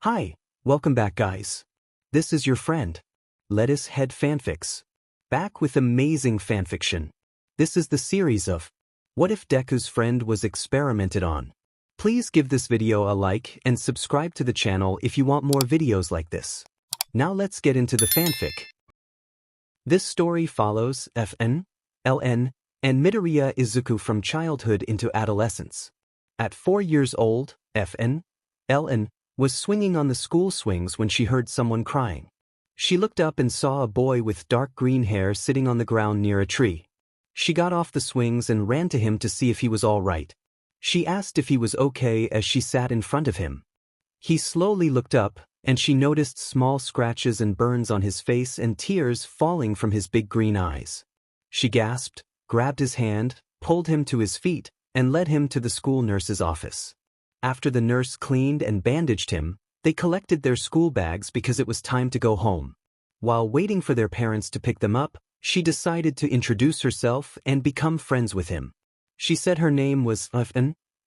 Hi, welcome back guys. This is your friend, Lettuce Head Fanfics. Back with amazing fanfiction. This is the series of What If Deku's Friend Was Experimented On. Please give this video a like and subscribe to the channel if you want more videos like this. Now let's get into the fanfic. This story follows FN, LN, and Midoriya Izuku from childhood into adolescence. At 4 years old, FN, LN, was swinging on the school swings when she heard someone crying. She looked up and saw a boy with dark green hair sitting on the ground near a tree. She got off the swings and ran to him to see if he was all right. She asked if he was okay as she sat in front of him. He slowly looked up, and she noticed small scratches and burns on his face and tears falling from his big green eyes. She gasped, grabbed his hand, pulled him to his feet, and led him to the school nurse's office. After the nurse cleaned and bandaged him, they collected their school bags because it was time to go home. While waiting for their parents to pick them up, she decided to introduce herself and become friends with him. She said her name was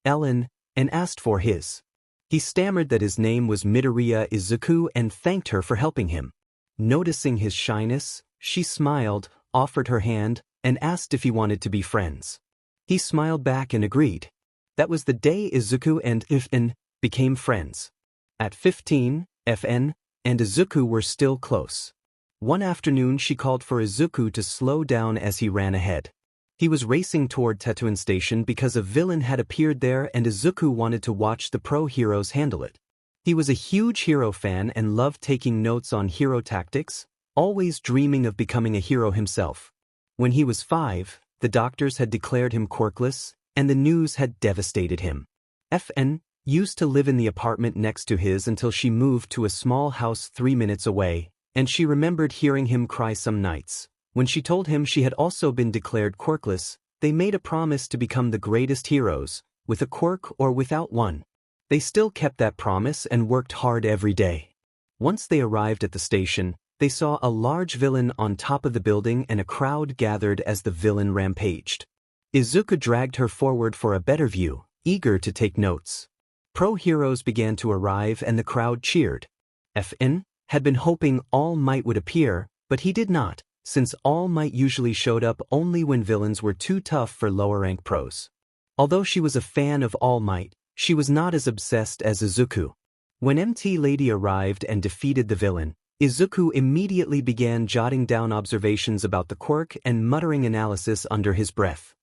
Ellen, and asked for his. He stammered that his name was Midoriya Izuku and thanked her for helping him. Noticing his shyness, she smiled, offered her hand, and asked if he wanted to be friends. He smiled back and agreed. That was the day Izuku and FN became friends. At 15, FN and Izuku were still close. One afternoon she called for Izuku to slow down as he ran ahead. He was racing toward Tetouan Station because a villain had appeared there and Izuku wanted to watch the pro heroes handle it. He was a huge hero fan and loved taking notes on hero tactics, always dreaming of becoming a hero himself. When he was 5, the doctors had declared him quirkless, and the news had devastated him. FN used to live in the apartment next to his until she moved to a small house 3 minutes away, and she remembered hearing him cry some nights. When she told him she had also been declared quirkless, they made a promise to become the greatest heroes, with a quirk or without one. They still kept that promise and worked hard every day. Once they arrived at the station, they saw a large villain on top of the building and a crowd gathered as the villain rampaged. Izuku dragged her forward for a better view, eager to take notes. Pro heroes began to arrive and the crowd cheered. FN had been hoping All Might would appear, but he did not, since All Might usually showed up only when villains were too tough for lower-rank pros. Although she was a fan of All Might, she was not as obsessed as Izuku. When MT Lady arrived and defeated the villain, Izuku immediately began jotting down observations about the quirk and muttering analysis under his breath.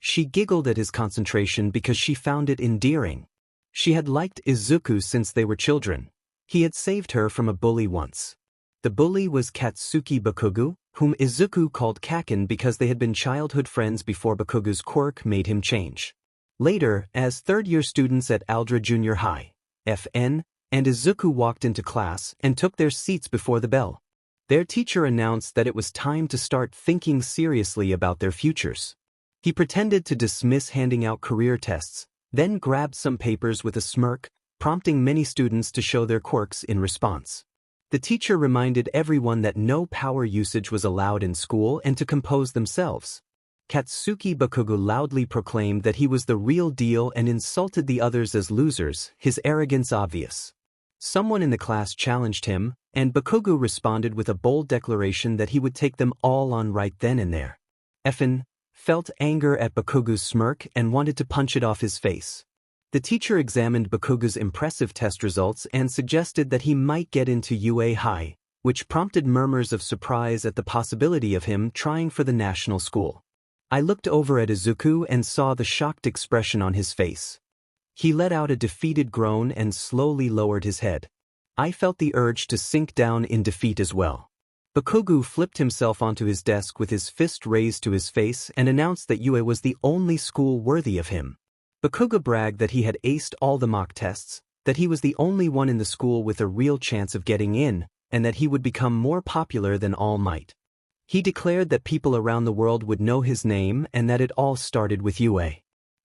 She giggled at his concentration because she found it endearing. She had liked Izuku since they were children. He had saved her from a bully once. The bully was Katsuki Bakugo, whom Izuku called Kaken because they had been childhood friends before Bakugo's quirk made him change. Later, as third-year students at Aldra Junior High, FN and Izuku walked into class and took their seats before the bell. Their teacher announced that it was time to start thinking seriously about their futures. He pretended to dismiss handing out career tests, then grabbed some papers with a smirk, prompting many students to show their quirks in response. The teacher reminded everyone that no power usage was allowed in school and to compose themselves. Katsuki Bakugo loudly proclaimed that he was the real deal and insulted the others as losers, his arrogance obvious. Someone in the class challenged him, and Bakugo responded with a bold declaration that he would take them all on right then and there. FN felt anger at Bakugo's smirk and wanted to punch it off his face. The teacher examined Bakugo's impressive test results and suggested that he might get into UA High, which prompted murmurs of surprise at the possibility of him trying for the national school. I looked over at Izuku and saw the shocked expression on his face. He let out a defeated groan and slowly lowered his head. I felt the urge to sink down in defeat as well. Bakugo flipped himself onto his desk with his fist raised to his face and announced that UA was the only school worthy of him. Bakugo bragged that he had aced all the mock tests, that he was the only one in the school with a real chance of getting in, and that he would become more popular than All Might. He declared that people around the world would know his name and that it all started with UA.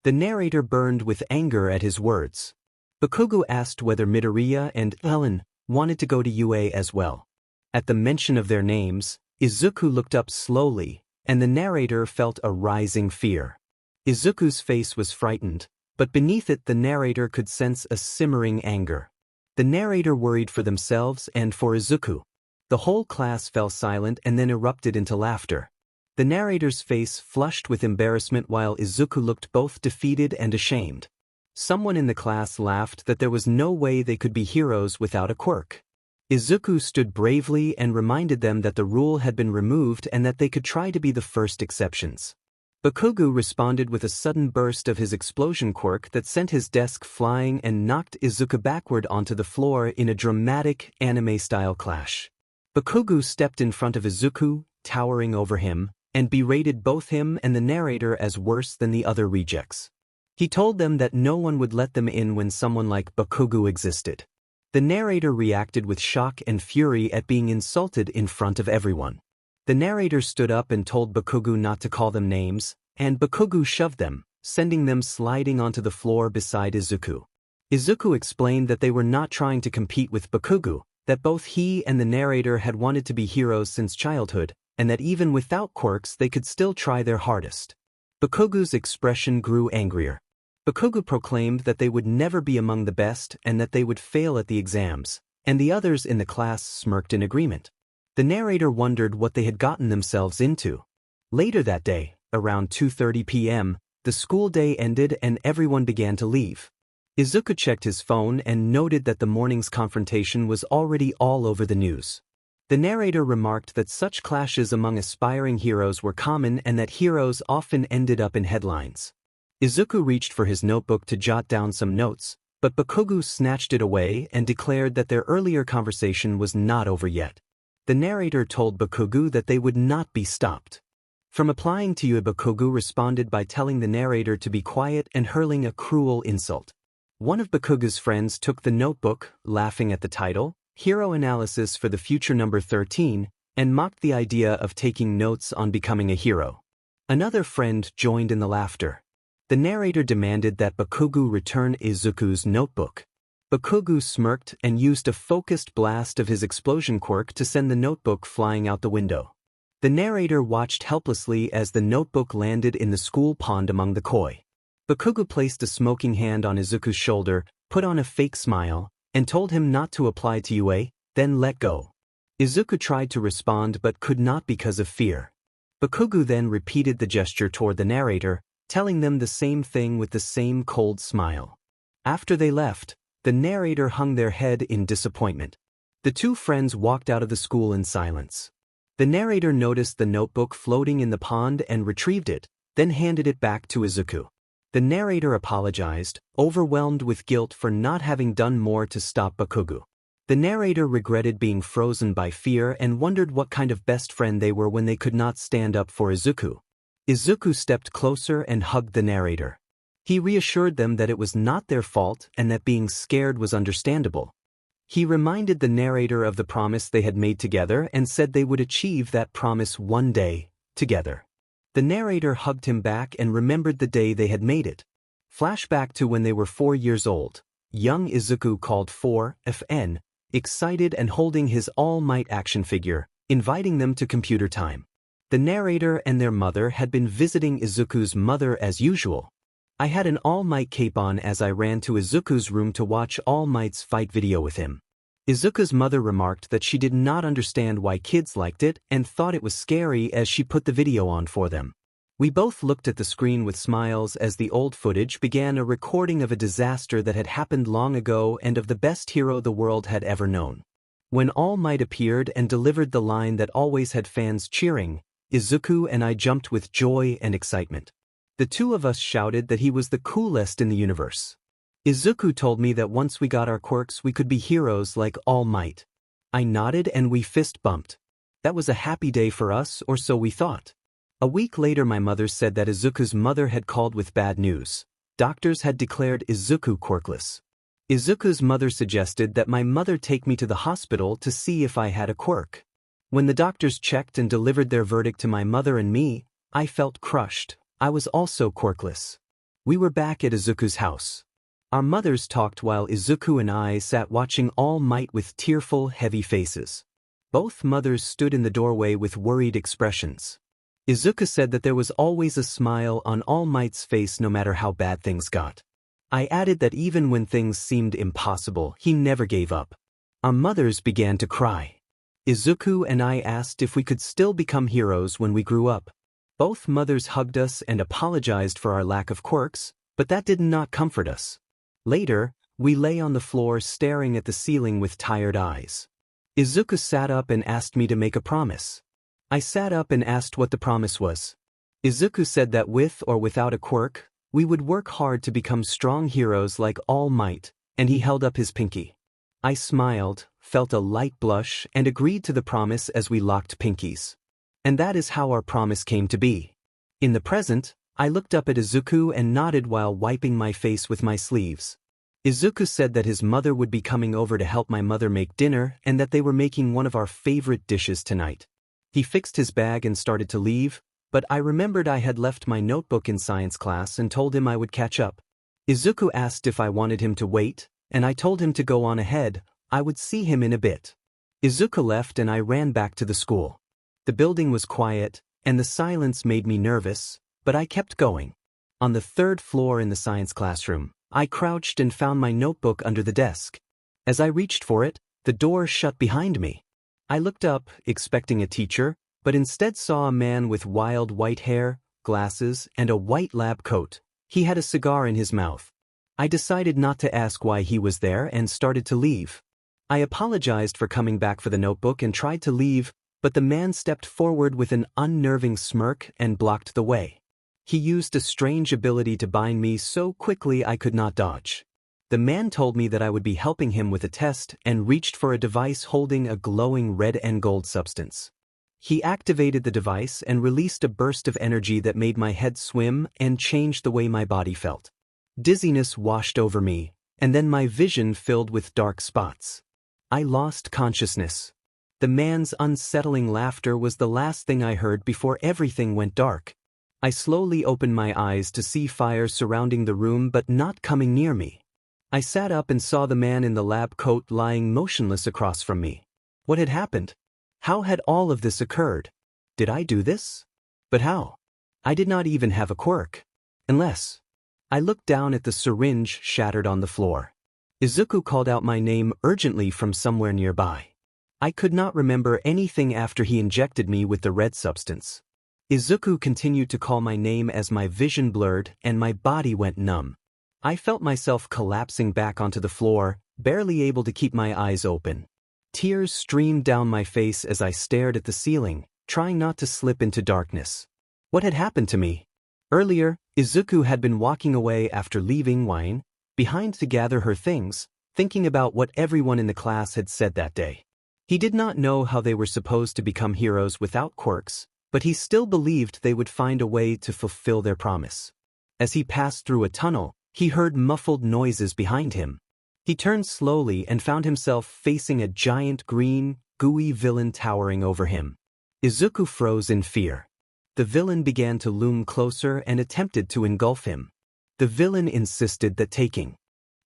The narrator burned with anger at his words. Bakugo asked whether Midoriya and Ellen wanted to go to UA as well. At the mention of their names, Izuku looked up slowly, and the narrator felt a rising fear. Izuku's face was frightened, but beneath it the narrator could sense a simmering anger. The narrator worried for themselves and for Izuku. The whole class fell silent and then erupted into laughter. The narrator's face flushed with embarrassment while Izuku looked both defeated and ashamed. Someone in the class laughed that there was no way they could be heroes without a quirk. Izuku stood bravely and reminded them that the rule had been removed and that they could try to be the first exceptions. Bakugo responded with a sudden burst of his explosion quirk that sent his desk flying and knocked Izuku backward onto the floor in a dramatic, anime-style clash. Bakugo stepped in front of Izuku, towering over him, and berated both him and the narrator as worse than the other rejects. He told them that no one would let them in when someone like Bakugo existed. The narrator reacted with shock and fury at being insulted in front of everyone. The narrator stood up and told Bakugo not to call them names, and Bakugo shoved them, sending them sliding onto the floor beside Izuku. Izuku explained that they were not trying to compete with Bakugo, that both he and the narrator had wanted to be heroes since childhood, and that even without quirks they could still try their hardest. Bakugo's expression grew angrier. Bakugo proclaimed that they would never be among the best and that they would fail at the exams, and the others in the class smirked in agreement. The narrator wondered what they had gotten themselves into. Later that day, around 2:30 p.m., the school day ended and everyone began to leave. Izuku checked his phone and noted that the morning's confrontation was already all over the news. The narrator remarked that such clashes among aspiring heroes were common and that heroes often ended up in headlines. Izuku reached for his notebook to jot down some notes, but Bakugo snatched it away and declared that their earlier conversation was not over yet. The narrator told Bakugo that they would not be stopped from applying to you. Bakugo responded by telling the narrator to be quiet and hurling a cruel insult. One of Bakugo's friends took the notebook, laughing at the title, Hero Analysis for the Future Number 13, and mocked the idea of taking notes on becoming a hero. Another friend joined in the laughter. The narrator demanded that Bakugo return Izuku's notebook. Bakugo smirked and used a focused blast of his explosion quirk to send the notebook flying out the window. The narrator watched helplessly as the notebook landed in the school pond among the koi. Bakugo placed a smoking hand on Izuku's shoulder, put on a fake smile, and told him not to apply to UA, then let go. Izuku tried to respond but could not because of fear. Bakugo then repeated the gesture toward the narrator, telling them the same thing with the same cold smile. After they left, the narrator hung their head in disappointment. The two friends walked out of the school in silence. The narrator noticed the notebook floating in the pond and retrieved it, then handed it back to Izuku. The narrator apologized, overwhelmed with guilt for not having done more to stop Bakugo. The narrator regretted being frozen by fear and wondered what kind of best friend they were when they could not stand up for Izuku. Izuku stepped closer and hugged the narrator. He reassured them that it was not their fault and that being scared was understandable. He reminded the narrator of the promise they had made together and said they would achieve that promise one day, together. The narrator hugged him back and remembered the day they had made it. Flashback to when they were 4 years old. Young Izuku called 4FN, excited and holding his All Might action figure, inviting them to computer time. The narrator and their mother had been visiting Izuku's mother as usual. I had an All Might cape on as I ran to Izuku's room to watch All Might's fight video with him. Izuku's mother remarked that she did not understand why kids liked it and thought it was scary as she put the video on for them. We both looked at the screen with smiles as the old footage began a recording of a disaster that had happened long ago and of the best hero the world had ever known. When All Might appeared and delivered the line that always had fans cheering, Izuku and I jumped with joy and excitement. The two of us shouted that he was the coolest in the universe. Izuku told me that once we got our quirks we could be heroes like All Might. I nodded and we fist bumped. That was a happy day for us, or so we thought. A week later my mother said that Izuku's mother had called with bad news. Doctors had declared Izuku quirkless. Izuku's mother suggested that my mother take me to the hospital to see if I had a quirk. When the doctors checked and delivered their verdict to my mother and me, I felt crushed. I was also quirkless. We were back at Izuku's house. Our mothers talked while Izuku and I sat watching All Might with tearful, heavy faces. Both mothers stood in the doorway with worried expressions. Izuku said that there was always a smile on All Might's face no matter how bad things got. I added that even when things seemed impossible, he never gave up. Our mothers began to cry. Izuku and I asked if we could still become heroes when we grew up. Both mothers hugged us and apologized for our lack of quirks, but that did not comfort us. Later, we lay on the floor staring at the ceiling with tired eyes. Izuku sat up and asked me to make a promise. I sat up and asked what the promise was. Izuku said that with or without a quirk, we would work hard to become strong heroes like All Might, and he held up his pinky. I smiled, felt a light blush, and agreed to the promise as we locked pinkies. And that is how our promise came to be. In the present, I looked up at Izuku and nodded while wiping my face with my sleeves. Izuku said that his mother would be coming over to help my mother make dinner and that they were making one of our favorite dishes tonight. He fixed his bag and started to leave, but I remembered I had left my notebook in science class and told him I would catch up. Izuku asked if I wanted him to wait, and I told him to go on ahead. I would see him in a bit. Izuku left and I ran back to the school. The building was quiet, and the silence made me nervous, but I kept going. On the third floor in the science classroom, I crouched and found my notebook under the desk. As I reached for it, the door shut behind me. I looked up, expecting a teacher, but instead saw a man with wild white hair, glasses, and a white lab coat. He had a cigar in his mouth. I decided not to ask why he was there and started to leave. I apologized for coming back for the notebook and tried to leave, but the man stepped forward with an unnerving smirk and blocked the way. He used a strange ability to bind me so quickly I could not dodge. The man told me that I would be helping him with a test and reached for a device holding a glowing red and gold substance. He activated the device and released a burst of energy that made my head swim and changed the way my body felt. Dizziness washed over me, and then my vision filled with dark spots. I lost consciousness. The man's unsettling laughter was the last thing I heard before everything went dark. I slowly opened my eyes to see fire surrounding the room but not coming near me. I sat up and saw the man in the lab coat lying motionless across from me. What had happened? How had all of this occurred? Did I do this? But how? I did not even have a quirk. Unless... I looked down at the syringe shattered on the floor. Izuku called out my name urgently from somewhere nearby. I could not remember anything after he injected me with the red substance. Izuku continued to call my name as my vision blurred and my body went numb. I felt myself collapsing back onto the floor, barely able to keep my eyes open. Tears streamed down my face as I stared at the ceiling, trying not to slip into darkness. What had happened to me? Earlier, Izuku had been walking away after leaving Wine behind to gather her things, thinking about what everyone in the class had said that day. He did not know how they were supposed to become heroes without quirks, but he still believed they would find a way to fulfill their promise. As he passed through a tunnel, he heard muffled noises behind him. He turned slowly and found himself facing a giant green, gooey villain towering over him. Izuku froze in fear. The villain began to loom closer and attempted to engulf him. The villain insisted that taking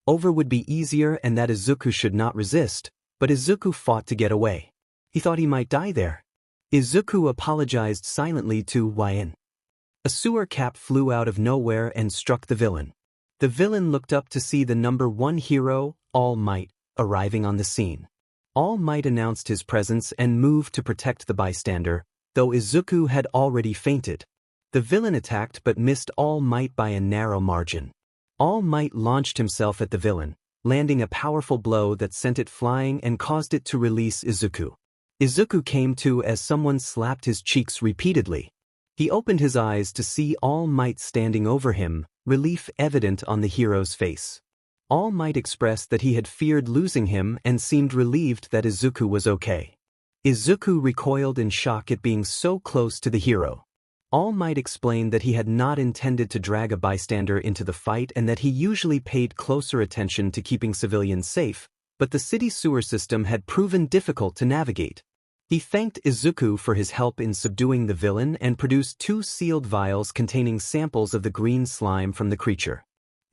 over would be easier and that Izuku should not resist, but Izuku fought to get away. He thought he might die there. Izuku apologized silently to Wyan. A sewer cap flew out of nowhere and struck the villain. The villain looked up to see the number one hero, All Might, arriving on the scene. All Might announced his presence and moved to protect the bystander, though Izuku had already fainted. The villain attacked but missed All Might by a narrow margin. All Might launched himself at the villain, landing a powerful blow that sent it flying and caused it to release Izuku. Izuku came to as someone slapped his cheeks repeatedly. He opened his eyes to see All Might standing over him, relief evident on the hero's face. All Might expressed that he had feared losing him and seemed relieved that Izuku was okay. Izuku recoiled in shock at being so close to the hero. All Might explained that he had not intended to drag a bystander into the fight and that he usually paid closer attention to keeping civilians safe, but the city sewer system had proven difficult to navigate. He thanked Izuku for his help in subduing the villain and produced 2 sealed vials containing samples of the green slime from the creature.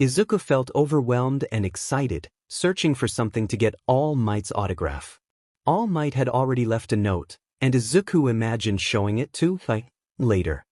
Izuku felt overwhelmed and excited, searching for something to get All Might's autograph. All Might had already left a note, and Izuku imagined showing it to later.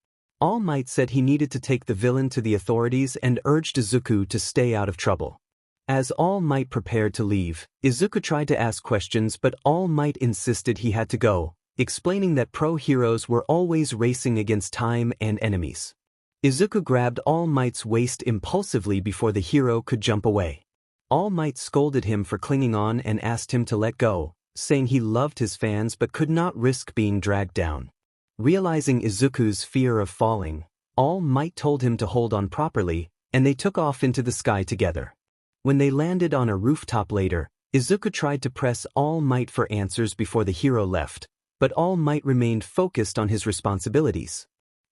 All Might said he needed to take the villain to the authorities and urged Izuku to stay out of trouble. As All Might prepared to leave, Izuku tried to ask questions but All Might insisted he had to go, explaining that pro-heroes were always racing against time and enemies. Izuku grabbed All Might's waist impulsively before the hero could jump away. All Might scolded him for clinging on and asked him to let go, saying he loved his fans but could not risk being dragged down. Realizing Izuku's fear of falling, All Might told him to hold on properly, and they took off into the sky together. When they landed on a rooftop later, Izuku tried to press All Might for answers before the hero left, but All Might remained focused on his responsibilities.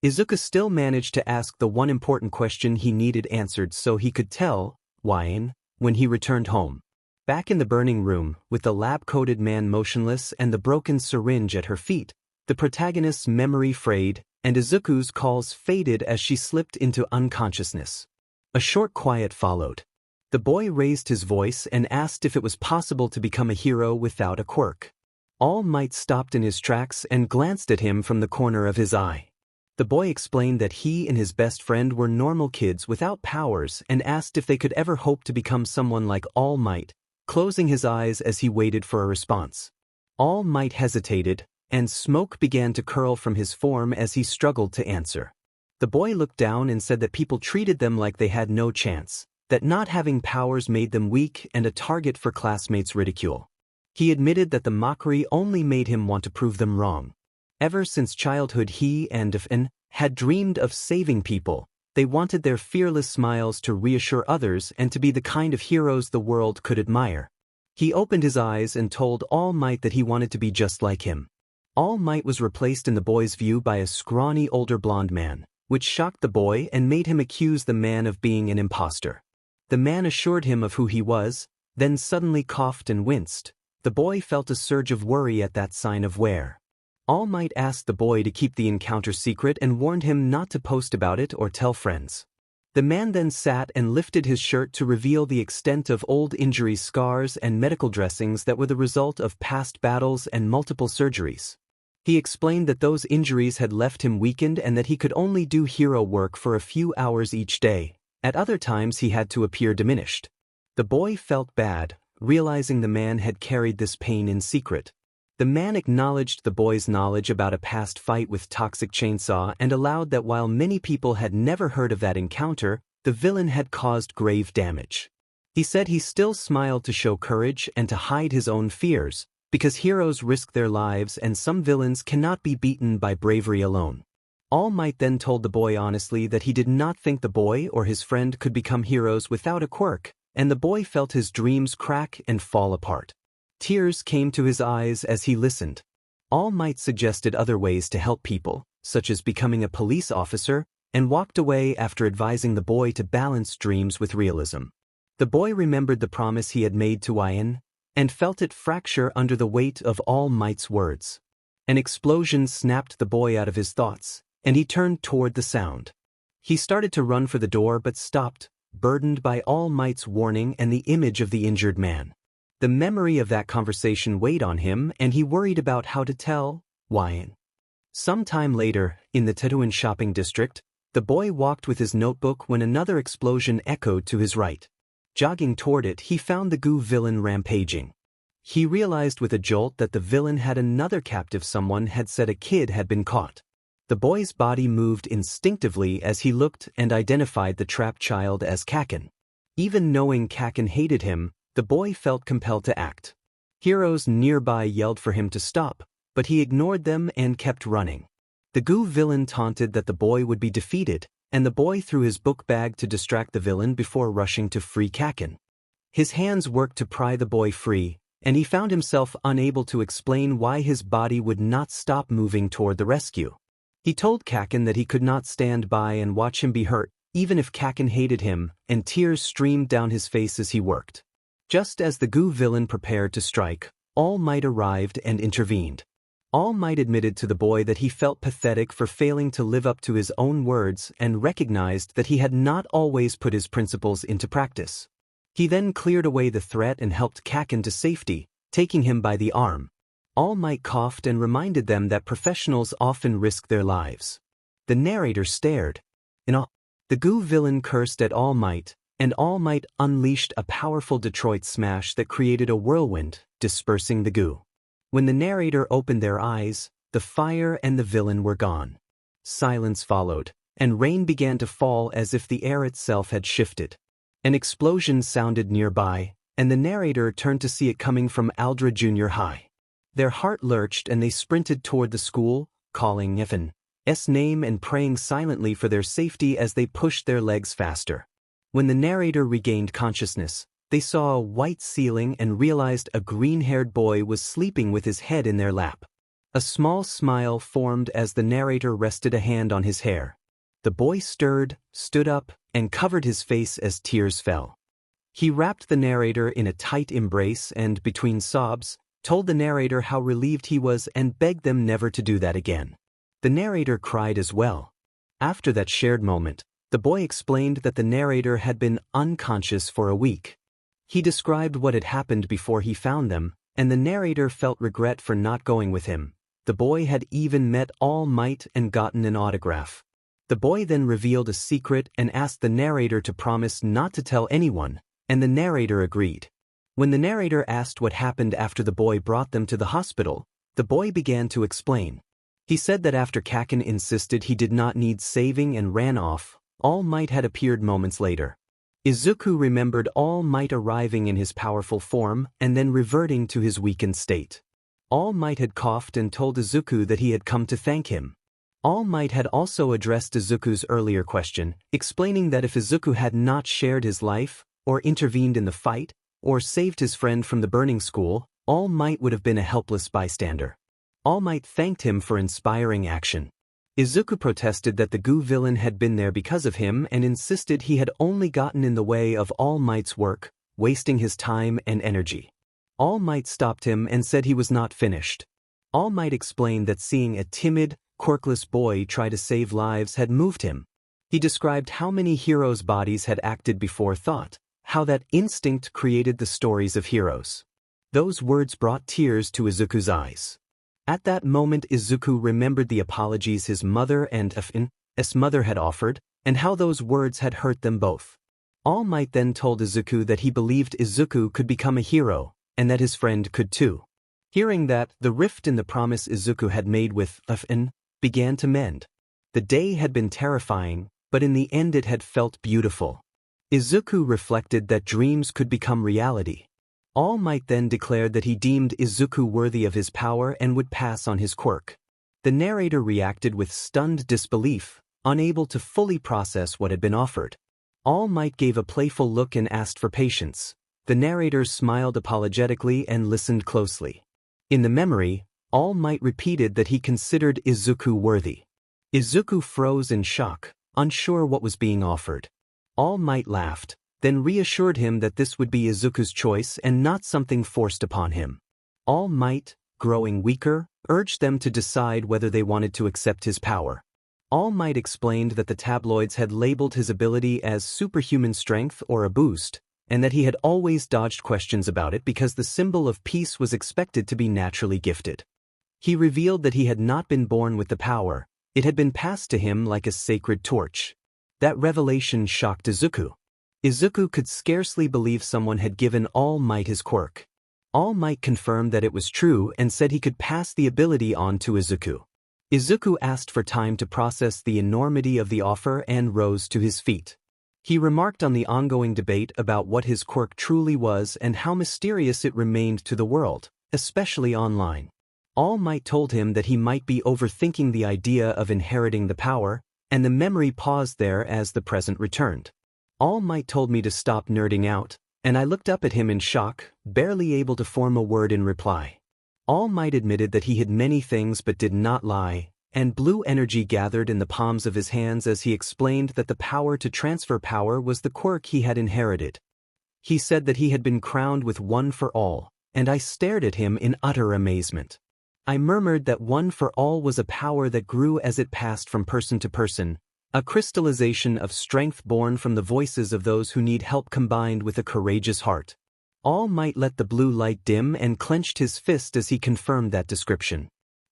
Izuku still managed to ask the one important question he needed answered so he could tell Wine when he returned home. Back in the burning room, with the lab-coated man motionless and the broken syringe at her feet, the protagonist's memory frayed, and Izuku's calls faded as she slipped into unconsciousness. A short quiet followed. The boy raised his voice and asked if it was possible to become a hero without a quirk. All Might stopped in his tracks and glanced at him from the corner of his eye. The boy explained that he and his best friend were normal kids without powers and asked if they could ever hope to become someone like All Might, closing his eyes as he waited for a response. All Might hesitated, and smoke began to curl from his form as he struggled to answer. The boy looked down and said that people treated them like they had no chance, that not having powers made them weak and a target for classmates' ridicule. He admitted that the mockery only made him want to prove them wrong. Ever since childhood he and Fan had dreamed of saving people. They wanted their fearless smiles to reassure others and to be the kind of heroes the world could admire. He opened his eyes and told All Might that he wanted to be just like him. All Might was replaced in the boy's view by a scrawny older blonde man, which shocked the boy and made him accuse the man of being an imposter. The man assured him of who he was, then suddenly coughed and winced. The boy felt a surge of worry at that sign of wear. All Might asked the boy to keep the encounter secret and warned him not to post about it or tell friends. The man then sat and lifted his shirt to reveal the extent of old injuries, scars, and medical dressings that were the result of past battles and multiple surgeries. He explained that those injuries had left him weakened and that he could only do hero work for a few hours each day. At other times he had to appear diminished. The boy felt bad, realizing the man had carried this pain in secret. The man acknowledged the boy's knowledge about a past fight with Toxic Chainsaw and allowed that while many people had never heard of that encounter, the villain had caused grave damage. He said he still smiled to show courage and to hide his own fears, because heroes risk their lives and some villains cannot be beaten by bravery alone. All Might then told the boy honestly that he did not think the boy or his friend could become heroes without a quirk, and the boy felt his dreams crack and fall apart. Tears came to his eyes as he listened. All Might suggested other ways to help people, such as becoming a police officer, and walked away after advising the boy to balance dreams with realism. The boy remembered the promise he had made to Wine, and felt it fracture under the weight of All Might's words. An explosion snapped the boy out of his thoughts, and he turned toward the sound. He started to run for the door but stopped, burdened by All Might's warning and the image of the injured man. The memory of that conversation weighed on him and he worried about how to tell Wine. Some time later, in the Tetuan shopping district, the boy walked with his notebook when another explosion echoed to his right. Jogging toward it, he found the goo villain rampaging. He realized with a jolt that the villain had another captive. Someone had said a kid had been caught. The boy's body moved instinctively as he looked and identified the trapped child as Kaken. Even knowing Kaken hated him, the boy felt compelled to act. Heroes nearby yelled for him to stop, but he ignored them and kept running. The goo villain taunted that the boy would be defeated, and the boy threw his book bag to distract the villain before rushing to free Kaken. His hands worked to pry the boy free, and he found himself unable to explain why his body would not stop moving toward the rescue. He told Kaken that he could not stand by and watch him be hurt, even if Kaken hated him, and tears streamed down his face as he worked. Just as the goo villain prepared to strike, All Might arrived and intervened. All Might admitted to the boy that he felt pathetic for failing to live up to his own words and recognized that he had not always put his principles into practice. He then cleared away the threat and helped Kaken to safety, taking him by the arm. All Might coughed and reminded them that professionals often risk their lives. The narrator stared. In awe, the goo villain cursed at All Might, and All Might unleashed a powerful Detroit smash that created a whirlwind, dispersing the goo. When the narrator opened their eyes, the fire and the villain were gone. Silence followed, and rain began to fall as if the air itself had shifted. An explosion sounded nearby, and the narrator turned to see it coming from Aldra Junior High. Their heart lurched and they sprinted toward the school, calling Iffin's name and praying silently for their safety as they pushed their legs faster. When the narrator regained consciousness, they saw a white ceiling and realized a green-haired boy was sleeping with his head in their lap. A small smile formed as the narrator rested a hand on his hair. The boy stirred, stood up, and covered his face as tears fell. He wrapped the narrator in a tight embrace and, between sobs, told the narrator how relieved he was and begged them never to do that again. The narrator cried as well. After that shared moment, the boy explained that the narrator had been unconscious for a week. He described what had happened before he found them, and the narrator felt regret for not going with him. The boy had even met All Might and gotten an autograph. The boy then revealed a secret and asked the narrator to promise not to tell anyone, and the narrator agreed. When the narrator asked what happened after the boy brought them to the hospital, the boy began to explain. He said that after Kakin insisted he did not need saving and ran off, All Might had appeared moments later. Izuku remembered All Might arriving in his powerful form and then reverting to his weakened state. All Might had coughed and told Izuku that he had come to thank him. All Might had also addressed Izuku's earlier question, explaining that if Izuku had not shared his life, or intervened in the fight, or saved his friend from the burning school, All Might would have been a helpless bystander. All Might thanked him for inspiring action. Izuku protested that the goo villain had been there because of him and insisted he had only gotten in the way of All Might's work, wasting his time and energy. All Might stopped him and said he was not finished. All Might explained that seeing a timid, quirkless boy try to save lives had moved him. He described how many heroes' bodies had acted before thought, how that instinct created the stories of heroes. Those words brought tears to Izuku's eyes. At that moment Izuku remembered the apologies his mother and Iffin's mother had offered, and how those words had hurt them both. All Might then told Izuku that he believed Izuku could become a hero, and that his friend could too. Hearing that, the rift in the promise Izuku had made with Iffin began to mend. The day had been terrifying, but in the end it had felt beautiful. Izuku reflected that dreams could become reality. All Might then declared that he deemed Izuku worthy of his power and would pass on his quirk. The narrator reacted with stunned disbelief, unable to fully process what had been offered. All Might gave a playful look and asked for patience. The narrator smiled apologetically and listened closely. In the memory, All Might repeated that he considered Izuku worthy. Izuku froze in shock, unsure what was being offered. All Might laughed, then reassured him that this would be Izuku's choice and not something forced upon him. All Might, growing weaker, urged them to decide whether they wanted to accept his power. All Might explained that the tabloids had labeled his ability as superhuman strength or a boost, and that he had always dodged questions about it because the symbol of peace was expected to be naturally gifted. He revealed that he had not been born with the power, it had been passed to him like a sacred torch. That revelation shocked Izuku. Izuku could scarcely believe someone had given All Might his quirk. All Might confirmed that it was true and said he could pass the ability on to Izuku. Izuku asked for time to process the enormity of the offer and rose to his feet. He remarked on the ongoing debate about what his quirk truly was and how mysterious it remained to the world, especially online. All Might told him that he might be overthinking the idea of inheriting the power, and the memory paused there as the present returned. All Might told me to stop nerding out, and I looked up at him in shock, barely able to form a word in reply. All Might admitted that he hid many things but did not lie, and blue energy gathered in the palms of his hands as he explained that the power to transfer power was the quirk he had inherited. He said that he had been crowned with One for All, and I stared at him in utter amazement. I murmured that One for All was a power that grew as it passed from person to person, a crystallization of strength born from the voices of those who need help combined with a courageous heart. All Might let the blue light dim and clenched his fist as he confirmed that description.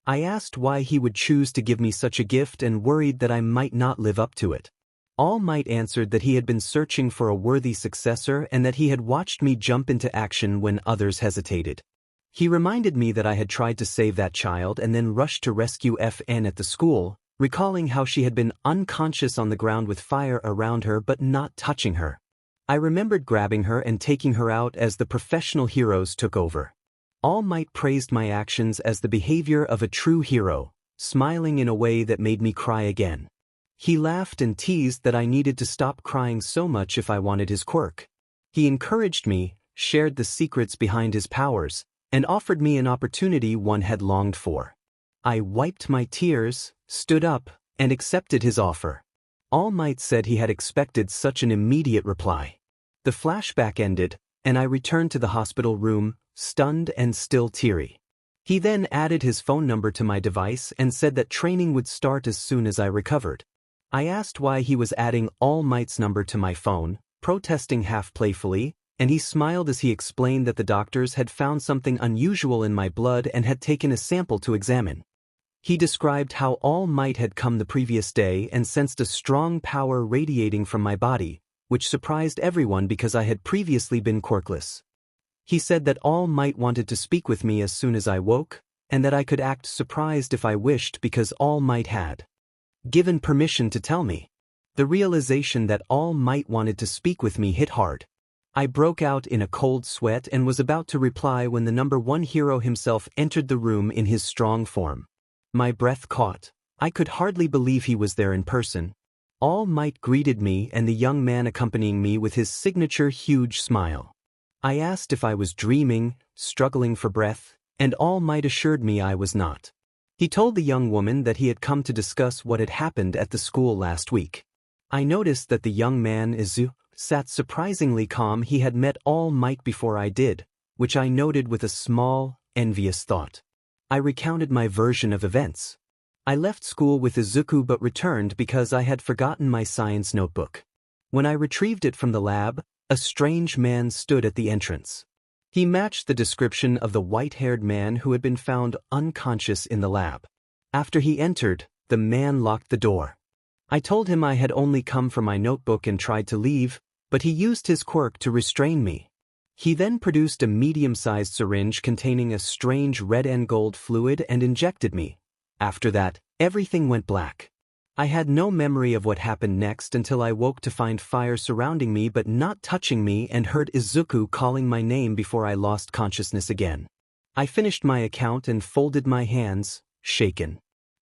I asked why he would choose to give me such a gift and worried that I might not live up to it. All Might answered that he had been searching for a worthy successor and that he had watched me jump into action when others hesitated. He reminded me that I had tried to save that child and then rushed to rescue FN at the school, recalling how she had been unconscious on the ground with fire around her but not touching her. I remembered grabbing her and taking her out as the professional heroes took over. All Might praised my actions as the behavior of a true hero, smiling in a way that made me cry again. He laughed and teased that I needed to stop crying so much if I wanted his quirk. He encouraged me, shared the secrets behind his powers, and offered me an opportunity one had longed for. I wiped my tears, stood up, and accepted his offer. All Might said he had expected such an immediate reply. The flashback ended, and I returned to the hospital room, stunned and still teary. He then added his phone number to my device and said that training would start as soon as I recovered. I asked why he was adding All Might's number to my phone, protesting half playfully, and he smiled as he explained that the doctors had found something unusual in my blood and had taken a sample to examine. He described how All Might had come the previous day and sensed a strong power radiating from my body, which surprised everyone because I had previously been quirkless. He said that All Might wanted to speak with me as soon as I woke, and that I could act surprised if I wished because All Might had given permission to tell me. The realization that All Might wanted to speak with me hit hard. I broke out in a cold sweat and was about to reply when the number one hero himself entered the room in his strong form. My breath caught. I could hardly believe he was there in person. All Might greeted me and the young man accompanying me with his signature huge smile. I asked if I was dreaming, struggling for breath, and All Might assured me I was not. He told the young woman that he had come to discuss what had happened at the school last week. I noticed that the young man, Izuku, sat surprisingly calm. He had met All Might before I did, which I noted with a small, envious thought. I recounted my version of events. I left school with Izuku but returned because I had forgotten my science notebook. When I retrieved it from the lab, a strange man stood at the entrance. He matched the description of the white-haired man who had been found unconscious in the lab. After he entered, the man locked the door. I told him I had only come for my notebook and tried to leave, but he used his quirk to restrain me. He then produced a medium-sized syringe containing a strange red and gold fluid and injected me. After that, everything went black. I had no memory of what happened next until I woke to find fire surrounding me but not touching me and heard Izuku calling my name before I lost consciousness again. I finished my account and folded my hands, shaken.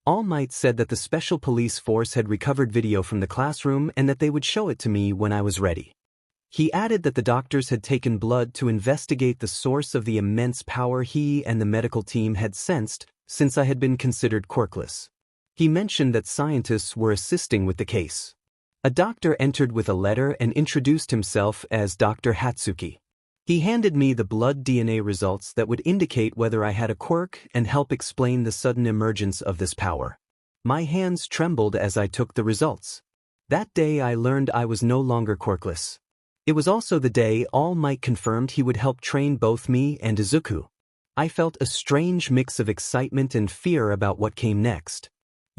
All Might said that the special police force had recovered video from the classroom and that they would show it to me when I was ready. He added that the doctors had taken blood to investigate the source of the immense power he and the medical team had sensed since I had been considered quirkless. He mentioned that scientists were assisting with the case. A doctor entered with a letter and introduced himself as Dr. Hatsuki. He handed me the blood DNA results that would indicate whether I had a quirk and help explain the sudden emergence of this power. My hands trembled as I took the results. That day I learned I was no longer quirkless. It was also the day All Might confirmed he would help train both me and Izuku. I felt a strange mix of excitement and fear about what came next.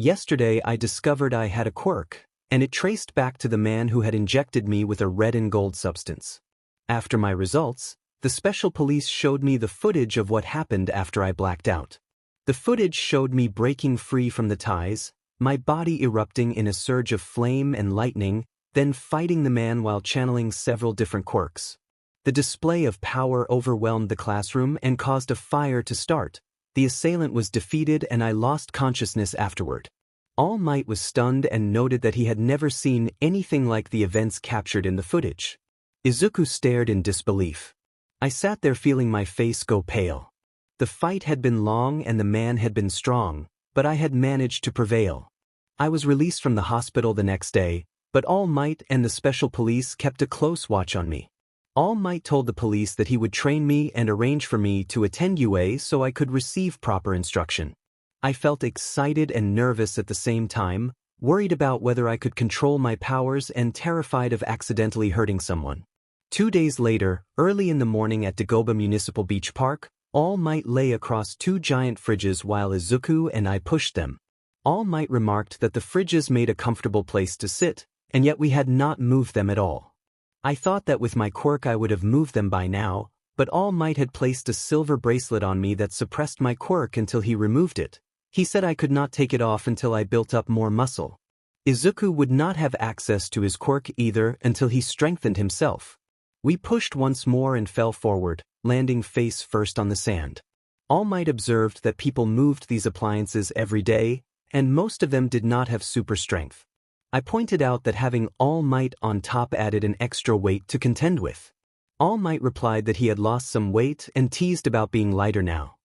Yesterday I discovered I had a quirk, and it traced back to the man who had injected me with a red and gold substance. After my results, the special police showed me the footage of what happened after I blacked out. The footage showed me breaking free from the ties, my body erupting in a surge of flame and lightning, then fighting the man while channeling several different quirks. The display of power overwhelmed the classroom and caused a fire to start. The assailant was defeated and I lost consciousness afterward. All Might was stunned and noted that he had never seen anything like the events captured in the footage. Izuku stared in disbelief. I sat there feeling my face go pale. The fight had been long and the man had been strong, but I had managed to prevail. I was released from the hospital the next day, but All Might and the special police kept a close watch on me. All Might told the police that he would train me and arrange for me to attend UA so I could receive proper instruction. I felt excited and nervous at the same time, worried about whether I could control my powers and terrified of accidentally hurting someone. 2 days later, early in the morning at Dagoba Municipal Beach Park, All Might lay across two giant fridges while Izuku and I pushed them. All Might remarked that the fridges made a comfortable place to sit, and yet we had not moved them at all. I thought that with my quirk I would have moved them by now, but All Might had placed a silver bracelet on me that suppressed my quirk until he removed it. He said I could not take it off until I built up more muscle. Izuku would not have access to his quirk either until he strengthened himself. We pushed once more and fell forward, landing face first on the sand. All Might observed that people moved these appliances every day, and most of them did not have super strength. I pointed out that having All Might on top added an extra weight to contend with. All Might replied that he had lost some weight and teased about being lighter now.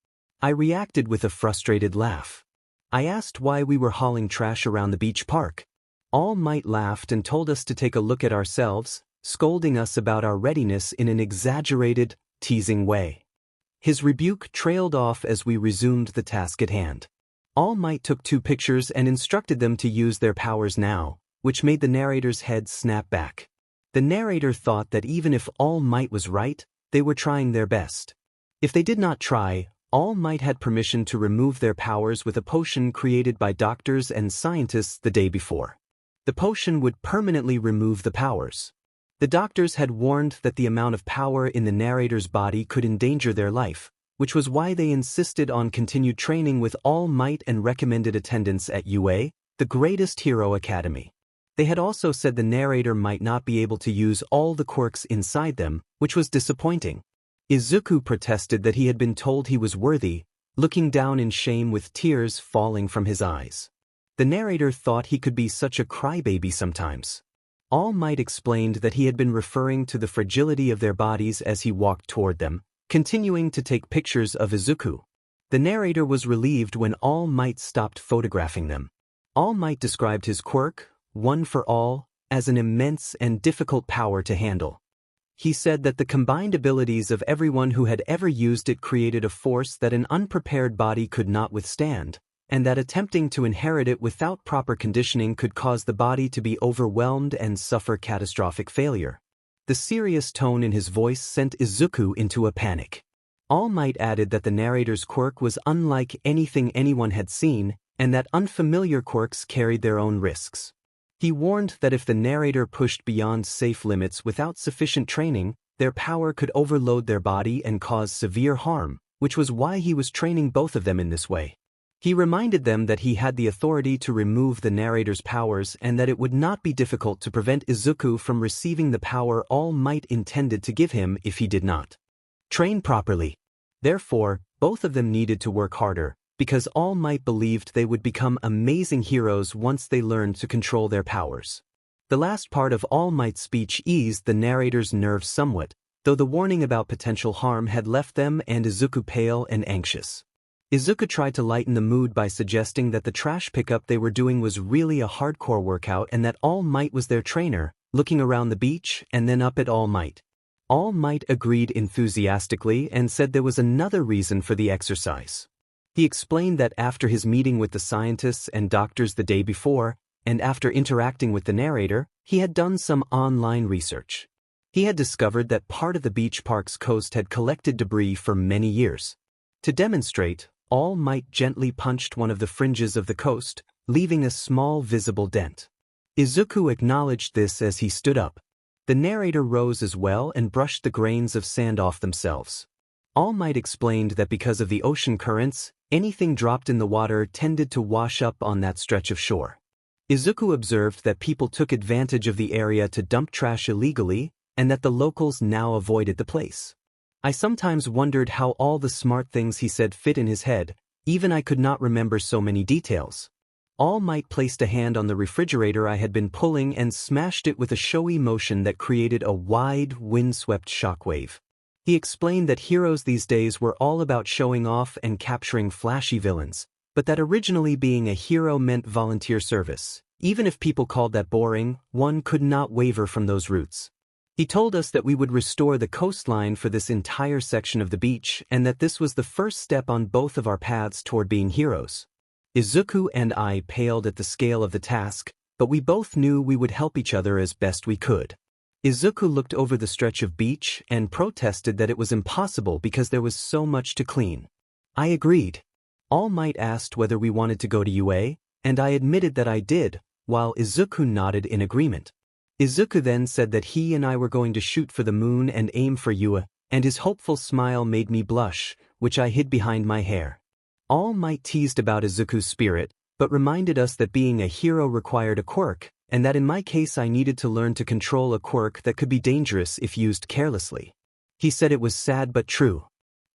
I reacted with a frustrated laugh. I asked why we were hauling trash around the beach park. All Might laughed and told us to take a look at ourselves, scolding us about our readiness in an exaggerated, teasing way. His rebuke trailed off as we resumed the task at hand. All Might took 2 pictures and instructed them to use their powers now, which made the narrator's head snap back. The narrator thought that even if All Might was right, they were trying their best. If they did not try, All Might had permission to remove their powers with a potion created by doctors and scientists the day before. The potion would permanently remove the powers. The doctors had warned that the amount of power in the narrator's body could endanger their life, which was why they insisted on continued training with All Might and recommended attendance at UA, the Greatest Hero Academy. They had also said the narrator might not be able to use all the quirks inside them, which was disappointing. Izuku protested that he had been told he was worthy, looking down in shame with tears falling from his eyes. The narrator thought he could be such a crybaby sometimes. All Might explained that he had been referring to the fragility of their bodies as he walked toward them, continuing to take pictures of Izuku. The narrator was relieved when All Might stopped photographing them. All Might described his quirk, One for All, as an immense and difficult power to handle. He said that the combined abilities of everyone who had ever used it created a force that an unprepared body could not withstand, and that attempting to inherit it without proper conditioning could cause the body to be overwhelmed and suffer catastrophic failure. The serious tone in his voice sent Izuku into a panic. All Might added that the narrator's quirk was unlike anything anyone had seen, and that unfamiliar quirks carried their own risks. He warned that if the narrator pushed beyond safe limits without sufficient training, their power could overload their body and cause severe harm, which was why he was training both of them in this way. He reminded them that he had the authority to remove the narrator's powers and that it would not be difficult to prevent Izuku from receiving the power All Might intended to give him if he did not train properly. Therefore, both of them needed to work harder, because All Might believed they would become amazing heroes once they learned to control their powers. The last part of All Might's speech eased the narrator's nerves somewhat, though the warning about potential harm had left them and Izuku pale and anxious. Izuku tried to lighten the mood by suggesting that the trash pickup they were doing was really a hardcore workout and that All Might was their trainer, looking around the beach and then up at All Might. All Might agreed enthusiastically and said there was another reason for the exercise. He explained that after his meeting with the scientists and doctors the day before, and after interacting with the narrator, he had done some online research. He had discovered that part of the beach park's coast had collected debris for many years. To demonstrate, All Might gently punched one of the fringes of the coast, leaving a small visible dent. Izuku acknowledged this as he stood up. The narrator rose as well and brushed the grains of sand off themselves. All Might explained that because of the ocean currents, anything dropped in the water tended to wash up on that stretch of shore. Izuku observed that people took advantage of the area to dump trash illegally, and that the locals now avoided the place. I sometimes wondered how all the smart things he said fit in his head, even I could not remember so many details. All Might placed a hand on the refrigerator I had been pulling and smashed it with a showy motion that created a wide, windswept shockwave. He explained that heroes these days were all about showing off and capturing flashy villains, but that originally being a hero meant volunteer service. Even if people called that boring, one could not waver from those roots. He told us that we would restore the coastline for this entire section of the beach and that this was the first step on both of our paths toward being heroes. Izuku and I paled at the scale of the task, but we both knew we would help each other as best we could. Izuku looked over the stretch of beach and protested that it was impossible because there was so much to clean. I agreed. All Might asked whether we wanted to go to UA, and I admitted that I did, while Izuku nodded in agreement. Izuku then said that he and I were going to shoot for the moon and aim for UA, and his hopeful smile made me blush, which I hid behind my hair. All Might teased about Izuku's spirit, but reminded us that being a hero required a quirk, and that in my case I needed to learn to control a quirk that could be dangerous if used carelessly. He said it was sad but true.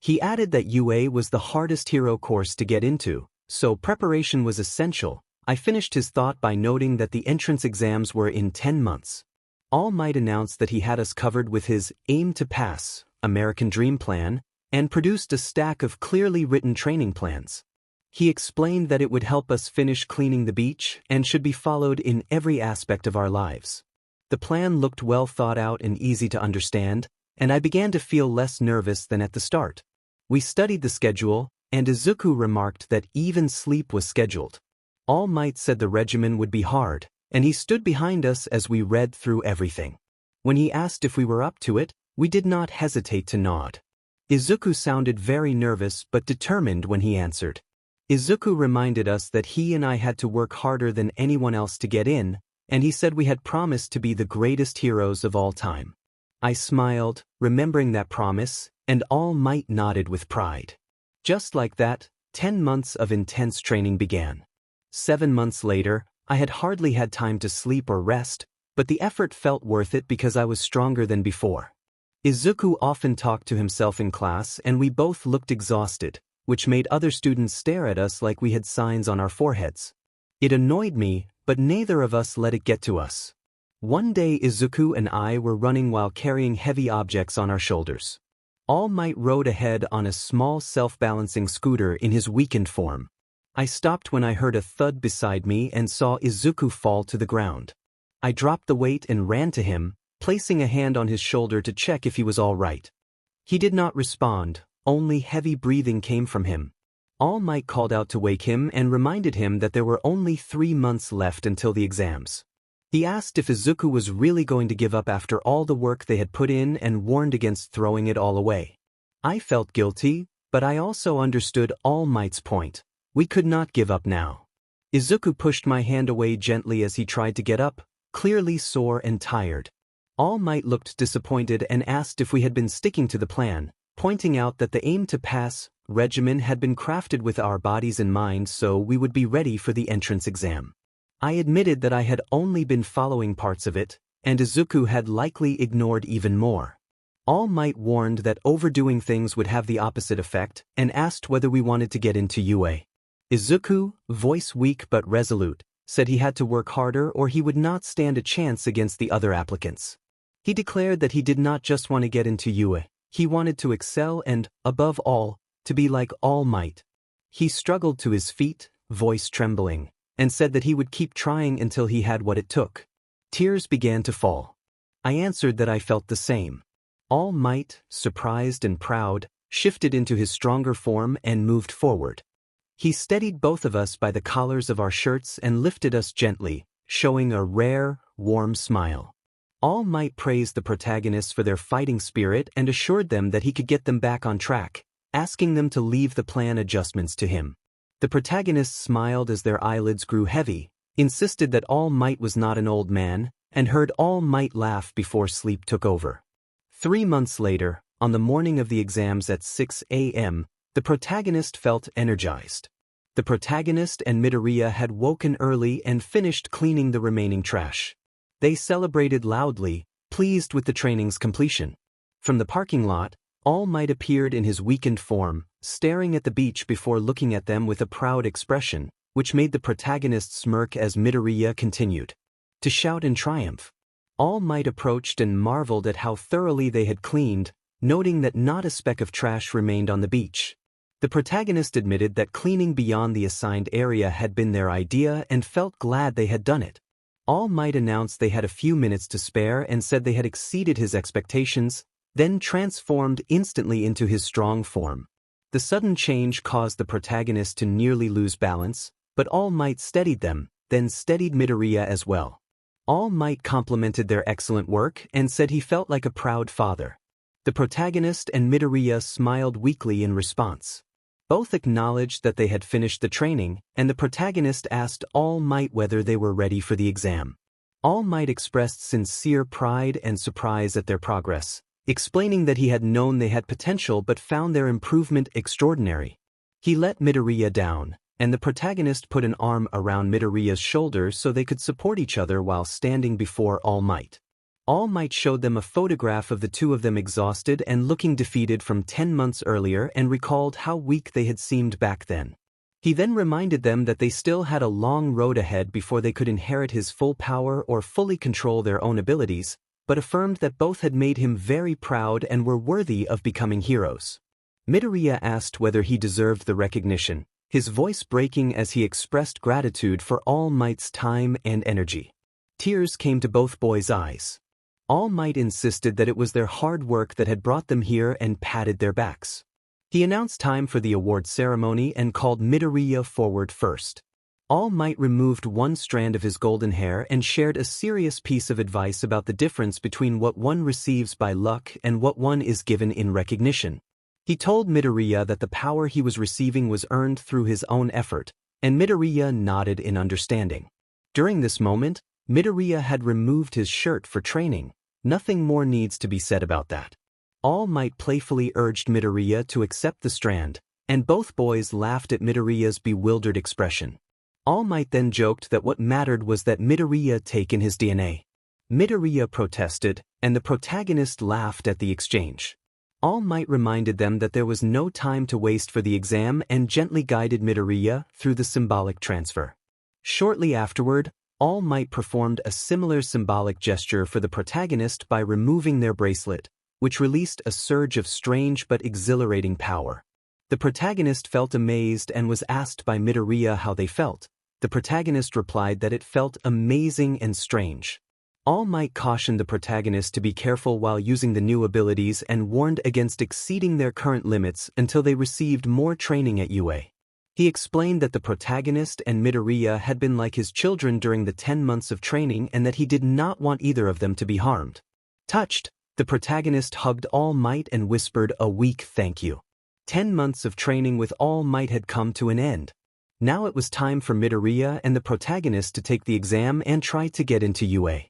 He added that UA was the hardest hero course to get into, so preparation was essential. I finished his thought by noting that the entrance exams were in 10 months. All Might announced that he had us covered with his Aim to Pass, American Dream Plan, and produced a stack of clearly written training plans. He explained that it would help us finish cleaning the beach and should be followed in every aspect of our lives. The plan looked well thought out and easy to understand, and I began to feel less nervous than at the start. We studied the schedule, and Izuku remarked that even sleep was scheduled. All Might said the regimen would be hard, and he stood behind us as we read through everything. When he asked if we were up to it, we did not hesitate to nod. Izuku sounded very nervous but determined when he answered. Izuku reminded us that he and I had to work harder than anyone else to get in, and he said we had promised to be the greatest heroes of all time. I smiled, remembering that promise, and All Might nodded with pride. Just like that, 10 months of intense training began. 7 months later, I had hardly had time to sleep or rest, but the effort felt worth it because I was stronger than before. Izuku often talked to himself in class and we both looked exhausted, which made other students stare at us like we had signs on our foreheads. It annoyed me, but neither of us let it get to us. One day Izuku and I were running while carrying heavy objects on our shoulders. All Might rode ahead on a small self-balancing scooter in his weakened form. I stopped when I heard a thud beside me and saw Izuku fall to the ground. I dropped the weight and ran to him, placing a hand on his shoulder to check if he was all right. He did not respond, only heavy breathing came from him. All Might called out to wake him and reminded him that there were only 3 months left until the exams. He asked if Izuku was really going to give up after all the work they had put in and warned against throwing it all away. I felt guilty, but I also understood All Might's point. We could not give up now. Izuku pushed my hand away gently as he tried to get up, clearly sore and tired. All Might looked disappointed and asked if we had been sticking to the plan, pointing out that the Aim to Pass regimen had been crafted with our bodies in mind so we would be ready for the entrance exam. I admitted that I had only been following parts of it, and Izuku had likely ignored even more. All Might warned that overdoing things would have the opposite effect and asked whether we wanted to get into UA. Izuku, voice weak but resolute, said he had to work harder or he would not stand a chance against the other applicants. He declared that he did not just want to get into UA, he wanted to excel and, above all, to be like All Might. He struggled to his feet, voice trembling, and said that he would keep trying until he had what it took. Tears began to fall. I answered that I felt the same. All Might, surprised and proud, shifted into his stronger form and moved forward. He steadied both of us by the collars of our shirts and lifted us gently, showing a rare, warm smile. All Might praised the protagonists for their fighting spirit and assured them that he could get them back on track, asking them to leave the plan adjustments to him. The protagonists smiled as their eyelids grew heavy, insisted that All Might was not an old man, and heard All Might laugh before sleep took over. 3 months later, on the morning of the exams at 6 a.m., the protagonist felt energized. The protagonist and Midoriya had woken early and finished cleaning the remaining trash. They celebrated loudly, pleased with the training's completion. From the parking lot, All Might appeared in his weakened form, staring at the beach before looking at them with a proud expression, which made the protagonist smirk as Midoriya continued to shout in triumph. All Might approached and marveled at how thoroughly they had cleaned, noting that not a speck of trash remained on the beach. The protagonist admitted that cleaning beyond the assigned area had been their idea and felt glad they had done it. All Might announced they had a few minutes to spare and said they had exceeded his expectations, then transformed instantly into his strong form. The sudden change caused the protagonist to nearly lose balance, but All Might steadied them, then steadied Midoriya as well. All Might complimented their excellent work and said he felt like a proud father. The protagonist and Midoriya smiled weakly in response. Both acknowledged that they had finished the training, and the protagonist asked All Might whether they were ready for the exam. All Might expressed sincere pride and surprise at their progress, explaining that he had known they had potential but found their improvement extraordinary. He let Midoriya down, and the protagonist put an arm around Midoriya's shoulder so they could support each other while standing before All Might. All Might showed them a photograph of the two of them exhausted and looking defeated from 10 months earlier and recalled how weak they had seemed back then. He then reminded them that they still had a long road ahead before they could inherit his full power or fully control their own abilities, but affirmed that both had made him very proud and were worthy of becoming heroes. Midoriya asked whether he deserved the recognition, his voice breaking as he expressed gratitude for All Might's time and energy. Tears came to both boys' eyes. All Might insisted that it was their hard work that had brought them here and patted their backs. He announced time for the award ceremony and called Midoriya forward first. All Might removed one strand of his golden hair and shared a serious piece of advice about the difference between what one receives by luck and what one is given in recognition. He told Midoriya that the power he was receiving was earned through his own effort, and Midoriya nodded in understanding. During this moment, Midoriya had removed his shirt for training. Nothing more needs to be said about that. All Might playfully urged Midoriya to accept the strand, and both boys laughed at Midoriya's bewildered expression. All Might then joked that what mattered was that Midoriya take in his DNA. Midoriya protested, and the protagonist laughed at the exchange. All Might reminded them that there was no time to waste for the exam and gently guided Midoriya through the symbolic transfer. Shortly afterward, All Might performed a similar symbolic gesture for the protagonist by removing their bracelet, which released a surge of strange but exhilarating power. The protagonist felt amazed and was asked by Midoriya how they felt. The protagonist replied that it felt amazing and strange. All Might cautioned the protagonist to be careful while using the new abilities and warned against exceeding their current limits until they received more training at UA. He explained that the protagonist and Midoriya had been like his children during the 10 months of training and that he did not want either of them to be harmed. Touched, the protagonist hugged All Might and whispered a weak thank you. 10 months of training with All Might had come to an end. Now it was time for Midoriya and the protagonist to take the exam and try to get into UA.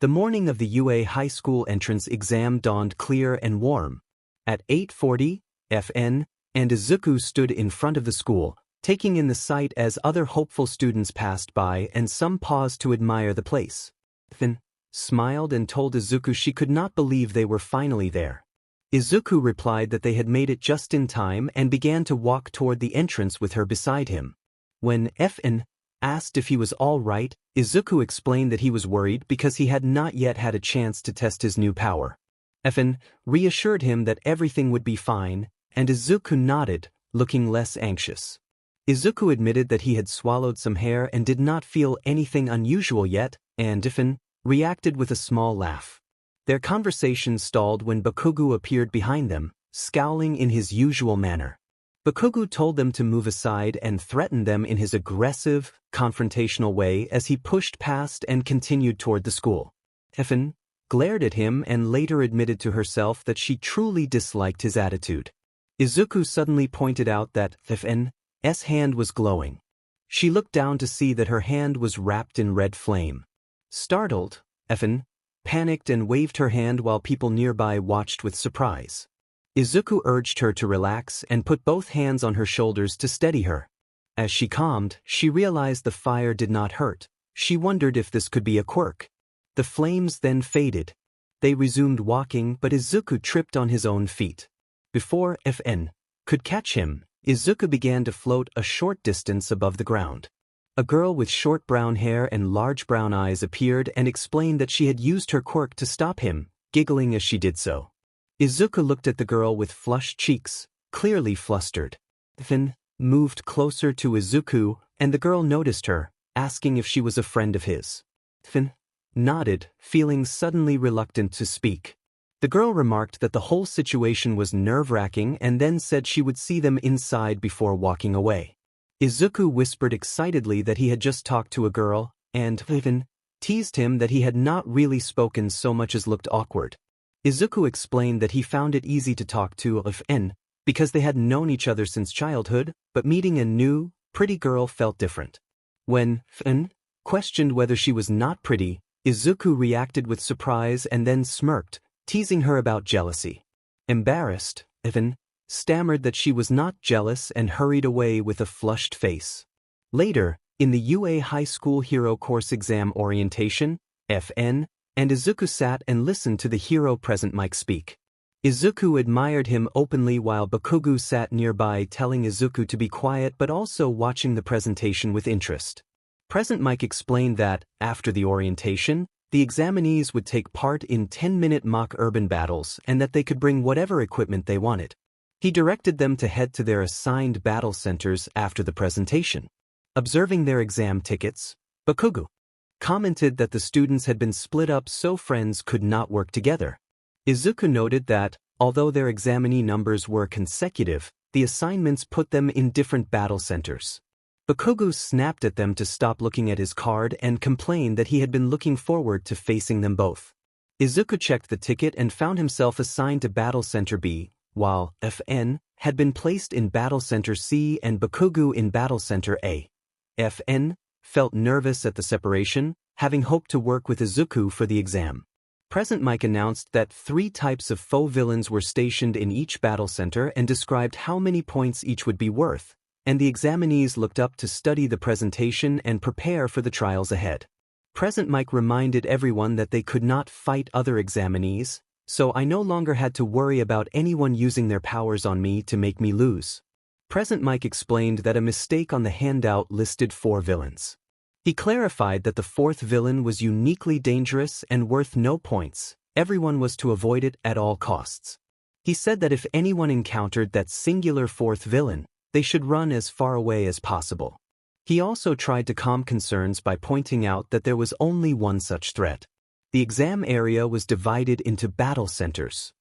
The morning of the UA high school entrance exam dawned clear and warm. At 8:40, FN and Izuku stood in front of the school, taking in the sight as other hopeful students passed by and some paused to admire the place. FN smiled and told Izuku she could not believe they were finally there. Izuku replied that they had made it just in time and began to walk toward the entrance with her beside him. When FN asked if he was all right, Izuku explained that he was worried because he had not yet had a chance to test his new power. FN reassured him that everything would be fine, and Izuku nodded, looking less anxious. Izuku admitted that he had swallowed some hair and did not feel anything unusual yet, and FN reacted with a small laugh. Their conversation stalled when Bakugo appeared behind them, scowling in his usual manner. Bakugo told them to move aside and threatened them in his aggressive, confrontational way as he pushed past and continued toward the school. FN glared at him and later admitted to herself that she truly disliked his attitude. Izuku suddenly pointed out that FN's hand was glowing. She looked down to see that her hand was wrapped in red flame. Startled, FN panicked and waved her hand while people nearby watched with surprise. Izuku urged her to relax and put both hands on her shoulders to steady her. As she calmed, she realized the fire did not hurt. She wondered if this could be a quirk. The flames then faded. They resumed walking, but Izuku tripped on his own feet. Before FN could catch him, Izuku began to float a short distance above the ground. A girl with short brown hair and large brown eyes appeared and explained that she had used her quirk to stop him, giggling as she did so. Izuku looked at the girl with flushed cheeks, clearly flustered. FN moved closer to Izuku, and the girl noticed her, asking if she was a friend of his. FN nodded, feeling suddenly reluctant to speak. The girl remarked that the whole situation was nerve-wracking and then said she would see them inside before walking away. Izuku whispered excitedly that he had just talked to a girl, and FN teased him that he had not really spoken so much as looked awkward. Izuku explained that he found it easy to talk to F.N. because they had known each other since childhood, but meeting a new, pretty girl felt different. When F.N. questioned whether she was not pretty, Izuku reacted with surprise and then smirked, teasing her about jealousy. Embarrassed, F.N. stammered that she was not jealous and hurried away with a flushed face. Later, in the UA High School Hero Course Exam orientation, F.N. and Izuku sat and listened to the hero present mic speak. Izuku admired him openly while Bakugo sat nearby telling Izuku to be quiet but also watching the presentation with interest. Present Mike explained that, after the orientation, the examinees would take part in 10-minute mock urban battles and that they could bring whatever equipment they wanted. He directed them to head to their assigned battle centers after the presentation. Observing their exam tickets, Bakugo commented that the students had been split up so friends could not work together. Izuku noted that, although their examinee numbers were consecutive, the assignments put them in different battle centers. Bakugo snapped at them to stop looking at his card and complained that he had been looking forward to facing them both. Izuku checked the ticket and found himself assigned to Battle Center B, while F.N. had been placed in Battle Center C and Bakugo in Battle Center A. F.N. felt nervous at the separation, having hoped to work with Izuku for the exam. Present Mike announced that 3 types of foe villains were stationed in each battle center and described how many points each would be worth, and the examinees looked up to study the presentation and prepare for the trials ahead. Present Mike reminded everyone that they could not fight other examinees, so I no longer had to worry about anyone using their powers on me to make me lose. Present Mike explained that a mistake on the handout listed 4 villains. He clarified that the 4th villain was uniquely dangerous and worth no points. Everyone was to avoid it at all costs. He said that if anyone encountered that singular 4th villain, they should run as far away as possible. He also tried to calm concerns by pointing out that there was only one such threat. The exam area was divided into battle centers.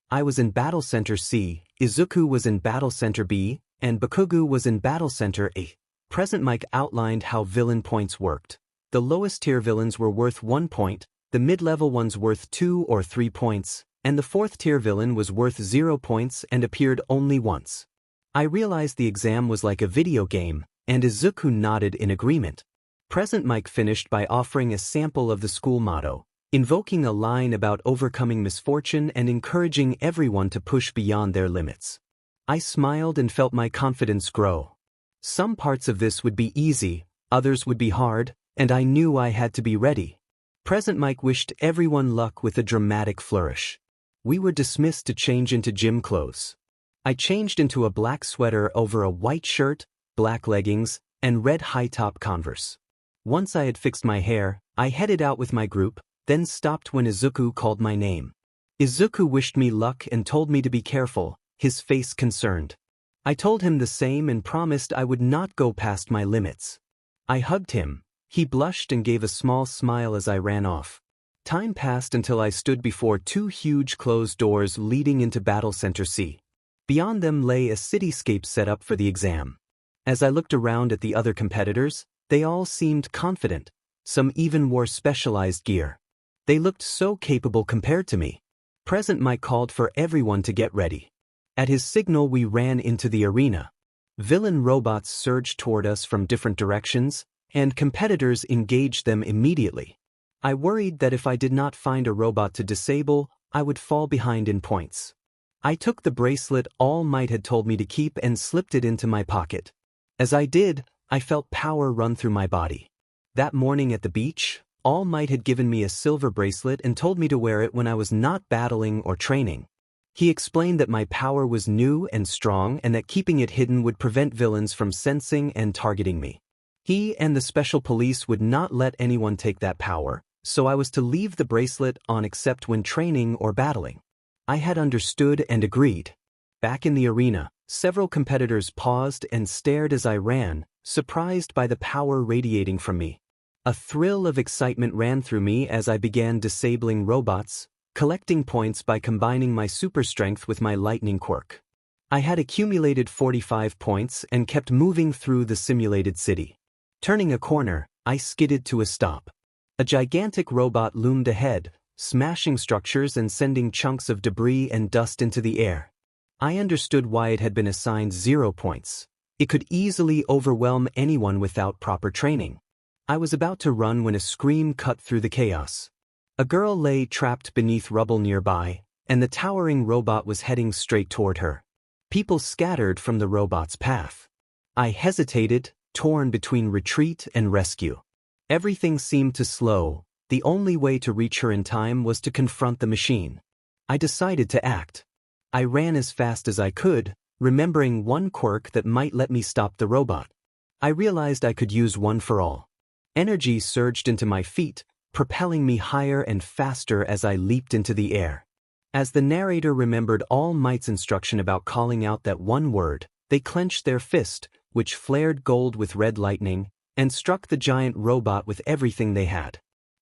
I was in Battle Center C, Izuku was in Battle Center B, and Bakugo was in Battle Center A. Present Mike outlined how villain points worked. The lowest tier villains were worth 1 point, the mid-level ones worth 2 or 3 points, and the 4th tier villain was worth 0 points and appeared only once. I realized the exam was like a video game, and Izuku nodded in agreement. Present Mike finished by offering a sample of the school motto, invoking a line about overcoming misfortune and encouraging everyone to push beyond their limits. I smiled and felt my confidence grow. Some parts of this would be easy, others would be hard, and I knew I had to be ready. Present Mike wished everyone luck with a dramatic flourish. We were dismissed to change into gym clothes. I changed into a black sweater over a white shirt, black leggings, and red high-top Converse. Once I had fixed my hair, I headed out with my group, then stopped when Izuku called my name. Izuku wished me luck and told me to be careful, his face concerned. I told him the same and promised I would not go past my limits. I hugged him. He blushed and gave a small smile as I ran off. Time passed until I stood before 2 huge closed doors leading into Battle Center C. Beyond them lay a cityscape set up for the exam. As I looked around at the other competitors, they all seemed confident. Some even wore specialized gear. They looked so capable compared to me. Present Mike called for everyone to get ready. At his signal we ran into the arena. Villain robots surged toward us from different directions, and competitors engaged them immediately. I worried that if I did not find a robot to disable, I would fall behind in points. I took the bracelet All Might had told me to keep and slipped it into my pocket. As I did, I felt power run through my body. That morning at the beach, All Might had given me a silver bracelet and told me to wear it when I was not battling or training. He explained that my power was new and strong and that keeping it hidden would prevent villains from sensing and targeting me. He and the special police would not let anyone take that power, so I was to leave the bracelet on except when training or battling. I had understood and agreed. Back in the arena, several competitors paused and stared as I ran, surprised by the power radiating from me. A thrill of excitement ran through me as I began disabling robots, collecting points by combining my super strength with my lightning quirk. I had accumulated 45 points and kept moving through the simulated city. Turning a corner, I skidded to a stop. A gigantic robot loomed ahead, smashing structures and sending chunks of debris and dust into the air. I understood why it had been assigned 0 points. It could easily overwhelm anyone without proper training. I was about to run when a scream cut through the chaos. A girl lay trapped beneath rubble nearby, and the towering robot was heading straight toward her. People scattered from the robot's path. I hesitated, torn between retreat and rescue. Everything seemed to slow. The only way to reach her in time was to confront the machine. I decided to act. I ran as fast as I could, remembering one quirk that might let me stop the robot. I realized I could use one for all. Energy surged into my feet, propelling me higher and faster as I leaped into the air. As the narrator remembered All Might's instruction about calling out that one word, they clenched their fist, which flared gold with red lightning, and struck the giant robot with everything they had.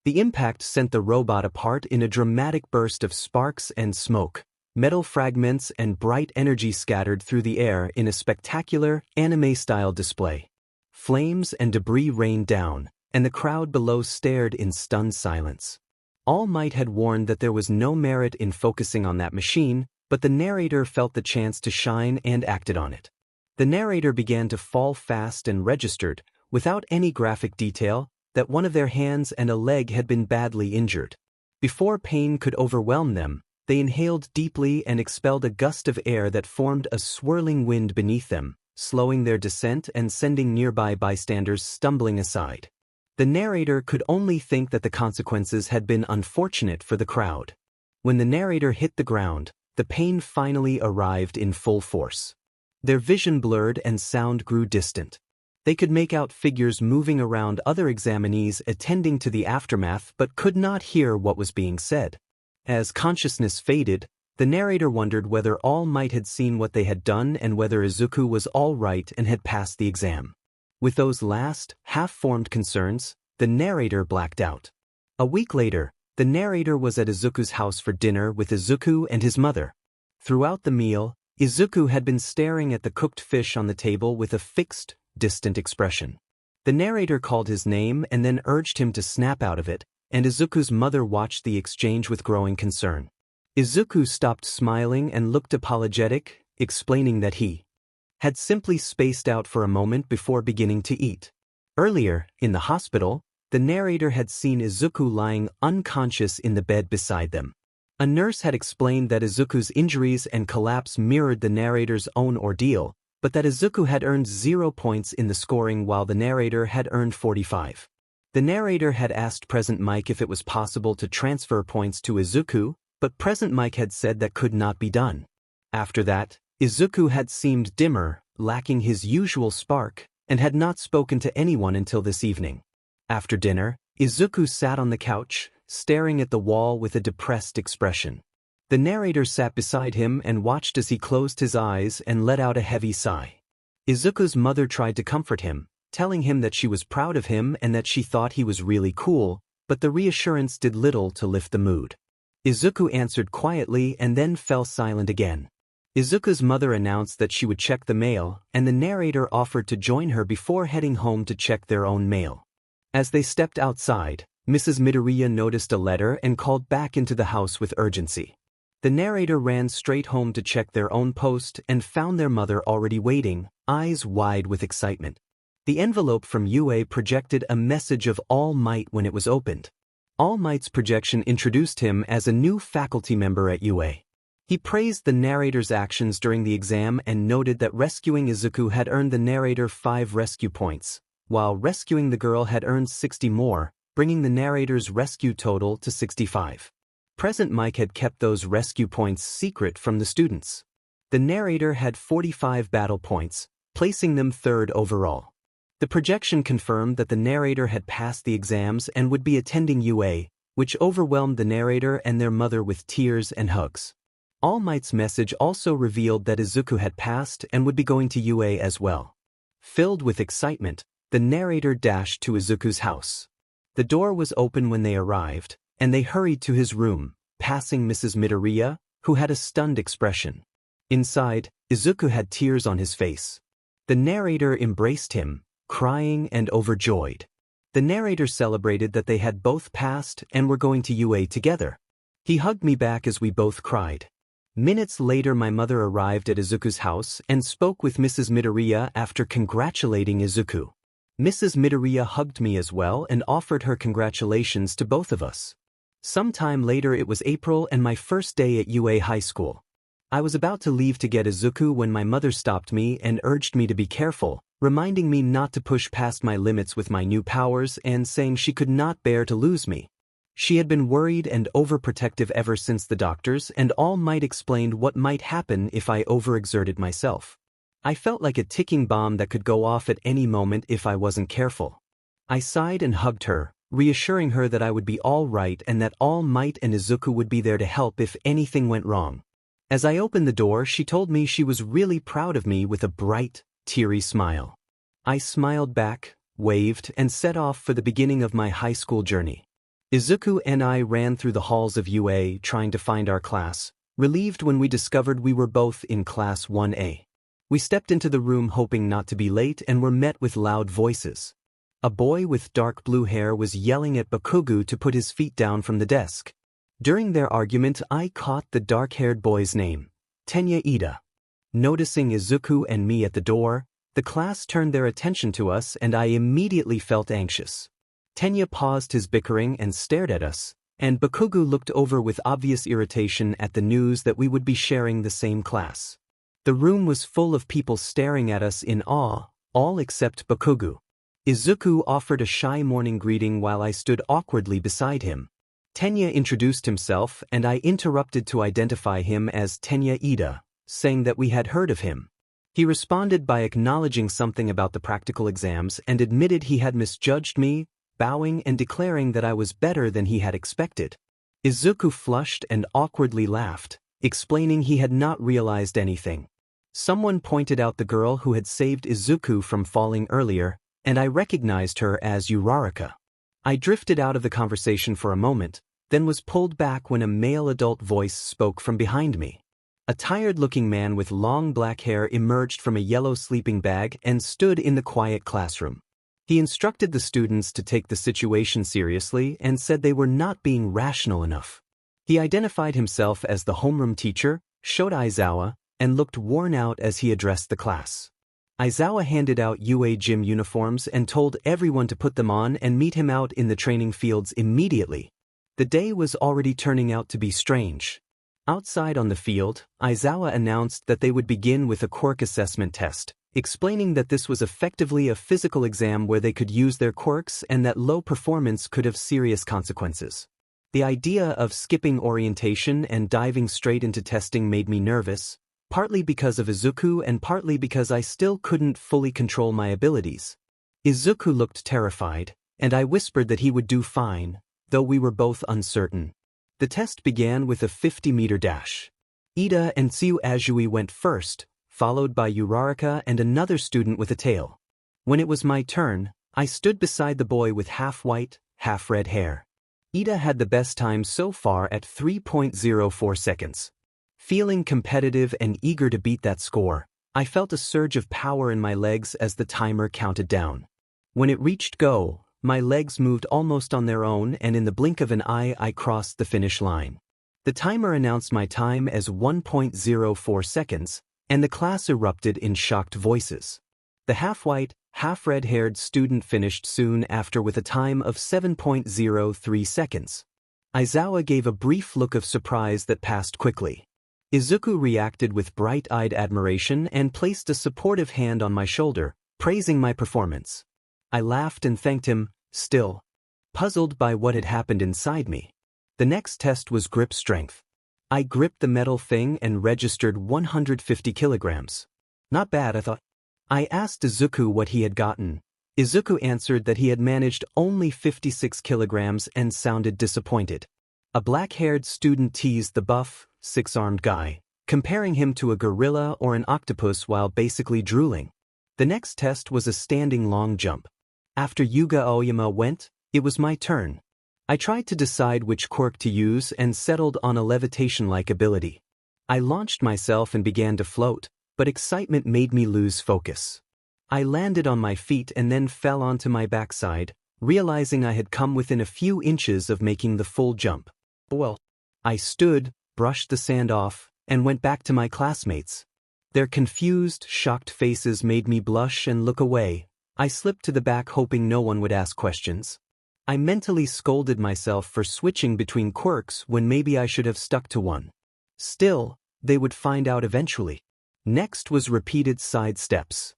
The impact sent the robot apart in a dramatic burst of sparks and smoke. Metal fragments and bright energy scattered through the air in a spectacular, anime-style display. Flames and debris rained down, and the crowd below stared in stunned silence. All Might had warned that there was no merit in focusing on that machine, but the narrator felt the chance to shine and acted on it. The narrator began to fall fast and registered, without any graphic detail, that one of their hands and a leg had been badly injured. Before pain could overwhelm them, they inhaled deeply and expelled a gust of air that formed a swirling wind beneath them, slowing their descent and sending nearby bystanders stumbling aside. The narrator could only think that the consequences had been unfortunate for the crowd. When the narrator hit the ground, the pain finally arrived in full force. Their vision blurred and sound grew distant. They could make out figures moving around other examinees attending to the aftermath but could not hear what was being said. As consciousness faded, the narrator wondered whether All Might had seen what they had done and whether Izuku was all right and had passed the exam. With those last, half-formed concerns, the narrator blacked out. A week later, the narrator was at Izuku's house for dinner with Izuku and his mother. Throughout the meal, Izuku had been staring at the cooked fish on the table with a fixed, distant expression. The narrator called his name and then urged him to snap out of it, and Izuku's mother watched the exchange with growing concern. Izuku stopped smiling and looked apologetic, explaining that he had simply spaced out for a moment before beginning to eat. Earlier, in the hospital, the narrator had seen Izuku lying unconscious in the bed beside them. A nurse had explained that Izuku's injuries and collapse mirrored the narrator's own ordeal, but that Izuku had earned 0 points in the scoring while the narrator had earned 45. The narrator had asked Present Mike if it was possible to transfer points to Izuku, but Present Mike had said that could not be done. After that, Izuku had seemed dimmer, lacking his usual spark, and had not spoken to anyone until this evening. After dinner, Izuku sat on the couch, staring at the wall with a depressed expression. The narrator sat beside him and watched as he closed his eyes and let out a heavy sigh. Izuku's mother tried to comfort him, telling him that she was proud of him and that she thought he was really cool, but the reassurance did little to lift the mood. Izuku answered quietly and then fell silent again. Izuku's mother announced that she would check the mail, and the narrator offered to join her before heading home to check their own mail. As they stepped outside, Mrs. Midoriya noticed a letter and called back into the house with urgency. The narrator ran straight home to check their own post and found their mother already waiting, eyes wide with excitement. The envelope from UA projected a message of All Might when it was opened. All Might's projection introduced him as a new faculty member at UA. He praised the narrator's actions during the exam and noted that rescuing Izuku had earned the narrator 5 rescue points, while rescuing the girl had earned 60 more, bringing the narrator's rescue total to 65. Present Mike had kept those rescue points secret from the students. The narrator had 45 battle points, placing them 3rd overall. The projection confirmed that the narrator had passed the exams and would be attending UA, which overwhelmed the narrator and their mother with tears and hugs. All Might's message also revealed that Izuku had passed and would be going to UA as well. Filled with excitement, the narrator dashed to Izuku's house. The door was open when they arrived, and they hurried to his room, passing Mrs. Midoriya, who had a stunned expression. Inside, Izuku had tears on his face. The narrator embraced him, crying and overjoyed. The narrator celebrated that they had both passed and were going to UA together. He hugged me back as we both cried. Minutes later my mother arrived at Izuku's house and spoke with Mrs. Midoriya after congratulating Izuku. Mrs. Midoriya hugged me as well and offered her congratulations to both of us. Sometime later it was April and my first day at UA High School. I was about to leave to get Izuku when my mother stopped me and urged me to be careful, reminding me not to push past my limits with my new powers and saying she could not bear to lose me. She had been worried and overprotective ever since the doctors, and All Might explained what might happen if I overexerted myself. I felt like a ticking bomb that could go off at any moment if I wasn't careful. I sighed and hugged her, reassuring her that I would be all right and that All Might and Izuku would be there to help if anything went wrong. As I opened the door, she told me she was really proud of me with a bright, teary smile. I smiled back, waved, and set off for the beginning of my high school journey. Izuku and I ran through the halls of UA trying to find our class, relieved when we discovered we were both in Class 1A. We stepped into the room hoping not to be late and were met with loud voices. A boy with dark blue hair was yelling at Bakugo to put his feet down from the desk. During their argument, I caught the dark-haired boy's name, Tenya Ida. Noticing Izuku and me at the door, the class turned their attention to us and I immediately felt anxious. Tenya paused his bickering and stared at us, and Bakugo looked over with obvious irritation at the news that we would be sharing the same class. The room was full of people staring at us in awe, all except Bakugo. Izuku offered a shy morning greeting while I stood awkwardly beside him. Tenya introduced himself and I interrupted to identify him as Tenya Ida, saying that we had heard of him. He responded by acknowledging something about the practical exams and admitted he had misjudged me, bowing and declaring that I was better than he had expected. Izuku flushed and awkwardly laughed, explaining he had not realized anything. Someone pointed out the girl who had saved Izuku from falling earlier, and I recognized her as Uraraka. I drifted out of the conversation for a moment, then was pulled back when a male adult voice spoke from behind me. A tired-looking man with long black hair emerged from a yellow sleeping bag and stood in the quiet classroom. He instructed the students to take the situation seriously and said they were not being rational enough. He identified himself as the homeroom teacher, Shota Aizawa, and looked worn out as he addressed the class. Aizawa handed out UA gym uniforms and told everyone to put them on and meet him out in the training fields immediately. The day was already turning out to be strange. Outside on the field, Aizawa announced that they would begin with a quirk assessment test, explaining that this was effectively a physical exam where they could use their quirks and that low performance could have serious consequences. The idea of skipping orientation and diving straight into testing made me nervous, partly because of Izuku and partly because I still couldn't fully control my abilities. Izuku looked terrified, and I whispered that he would do fine, though we were both uncertain. The test began with a 50-meter dash. Ida and Tsuyu Azui went first, followed by Uraraka and another student with a tail. When it was my turn, I stood beside the boy with half-white, half-red hair. Ida had the best time so far at 3.04 seconds. Feeling competitive and eager to beat that score, I felt a surge of power in my legs as the timer counted down. When it reached go, my legs moved almost on their own and in the blink of an eye I crossed the finish line. The timer announced my time as 1.04 seconds, and the class erupted in shocked voices. The half-white, half-red-haired student finished soon after with a time of 7.03 seconds. Aizawa gave a brief look of surprise that passed quickly. Izuku reacted with bright-eyed admiration and placed a supportive hand on my shoulder, praising my performance. I laughed and thanked him, still puzzled by what had happened inside me. The next test was grip strength. I gripped the metal thing and registered 150 kilograms. Not bad, I thought. I asked Izuku what he had gotten. Izuku answered that he had managed only 56 kilograms and sounded disappointed. A black-haired student teased the buff, six-armed guy, comparing him to a gorilla or an octopus while basically drooling. The next test was a standing long jump. After Yuga Aoyama went, it was my turn. I tried to decide which quirk to use and settled on a levitation-like ability. I launched myself and began to float, but excitement made me lose focus. I landed on my feet and then fell onto my backside, realizing I had come within a few inches of making the full jump. Well, I stood, brushed the sand off, and went back to my classmates. Their confused, shocked faces made me blush and look away. I slipped to the back hoping no one would ask questions. I mentally scolded myself for switching between quirks when maybe I should have stuck to one. Still, they would find out eventually. Next was repeated side steps.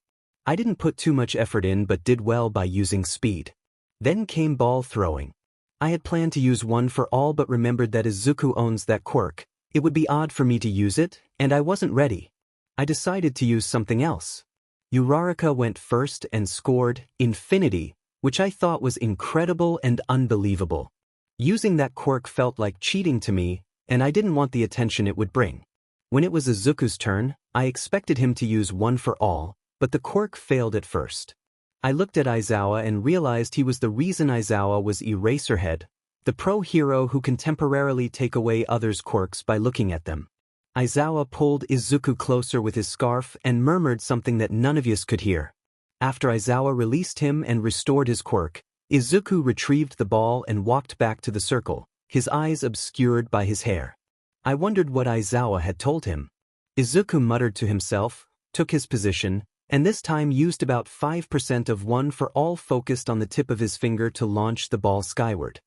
I didn't put too much effort in but did well by using speed. Then came ball throwing. I had planned to use one for all but remembered that Izuku owns that quirk. It would be odd for me to use it, and I wasn't ready. I decided to use something else. Uraraka went first and scored infinity, which I thought was incredible and unbelievable. Using that quirk felt like cheating to me, and I didn't want the attention it would bring. When it was Izuku's turn, I expected him to use one for all, but the quirk failed at first. I looked at Aizawa and realized he was the reason. Aizawa was Eraserhead, the pro hero who can temporarily take away others' quirks by looking at them. Aizawa pulled Izuku closer with his scarf and murmured something that none of us could hear. After Aizawa released him and restored his quirk, Izuku retrieved the ball and walked back to the circle, his eyes obscured by his hair. I wondered what Aizawa had told him. Izuku muttered to himself, took his position, and this time used about 5% of one for all focused on the tip of his finger to launch the ball skyward.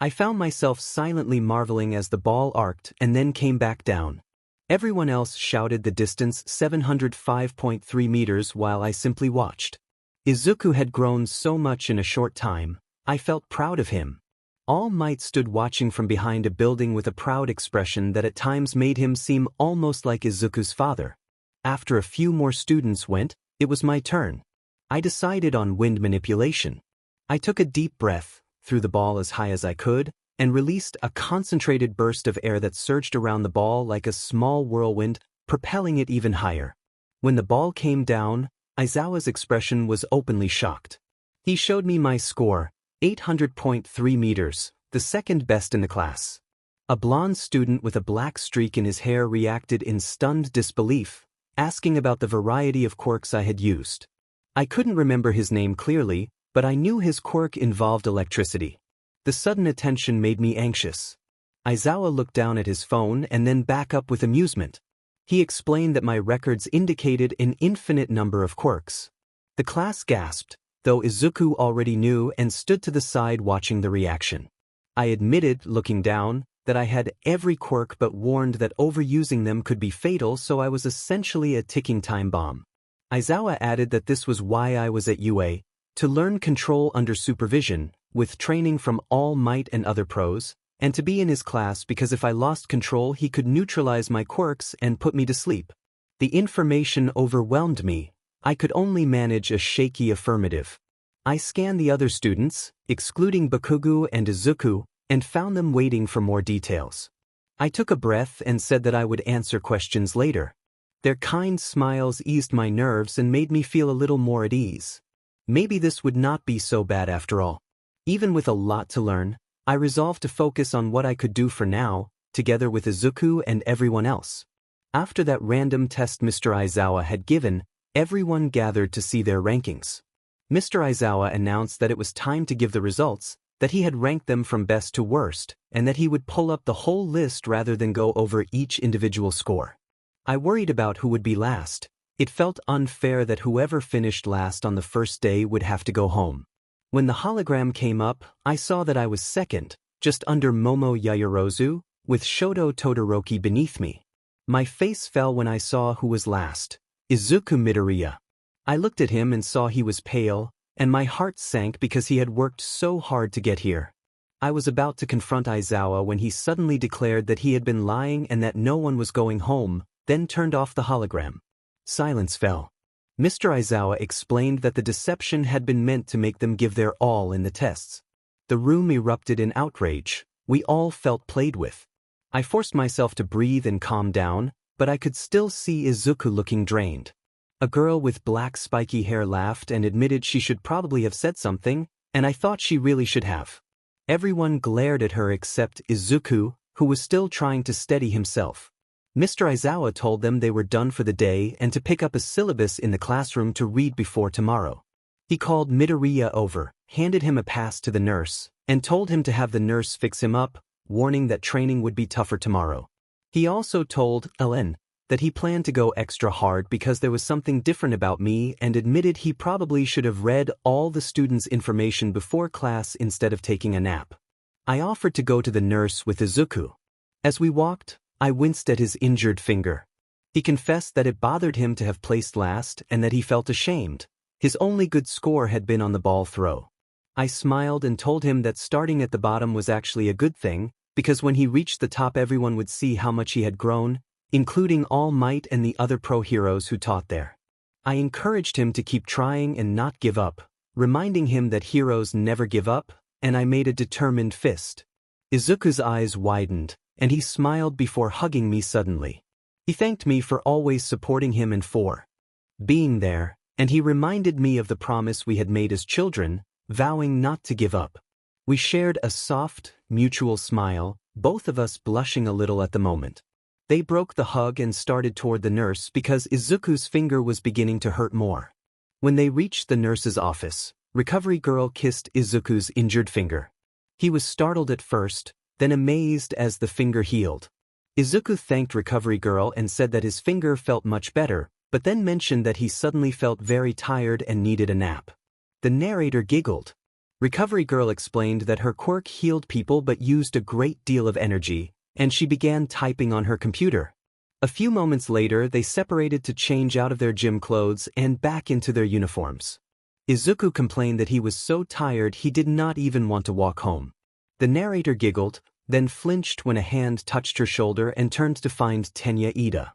I found myself silently marveling as the ball arced and then came back down. Everyone else shouted the distance 705.3 meters while I simply watched. Izuku had grown so much in a short time, I felt proud of him. All Might stood watching from behind a building with a proud expression that at times made him seem almost like Izuku's father. After a few more students went, it was my turn. I decided on wind manipulation. I took a deep breath, threw the ball as high as I could, and released a concentrated burst of air that surged around the ball like a small whirlwind, propelling it even higher. When the ball came down, Aizawa's expression was openly shocked. He showed me my score, 800.3 meters, the second best in the class. A blonde student with a black streak in his hair reacted in stunned disbelief, asking about the variety of quirks I had used. I couldn't remember his name clearly, but I knew his quirk involved electricity. The sudden attention made me anxious. Aizawa looked down at his phone and then back up with amusement. He explained that my records indicated an infinite number of quirks. The class gasped, though Izuku already knew and stood to the side watching the reaction. I admitted, looking down, that I had every quirk but warned that overusing them could be fatal, so I was essentially a ticking time bomb. Aizawa added that this was why I was at UA, to learn control under supervision, with training from All Might and other pros, and to be in his class because if I lost control he could neutralize my quirks and put me to sleep. The information overwhelmed me. I could only manage a shaky affirmative. I scanned the other students, excluding Bakugo and Izuku, and found them waiting for more details. I took a breath and said that I would answer questions later. Their kind smiles eased my nerves and made me feel a little more at ease. Maybe this would not be so bad after all. Even with a lot to learn, I resolved to focus on what I could do for now, together with Izuku and everyone else. After that random test Mr. Aizawa had given, everyone gathered to see their rankings. Mr. Aizawa announced that it was time to give the results, that he had ranked them from best to worst, and that he would pull up the whole list rather than go over each individual score. I worried about who would be last. It felt unfair that whoever finished last on the first day would have to go home. When the hologram came up, I saw that I was second, just under Momo Yaoyorozu, with Shoto Todoroki beneath me. My face fell when I saw who was last. Izuku Midoriya. I looked at him and saw he was pale, and my heart sank because he had worked so hard to get here. I was about to confront Aizawa when he suddenly declared that he had been lying and that no one was going home, then turned off the hologram. Silence fell. Mr. Aizawa explained that the deception had been meant to make them give their all in the tests. The room erupted in outrage. We all felt played with. I forced myself to breathe and calm down, but I could still see Izuku looking drained. A girl with black spiky hair laughed and admitted she should probably have said something, and I thought she really should have. Everyone glared at her except Izuku, who was still trying to steady himself. Mr. Aizawa told them they were done for the day and to pick up a syllabus in the classroom to read before tomorrow. He called Midoriya over, handed him a pass to the nurse, and told him to have the nurse fix him up, warning that training would be tougher tomorrow. He also told Ellen that he planned to go extra hard because there was something different about me and admitted he probably should have read all the students' information before class instead of taking a nap. I offered to go to the nurse with Izuku. As we walked, I winced at his injured finger. He confessed that it bothered him to have placed last and that he felt ashamed. His only good score had been on the ball throw. I smiled and told him that starting at the bottom was actually a good thing, because when he reached the top everyone would see how much he had grown, including All Might and the other pro heroes who taught there. I encouraged him to keep trying and not give up, reminding him that heroes never give up, and I made a determined fist. Izuku's eyes widened, and he smiled before hugging me suddenly. He thanked me for always supporting him and for being there, and he reminded me of the promise we had made as children, vowing not to give up. We shared a soft, mutual smile, both of us blushing a little at the moment. They broke the hug and started toward the nurse because Izuku's finger was beginning to hurt more. When they reached the nurse's office, Recovery Girl kissed Izuku's injured finger. He was startled at first, then amazed as the finger healed. Izuku thanked Recovery Girl and said that his finger felt much better, but then mentioned that he suddenly felt very tired and needed a nap. The narrator giggled. Recovery Girl explained that her quirk healed people but used a great deal of energy, and she began typing on her computer. A few moments later they separated to change out of their gym clothes and back into their uniforms. Izuku complained that he was so tired he did not even want to walk home. The narrator giggled, then flinched when a hand touched her shoulder and turned to find Tenya Ida.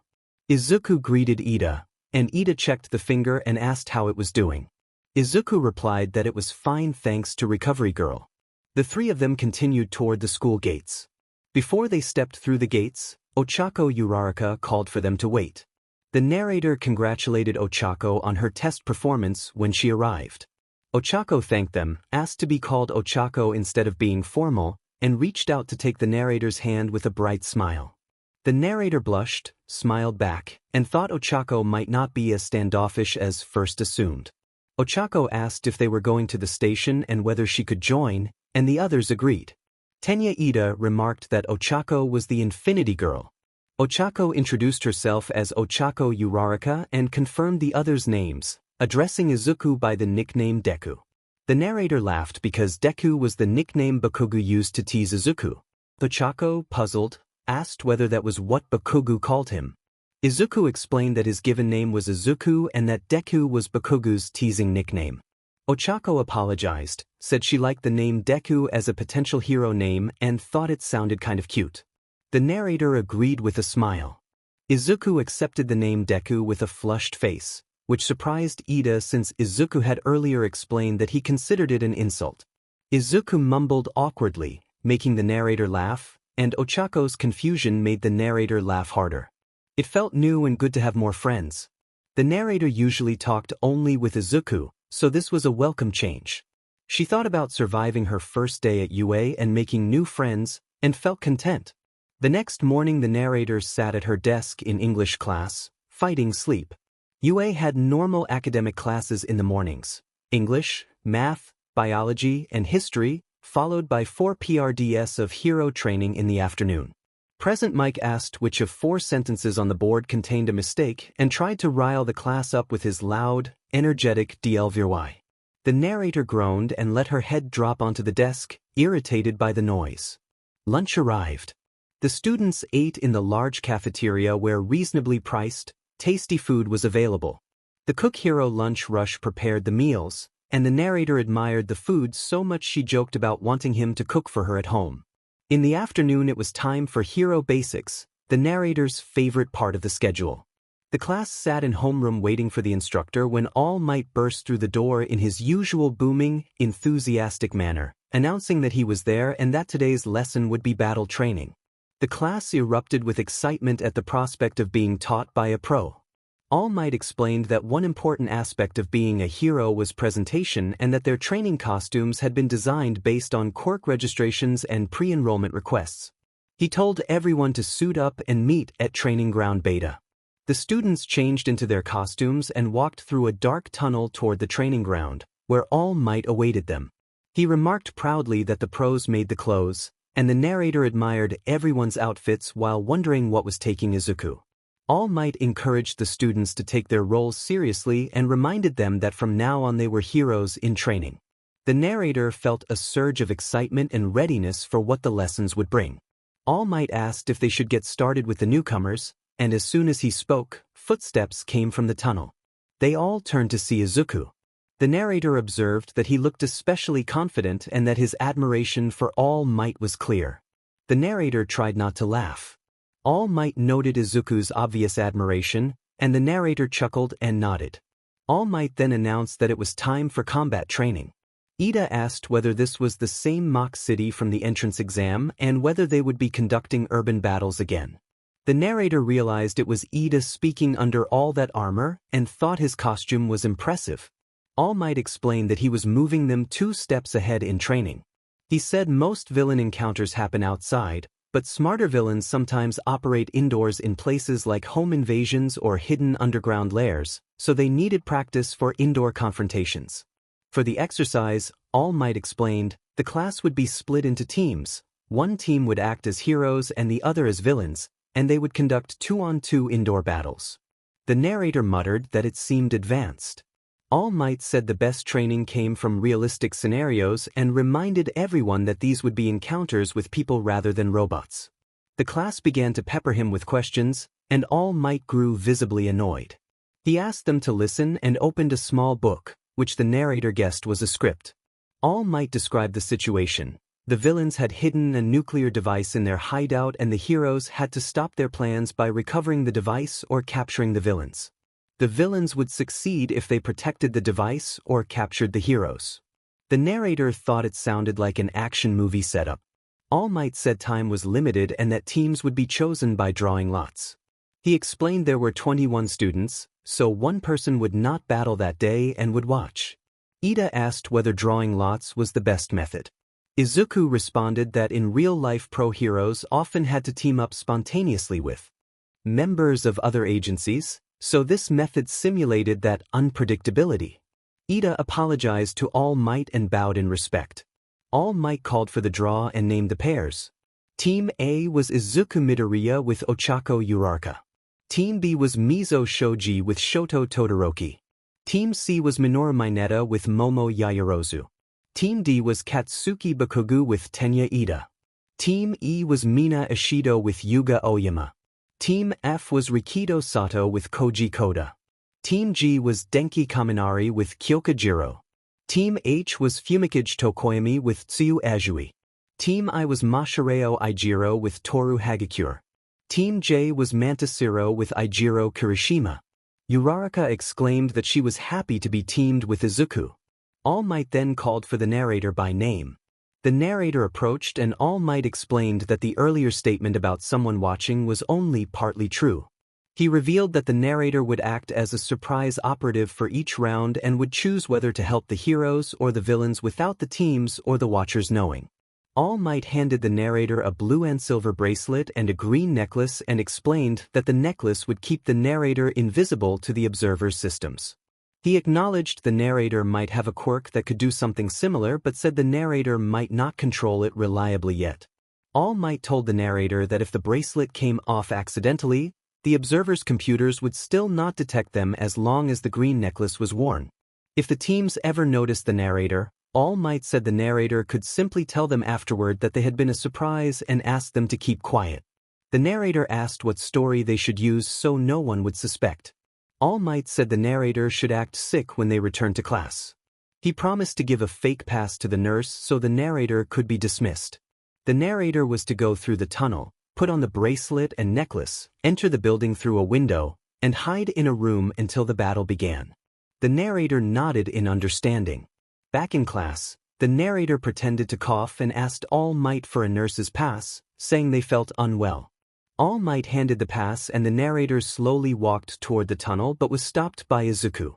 Izuku greeted Ida, and Ida checked the finger and asked how it was doing. Izuku replied that it was fine thanks to Recovery Girl. The three of them continued toward the school gates. Before they stepped through the gates, Ochako Uraraka called for them to wait. The narrator congratulated Ochako on her test performance when she arrived. Ochako thanked them, asked to be called Ochako instead of being formal, and reached out to take the narrator's hand with a bright smile. The narrator blushed, smiled back, and thought Ochako might not be as standoffish as first assumed. Ochako asked if they were going to the station and whether she could join, and the others agreed. Tenya Ida remarked that Ochako was the Infinity Girl. Ochako introduced herself as Ochako Uraraka and confirmed the others' names, addressing Izuku by the nickname Deku. The narrator laughed because Deku was the nickname Bakugu used to tease Izuku. Ochako, puzzled, asked whether that was what Bakugu called him. Izuku explained that his given name was Izuku and that Deku was Bakugu's teasing nickname. Ochako apologized, said she liked the name Deku as a potential hero name and thought it sounded kind of cute. The narrator agreed with a smile. Izuku accepted the name Deku with a flushed face, which surprised Ida since Izuku had earlier explained that he considered it an insult. Izuku mumbled awkwardly, making the narrator laugh, and Ochako's confusion made the narrator laugh harder. It felt new and good to have more friends. The narrator usually talked only with Izuku, so this was a welcome change. She thought about surviving her first day at UA and making new friends, and felt content. The next morning the narrator sat at her desk in English class, fighting sleep. UA had normal academic classes in the mornings: English, math, biology, and history, followed by 4 PRDS of hero training in the afternoon. Present Mike asked which of 4 sentences on the board contained a mistake and tried to rile the class up with his loud, energetic DLVY. The narrator groaned and let her head drop onto the desk, irritated by the noise. Lunch arrived. The students ate in the large cafeteria where reasonably priced, tasty food was available. The Cook Hero Lunch Rush prepared the meals, and the narrator admired the food so much she joked about wanting him to cook for her at home. In the afternoon it was time for Hero Basics, the narrator's favorite part of the schedule. The class sat in homeroom waiting for the instructor when All Might burst through the door in his usual booming, enthusiastic manner, announcing that he was there and that today's lesson would be battle training. The class erupted with excitement at the prospect of being taught by a pro. All Might explained that one important aspect of being a hero was presentation and that their training costumes had been designed based on Quirk registrations and pre-enrollment requests. He told everyone to suit up and meet at Training Ground Beta. The students changed into their costumes and walked through a dark tunnel toward the training ground, where All Might awaited them. He remarked proudly that the pros made the clothes, and the narrator admired everyone's outfits while wondering what was taking Izuku. All Might encouraged the students to take their roles seriously and reminded them that from now on they were heroes in training. The narrator felt a surge of excitement and readiness for what the lessons would bring. All Might asked if they should get started with the newcomers, and as soon as he spoke, footsteps came from the tunnel. They all turned to see Izuku. The narrator observed that he looked especially confident and that his admiration for All Might was clear. The narrator tried not to laugh. All Might noted Izuku's obvious admiration, and the narrator chuckled and nodded. All Might then announced that it was time for combat training. Ida asked whether this was the same mock city from the entrance exam and whether they would be conducting urban battles again. The narrator realized it was Ida speaking under all that armor and thought his costume was impressive. All Might explained that he was moving them 2 steps ahead in training. He said most villain encounters happen outside, but smarter villains sometimes operate indoors in places like home invasions or hidden underground lairs, so they needed practice for indoor confrontations. For the exercise, All Might explained, the class would be split into teams. One team would act as heroes and the other as villains, and they would conduct 2-on-2 indoor battles. The narrator muttered that it seemed advanced. All Might said the best training came from realistic scenarios and reminded everyone that these would be encounters with people rather than robots. The class began to pepper him with questions, and All Might grew visibly annoyed. He asked them to listen and opened a small book, which the narrator guessed was a script. All Might described the situation. The villains had hidden a nuclear device in their hideout and the heroes had to stop their plans by recovering the device or capturing the villains. The villains would succeed if they protected the device or captured the heroes. The narrator thought it sounded like an action movie setup. All Might said time was limited and that teams would be chosen by drawing lots. He explained there were 21 students, so one person would not battle that day and would watch. Ida asked whether drawing lots was the best method. Izuku responded that in real-life pro heroes often had to team up spontaneously with members of other agencies, so this method simulated that unpredictability. Ida apologized to All Might and bowed in respect. All Might called for the draw and named the pairs. Team A was Izuku Midoriya with Ochako Uraraka. Team B was Mizo Shoji with Shoto Todoroki. Team C was Minoru Mineta with Momo Yaoyorozu. Team D was Katsuki Bakugu with Tenya Ida. Team E was Mina Ishido with Yuga Oyama. Team F was Rikido Sato with Koji Koda. Team G was Denki Kaminari with Kyoka Jiro. Team H was Fumikage Tokoyami with Tsuyu Ajui. Team I was Mashireo Ijiro with Toru Hagakure. Team J was Mantasiro with Ijiro Kirishima. Uraraka exclaimed that she was happy to be teamed with Izuku. All Might then called for the narrator by name. The narrator approached and All Might explained that the earlier statement about someone watching was only partly true. He revealed that the narrator would act as a surprise operative for each round and would choose whether to help the heroes or the villains without the teams or the watchers knowing. All Might handed the narrator a blue and silver bracelet and a green necklace and explained that the necklace would keep the narrator invisible to the observer's systems. He acknowledged the narrator might have a quirk that could do something similar but said the narrator might not control it reliably yet. All Might told the narrator that if the bracelet came off accidentally, the observer's computers would still not detect them as long as the green necklace was worn. If the teams ever noticed the narrator, All Might said the narrator could simply tell them afterward that they had been a surprise and asked them to keep quiet. The narrator asked what story they should use so no one would suspect. All Might said the narrator should act sick when they returned to class. He promised to give a fake pass to the nurse so the narrator could be dismissed. The narrator was to go through the tunnel, put on the bracelet and necklace, enter the building through a window, and hide in a room until the battle began. The narrator nodded in understanding. Back in class, the narrator pretended to cough and asked All Might for a nurse's pass, saying they felt unwell. All Might handed the pass and the narrator slowly walked toward the tunnel but was stopped by Izuku.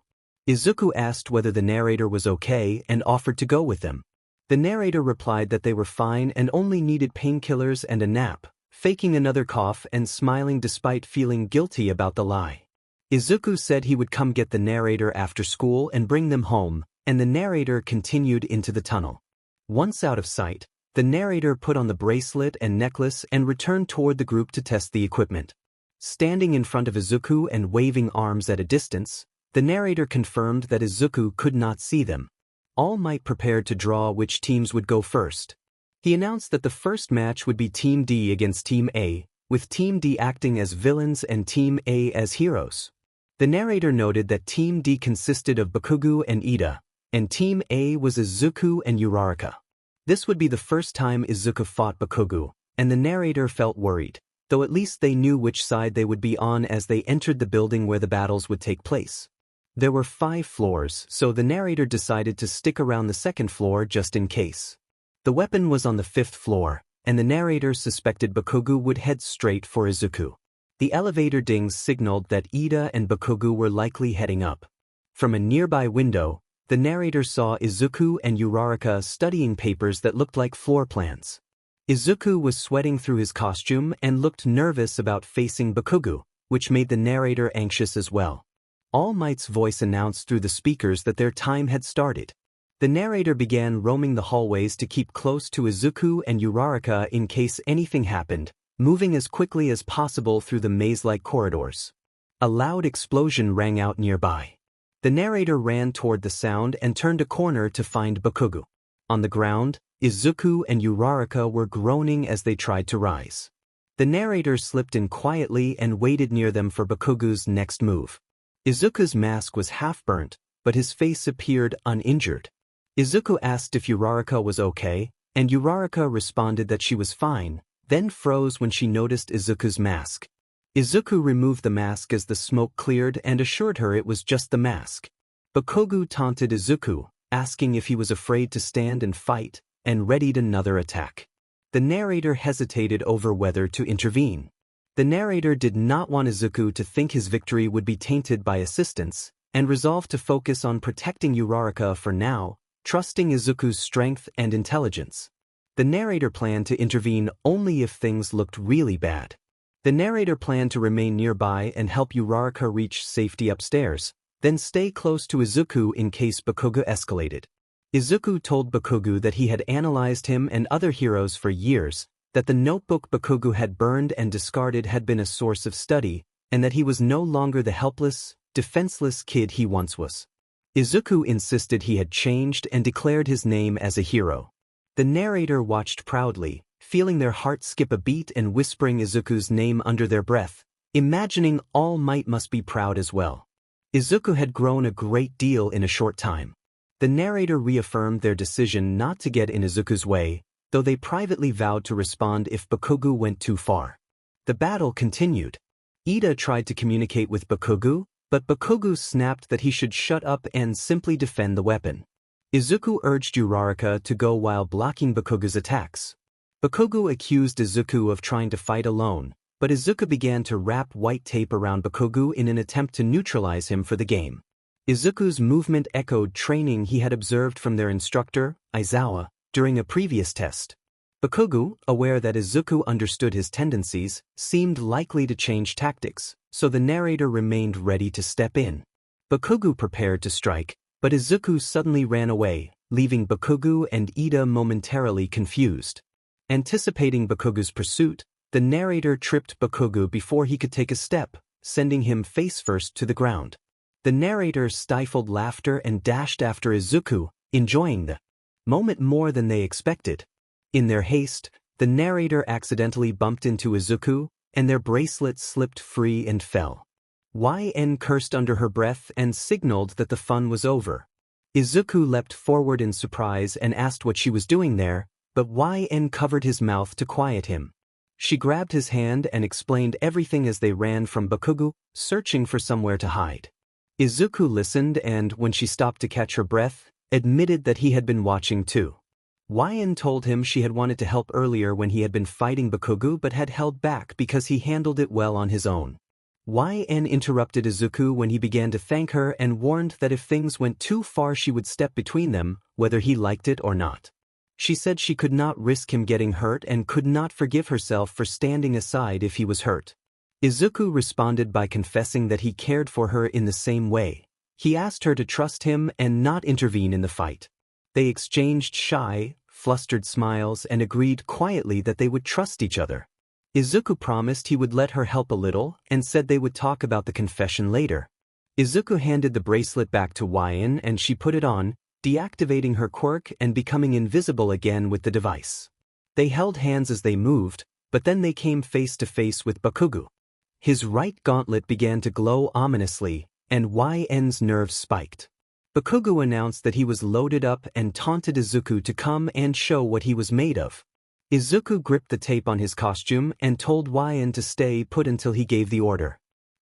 Izuku asked whether the narrator was okay and offered to go with them. The narrator replied that they were fine and only needed painkillers and a nap, faking another cough and smiling despite feeling guilty about the lie. Izuku said he would come get the narrator after school and bring them home, and the narrator continued into the tunnel. Once out of sight, the narrator put on the bracelet and necklace and returned toward the group to test the equipment. Standing in front of Izuku and waving arms at a distance, the narrator confirmed that Izuku could not see them. All Might prepared to draw which teams would go first. He announced that the first match would be Team D against Team A, with Team D acting as villains and Team A as heroes. The narrator noted that Team D consisted of Bakugo and Ida, and Team A was Izuku and Uraraka. This would be the first time Izuku fought Bakugo, and the narrator felt worried, though at least they knew which side they would be on as they entered the building where the battles would take place. There were 5 floors, so the narrator decided to stick around the second floor just in case. The weapon was on the 5th floor, and the narrator suspected Bakugo would head straight for Izuku. The elevator dings signaled that Ida and Bakugo were likely heading up. From a nearby window, the narrator saw Izuku and Uraraka studying papers that looked like floor plans. Izuku was sweating through his costume and looked nervous about facing Bakugo, which made the narrator anxious as well. All Might's voice announced through the speakers that their time had started. The narrator began roaming the hallways to keep close to Izuku and Uraraka in case anything happened, moving as quickly as possible through the maze-like corridors. A loud explosion rang out nearby. The narrator ran toward the sound and turned a corner to find Bakugo. On the ground, Izuku and Uraraka were groaning as they tried to rise. The narrator slipped in quietly and waited near them for Bakugo's next move. Izuku's mask was half burnt, but his face appeared uninjured. Izuku asked if Uraraka was okay, and Uraraka responded that she was fine, then froze when she noticed Izuku's mask. Izuku removed the mask as the smoke cleared and assured her it was just the mask. Bakugo taunted Izuku, asking if he was afraid to stand and fight, and readied another attack. The narrator hesitated over whether to intervene. The narrator did not want Izuku to think his victory would be tainted by assistance, and resolved to focus on protecting Uraraka for now, trusting Izuku's strength and intelligence. The narrator planned to intervene only if things looked really bad. The narrator planned to remain nearby and help Uraraka reach safety upstairs, then stay close to Izuku in case Bakugo escalated. Izuku told Bakugo that he had analyzed him and other heroes for years, that the notebook Bakugo had burned and discarded had been a source of study, and that he was no longer the helpless, defenseless kid he once was. Izuku insisted he had changed and declared his name as a hero. The narrator watched proudly, feeling their hearts skip a beat and whispering Izuku's name under their breath, imagining All Might must be proud as well. Izuku had grown a great deal in a short time. The narrator reaffirmed their decision not to get in Izuku's way, though they privately vowed to respond if Bakugo went too far. The battle continued. Ida tried to communicate with Bakugo, but Bakugo snapped that he should shut up and simply defend the weapon. Izuku urged Uraraka to go while blocking Bakugo's attacks. Bakugo accused Izuku of trying to fight alone, but Izuku began to wrap white tape around Bakugo in an attempt to neutralize him for the game. Izuku's movement echoed training he had observed from their instructor, Aizawa, during a previous test. Bakugo, aware that Izuku understood his tendencies, seemed likely to change tactics, so the narrator remained ready to step in. Bakugo prepared to strike, but Izuku suddenly ran away, leaving Bakugo and Ida momentarily confused. Anticipating Bakugo's pursuit, the narrator tripped Bakugo before he could take a step, sending him face-first to the ground. The narrator stifled laughter and dashed after Izuku, enjoying the moment more than they expected. In their haste, the narrator accidentally bumped into Izuku, and their bracelets slipped free and fell. YN cursed under her breath and signaled that the fun was over. Izuku leapt forward in surprise and asked what she was doing there, but YN covered his mouth to quiet him. She grabbed his hand and explained everything as they ran from Bakugo, searching for somewhere to hide. Izuku listened and, when she stopped to catch her breath, admitted that he had been watching too. YN told him she had wanted to help earlier when he had been fighting Bakugo but had held back because he handled it well on his own. YN interrupted Izuku when he began to thank her and warned that if things went too far she would step between them, whether he liked it or not. She said she could not risk him getting hurt and could not forgive herself for standing aside if he was hurt. Izuku responded by confessing that he cared for her in the same way. He asked her to trust him and not intervene in the fight. They exchanged shy, flustered smiles and agreed quietly that they would trust each other. Izuku promised he would let her help a little and said they would talk about the confession later. Izuku handed the bracelet back to Wyan and she put it on, deactivating her quirk and becoming invisible again with the device. They held hands as they moved, but then they came face to face with Bakugo. His right gauntlet began to glow ominously, and Yn's nerves spiked. Bakugo announced that he was loaded up and taunted Izuku to come and show what he was made of. Izuku gripped the tape on his costume and told Yn to stay put until he gave the order.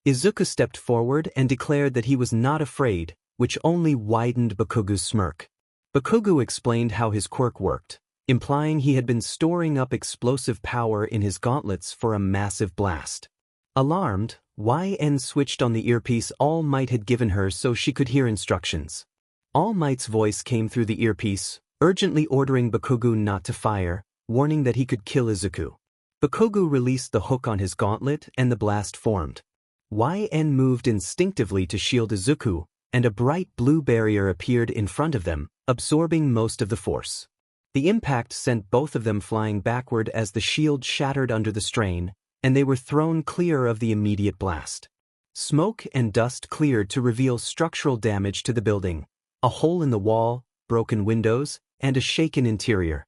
Izuku stepped forward and declared that he was not afraid, which only widened Bakugo's smirk. Bakugo explained how his quirk worked, implying he had been storing up explosive power in his gauntlets for a massive blast. Alarmed, Yn switched on the earpiece All Might had given her so she could hear instructions. All Might's voice came through the earpiece, urgently ordering Bakugo not to fire, warning that he could kill Izuku. Bakugo released the hook on his gauntlet and the blast formed. Yn moved instinctively to shield Izuku, and a bright blue barrier appeared in front of them, absorbing most of the force. The impact sent both of them flying backward as the shield shattered under the strain, and they were thrown clear of the immediate blast. Smoke and dust cleared to reveal structural damage to the building, a hole in the wall, broken windows, and a shaken interior.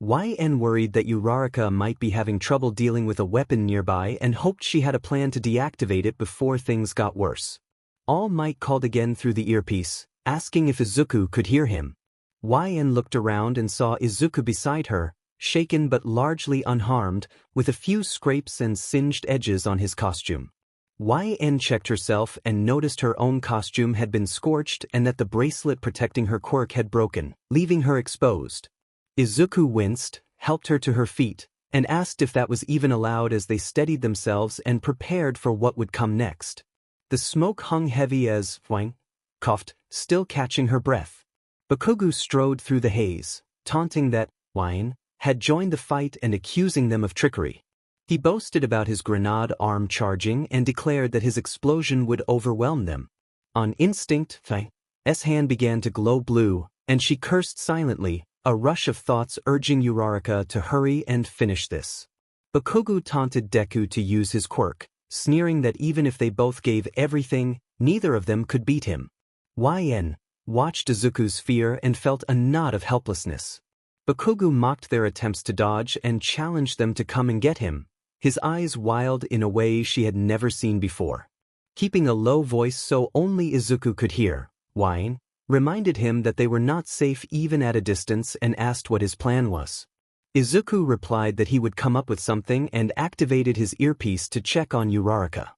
Yn worried that Uraraka might be having trouble dealing with a weapon nearby and hoped she had a plan to deactivate it before things got worse. All Might called again through the earpiece, asking if Izuku could hear him. Yn looked around and saw Izuku beside her, shaken but largely unharmed, with a few scrapes and singed edges on his costume. Yn checked herself and noticed her own costume had been scorched and that the bracelet protecting her quirk had broken, leaving her exposed. Izuku winced, helped her to her feet, and asked if that was even allowed as they steadied themselves and prepared for what would come next. The smoke hung heavy as Yn coughed, still catching her breath. Bakugo strode through the haze, taunting that Yn had joined the fight and accusing them of trickery. He boasted about his grenade arm charging and declared that his explosion would overwhelm them. On instinct, Yn's hand began to glow blue, and she cursed silently, a rush of thoughts urging Uraraka to hurry and finish this. Bakugo taunted Deku to use his quirk, sneering that even if they both gave everything, neither of them could beat him. Yn watched Izuku's fear and felt a knot of helplessness. Bakugo mocked their attempts to dodge and challenged them to come and get him, his eyes wild in a way she had never seen before. Keeping a low voice so only Izuku could hear, Yn reminded him that they were not safe even at a distance and asked what his plan was. Izuku replied that he would come up with something and activated his earpiece to check on Uraraka.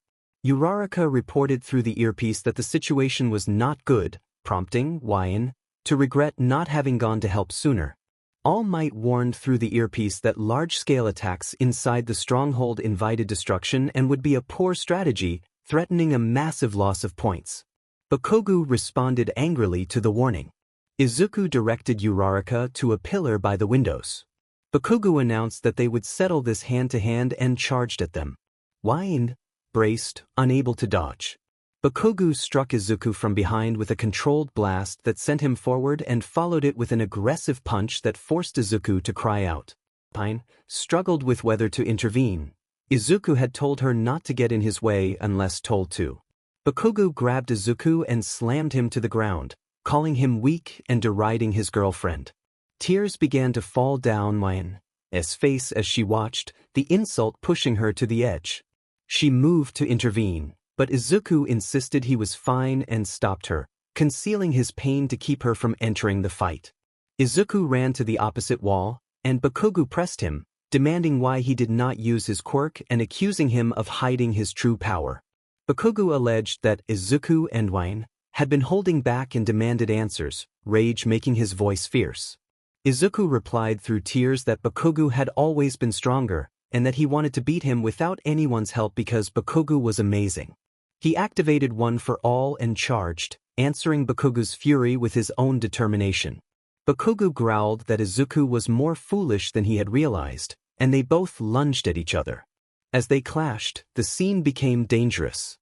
Uraraka reported through the earpiece that the situation was not good, prompting Yn to regret not having gone to help sooner. All Might warned through the earpiece that large-scale attacks inside the stronghold invited destruction and would be a poor strategy, threatening a massive loss of points. Bakugo responded angrily to the warning. Izuku directed Uraraka to a pillar by the windows. Bakugo announced that they would settle this hand-to-hand and charged at them. Yn braced, unable to dodge. Bakugo struck Izuku from behind with a controlled blast that sent him forward and followed it with an aggressive punch that forced Izuku to cry out. Yn struggled with whether to intervene. Izuku had told her not to get in his way unless told to. Bakugo grabbed Izuku and slammed him to the ground, calling him weak and deriding his girlfriend. Tears began to fall downYn's face as she watched, the insult pushing her to the edge. She moved to intervene, but Izuku insisted he was fine and stopped her, concealing his pain to keep her from entering the fight. Izuku ran to the opposite wall, and Bakugo pressed him, demanding why he did not use his quirk and accusing him of hiding his true power. Bakugo alleged that Izuku and Yn had been holding back and demanded answers, rage making his voice fierce. Izuku replied through tears that Bakugo had always been stronger, and that he wanted to beat him without anyone's help because Bakugo was amazing. He activated One for All and charged, answering Bakugo's fury with his own determination. Bakugo growled that Izuku was more foolish than he had realized, and they both lunged at each other. As they clashed, the scene became dangerous.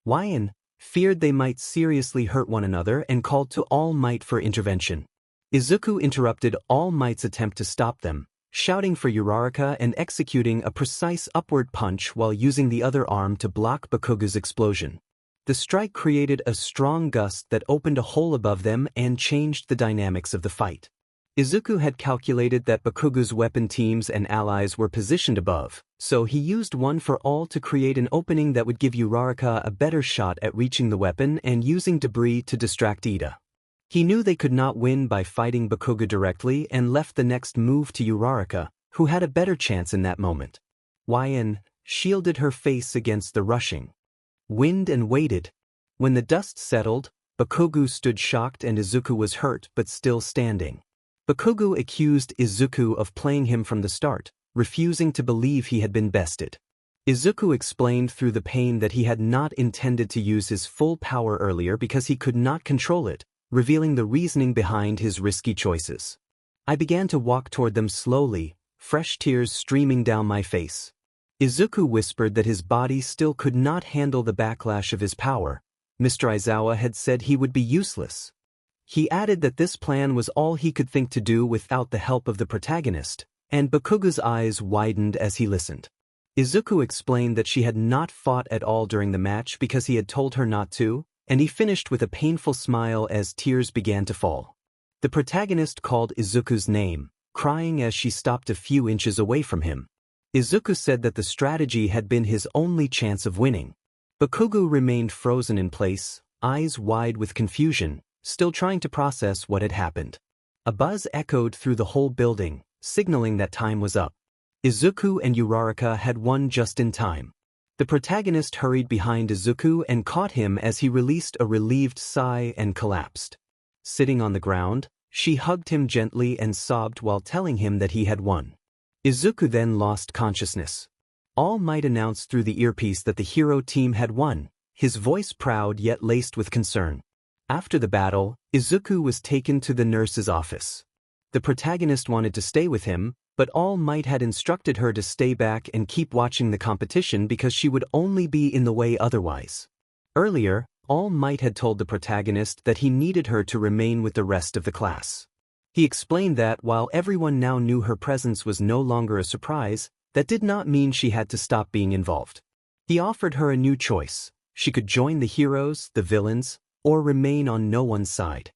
Yn feared they might seriously hurt one another and called to All Might for intervention. Izuku interrupted All Might's attempt to stop them, shouting for Uraraka and executing a precise upward punch while using the other arm to block Bakugo's explosion. The strike created a strong gust that opened a hole above them and changed the dynamics of the fight. Izuku had calculated that Bakugo's weapon teams and allies were positioned above, so he used One for All to create an opening that would give Uraraka a better shot at reaching the weapon and using debris to distract Ida. He knew they could not win by fighting Bakugo directly and left the next move to Uraraka, who had a better chance in that moment. Yan shielded her face against the rushing wind and waited. When the dust settled, Bakugo stood shocked and Izuku was hurt but still standing. Bakugo accused Izuku of playing him from the start, refusing to believe he had been bested. Izuku explained through the pain that he had not intended to use his full power earlier because he could not control it, revealing the reasoning behind his risky choices. I began to walk toward them slowly, fresh tears streaming down my face. Izuku whispered that his body still could not handle the backlash of his power. Mr. Aizawa had said he would be useless. He added that this plan was all he could think to do without the help of the protagonist, and Bakugo's eyes widened as he listened. Izuku explained that she had not fought at all during the match because he had told her not to, and he finished with a painful smile as tears began to fall. The protagonist called Izuku's name, crying as she stopped a few inches away from him. Izuku said that the strategy had been his only chance of winning. Bakugo remained frozen in place, eyes wide with confusion, still trying to process what had happened. A buzz echoed through the whole building, signaling that time was up. Izuku and Uraraka had won just in time. The protagonist hurried behind Izuku and caught him as he released a relieved sigh and collapsed. Sitting on the ground, she hugged him gently and sobbed while telling him that he had won. Izuku then lost consciousness. All Might announced through the earpiece that the hero team had won, his voice proud yet laced with concern. After the battle, Izuku was taken to the nurse's office. The protagonist wanted to stay with him, but All Might had instructed her to stay back and keep watching the competition because she would only be in the way otherwise. Earlier, All Might had told the protagonist that he needed her to remain with the rest of the class. He explained that while everyone now knew her presence was no longer a surprise, that did not mean she had to stop being involved. He offered her a new choice. She could join the heroes, the villains, or remain on no one's side.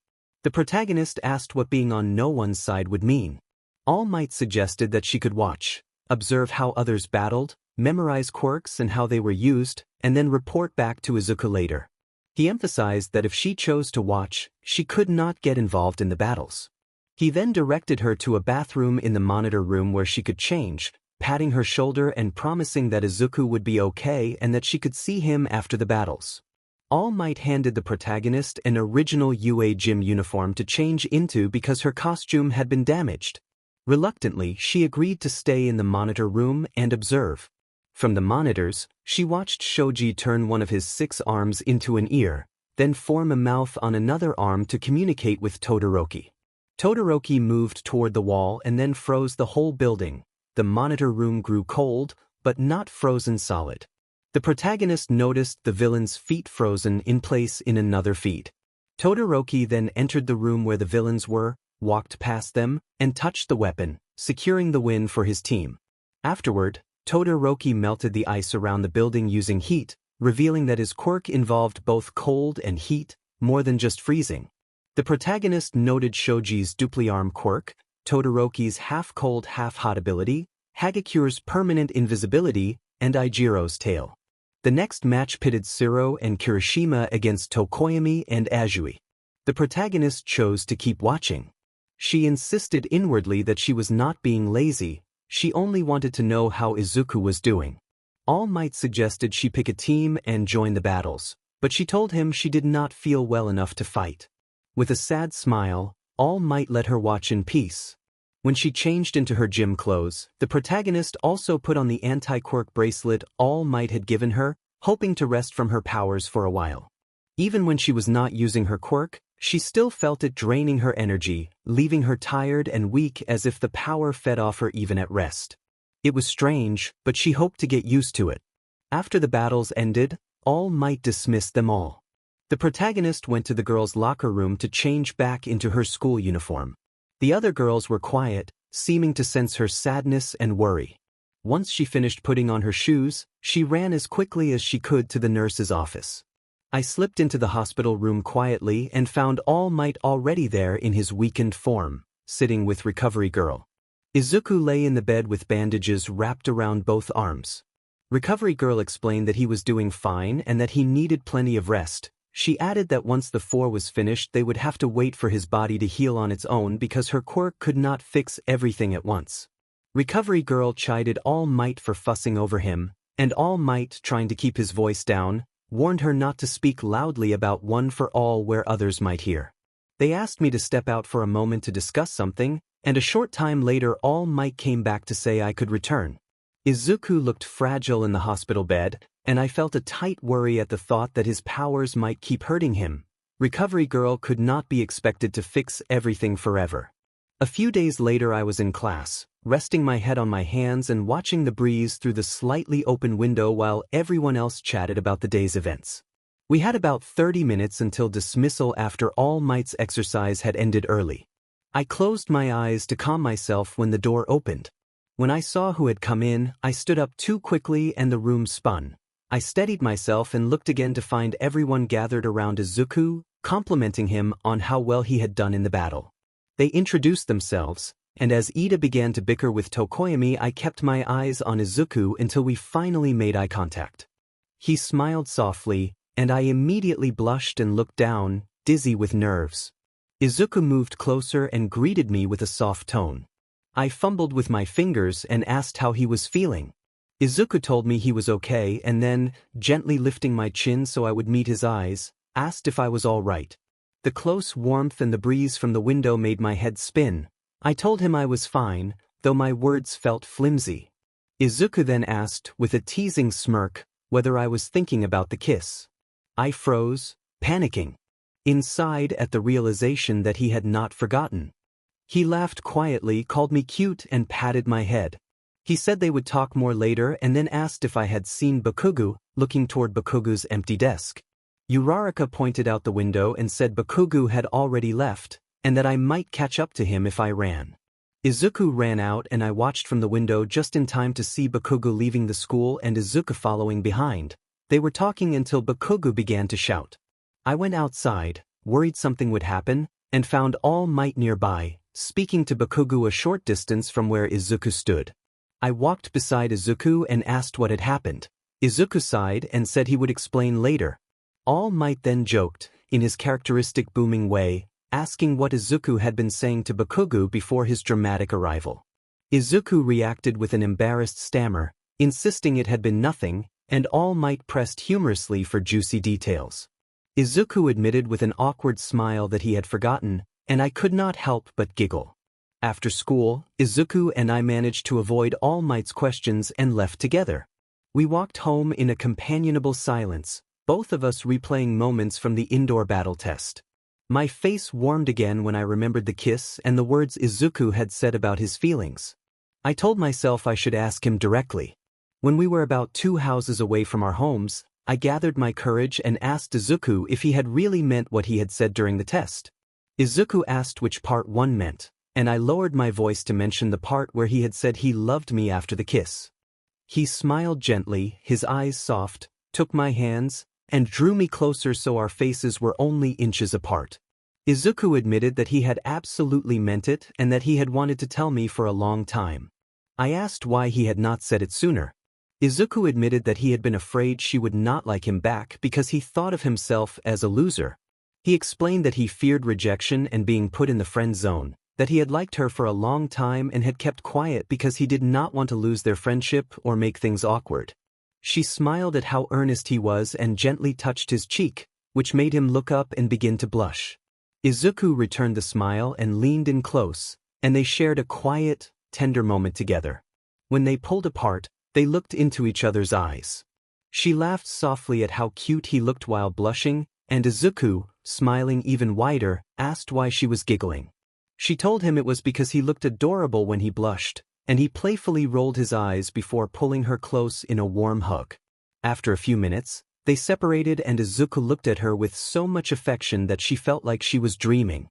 The protagonist asked what being on no one's side would mean. All Might suggested that she could watch, observe how others battled, memorize quirks and how they were used, and then report back to Izuku later. He emphasized that if she chose to watch, she could not get involved in the battles. He then directed her to a bathroom in the monitor room where she could change, patting her shoulder and promising that Izuku would be okay and that she could see him after the battles. All Might handed the protagonist an original UA gym uniform to change into because her costume had been damaged. Reluctantly, she agreed to stay in the monitor room and observe. From the monitors, she watched Shoji turn one of his 6 arms into an ear, then form a mouth on another arm to communicate with Todoroki. Todoroki moved toward the wall and then froze the whole building. The monitor room grew cold, but not frozen solid. The protagonist noticed the villain's feet frozen in place in another feed. Todoroki then entered the room where the villains were, walked past them, and touched the weapon, securing the win for his team. Afterward, Todoroki melted the ice around the building using heat, revealing that his quirk involved both cold and heat, more than just freezing. The protagonist noted Shoji's dupli-arm quirk, Todoroki's half-cold half-hot ability, Hagakure's permanent invisibility, and Ijiro's tail. The next match pitted Siro and Kirishima against Tokoyami and Azui. The protagonist chose to keep watching. She insisted inwardly that she was not being lazy, she only wanted to know how Izuku was doing. All Might suggested she pick a team and join the battles, but she told him she did not feel well enough to fight. With a sad smile, All Might let her watch in peace. When she changed into her gym clothes, the protagonist also put on the anti-quirk bracelet All Might had given her, hoping to rest from her powers for a while. Even when she was not using her quirk, she still felt it draining her energy, leaving her tired and weak as if the power fed off her even at rest. It was strange, but she hoped to get used to it. After the battles ended, All Might dismissed them all. The protagonist went to the girls' locker room to change back into her school uniform. The other girls were quiet, seeming to sense her sadness and worry. Once she finished putting on her shoes, she ran as quickly as she could to the nurse's office. I slipped into the hospital room quietly and found All Might already there in his weakened form, sitting with Recovery Girl. Izuku lay in the bed with bandages wrapped around both arms. Recovery Girl explained that he was doing fine and that he needed plenty of rest. She added that once the 4 was finished they would have to wait for his body to heal on its own because her quirk could not fix everything at once. Recovery Girl chided All Might for fussing over him, and All Might, trying to keep his voice down, warned her not to speak loudly about One for All where others might hear. They asked me to step out for a moment to discuss something, and a short time later All Might came back to say I could return. Izuku looked fragile in the hospital bed, and I felt a tight worry at the thought that his powers might keep hurting him. Recovery Girl could not be expected to fix everything forever. A few days later I was in class, resting my head on my hands and watching the breeze through the slightly open window while everyone else chatted about the day's events. We had about 30 minutes until dismissal after All Might's exercise had ended early. I closed my eyes to calm myself when the door opened. When I saw who had come in, I stood up too quickly and the room spun. I steadied myself and looked again to find everyone gathered around Izuku, complimenting him on how well he had done in the battle. They introduced themselves, and as Ida began to bicker with Tokoyami, I kept my eyes on Izuku until we finally made eye contact. He smiled softly, and I immediately blushed and looked down, dizzy with nerves. Izuku moved closer and greeted me with a soft tone. I fumbled with my fingers and asked how he was feeling. Izuku told me he was okay and then, gently lifting my chin so I would meet his eyes, asked if I was all right. The close warmth and the breeze from the window made my head spin. I told him I was fine, though my words felt flimsy. Izuku then asked, with a teasing smirk, whether I was thinking about the kiss. I froze, panicking inside at the realization that he had not forgotten. He laughed quietly, called me cute and patted my head. He said they would talk more later and then asked if I had seen Bakugo, looking toward Bakugo's empty desk. Uraraka pointed out the window and said Bakugo had already left, and that I might catch up to him if I ran. Izuku ran out and I watched from the window just in time to see Bakugo leaving the school and Izuku following behind. They were talking until Bakugo began to shout. I went outside, worried something would happen, and found All Might nearby, speaking to Bakugo a short distance from where Izuku stood. I walked beside Izuku and asked what had happened. Izuku sighed and said he would explain later. All Might then joked, in his characteristic booming way, asking what Izuku had been saying to Bakugo before his dramatic arrival. Izuku reacted with an embarrassed stammer, insisting it had been nothing, and All Might pressed humorously for juicy details. Izuku admitted with an awkward smile that he had forgotten, and I could not help but giggle. After school, Izuku and I managed to avoid All Might's questions and left together. We walked home in a companionable silence, both of us replaying moments from the indoor battle test. My face warmed again when I remembered the kiss and the words Izuku had said about his feelings. I told myself I should ask him directly. When we were about 2 houses away from our homes, I gathered my courage and asked Izuku if he had really meant what he had said during the test. Izuku asked which part 1 meant, and I lowered my voice to mention the part where he had said he loved me after the kiss. He smiled gently, his eyes soft, took my hands, and drew me closer so our faces were only inches apart. Izuku admitted that he had absolutely meant it and that he had wanted to tell me for a long time. I asked why he had not said it sooner. Izuku admitted that he had been afraid she would not like him back because he thought of himself as a loser. He explained that he feared rejection and being put in the friend zone, that he had liked her for a long time and had kept quiet because he did not want to lose their friendship or make things awkward. She smiled at how earnest he was and gently touched his cheek, which made him look up and begin to blush. Izuku returned the smile and leaned in close, and they shared a quiet, tender moment together. When they pulled apart, they looked into each other's eyes. She laughed softly at how cute he looked while blushing, and Izuku, smiling even wider, asked why she was giggling. She told him it was because he looked adorable when he blushed, and he playfully rolled his eyes before pulling her close in a warm hug. After a few minutes, they separated and Izuku looked at her with so much affection that she felt like she was dreaming.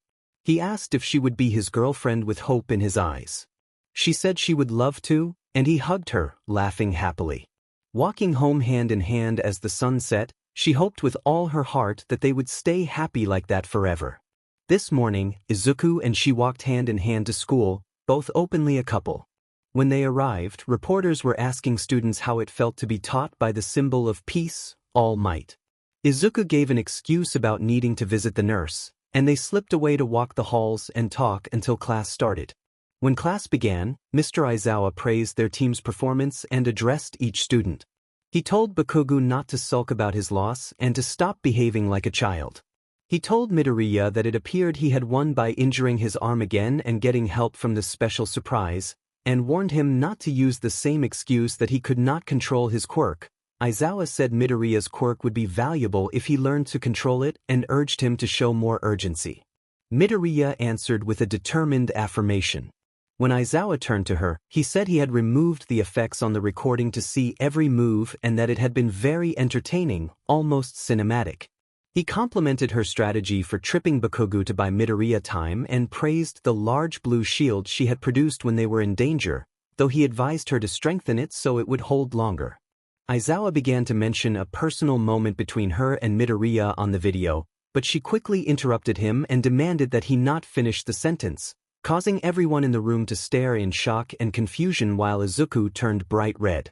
He asked if she would be his girlfriend with hope in his eyes. She said she would love to, and he hugged her, laughing happily. Walking home hand in hand as the sun set, she hoped with all her heart that they would stay happy like that forever. This morning, Izuku and she walked hand in hand to school, both openly a couple. When they arrived, reporters were asking students how it felt to be taught by the symbol of peace, all might. Izuku gave an excuse about needing to visit the nurse, and they slipped away to walk the halls and talk until class started. When class began, Mr. Aizawa praised their team's performance and addressed each student. He told Bakugo not to sulk about his loss and to stop behaving like a child. He told Midoriya that it appeared he had won by injuring his arm again and getting help from this special surprise, and warned him not to use the same excuse that he could not control his quirk. Aizawa said Midoriya's quirk would be valuable if he learned to control it and urged him to show more urgency. Midoriya answered with a determined affirmation. When Aizawa turned to her, he said he had removed the effects on the recording to see every move and that it had been very entertaining, almost cinematic. He complimented her strategy for tripping Bakugo to buy Midoriya time and praised the large blue shield she had produced when they were in danger, though he advised her to strengthen it so it would hold longer. Aizawa began to mention a personal moment between her and Midoriya on the video, but she quickly interrupted him and demanded that he not finish the sentence, causing everyone in the room to stare in shock and confusion while Izuku turned bright red.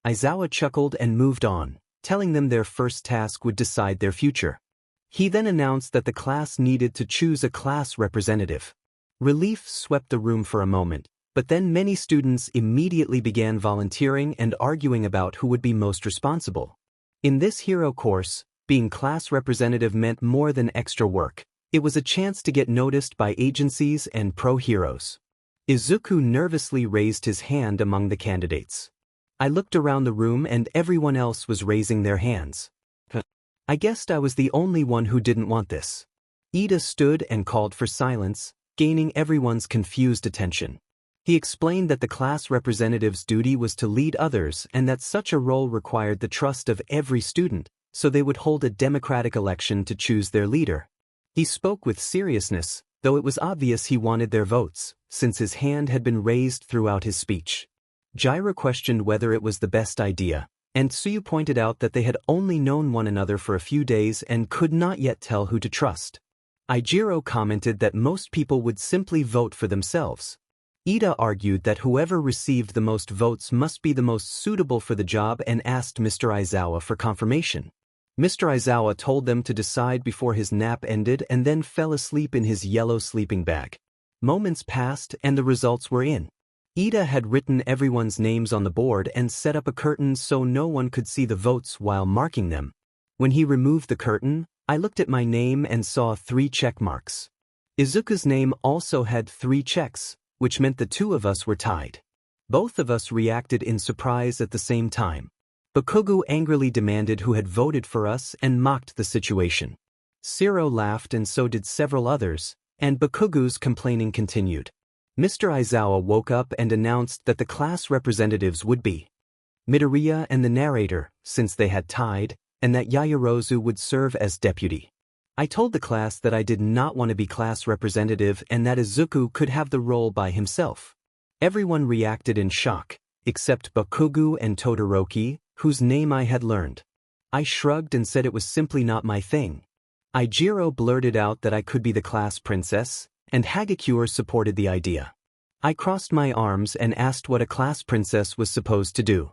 Aizawa chuckled and moved on, telling them their first task would decide their future. He then announced that the class needed to choose a class representative. Relief swept the room for a moment, but then many students immediately began volunteering and arguing about who would be most responsible. In this hero course, being class representative meant more than extra work. It was a chance to get noticed by agencies and pro-heroes. Izuku nervously raised his hand among the candidates. I looked around the room and everyone else was raising their hands. I guessed I was the only one who didn't want this. Ida stood and called for silence, gaining everyone's confused attention. He explained that the class representative's duty was to lead others and that such a role required the trust of every student, so they would hold a democratic election to choose their leader. He spoke with seriousness, though it was obvious he wanted their votes, since his hand had been raised throughout his speech. Jiraiya questioned whether it was the best idea, and Tsuyu pointed out that they had only known one another for a few days and could not yet tell who to trust. Ijiro commented that most people would simply vote for themselves. Ida argued that whoever received the most votes must be the most suitable for the job and asked Mr. Aizawa for confirmation. Mr. Aizawa told them to decide before his nap ended and then fell asleep in his yellow sleeping bag. Moments passed and the results were in. Ida had written everyone's names on the board and set up a curtain so no one could see the votes while marking them. When he removed the curtain, I looked at my name and saw 3 check marks. Izuku's name also had 3 checks, which meant the 2 of us were tied. Both of us reacted in surprise at the same time. Bakugo angrily demanded who had voted for us and mocked the situation. Siro laughed and so did several others, and Bakugo's complaining continued. Mr. Aizawa woke up and announced that the class representatives would be Midoriya and the narrator, since they had tied, and that Yaoyorozu would serve as deputy. I told the class that I did not want to be class representative and that Izuku could have the role by himself. Everyone reacted in shock, except Bakugo and Todoroki, whose name I had learned. I shrugged and said it was simply not my thing. Ijiro blurted out that I could be the class princess, and Hagakure supported the idea. I crossed my arms and asked what a class princess was supposed to do.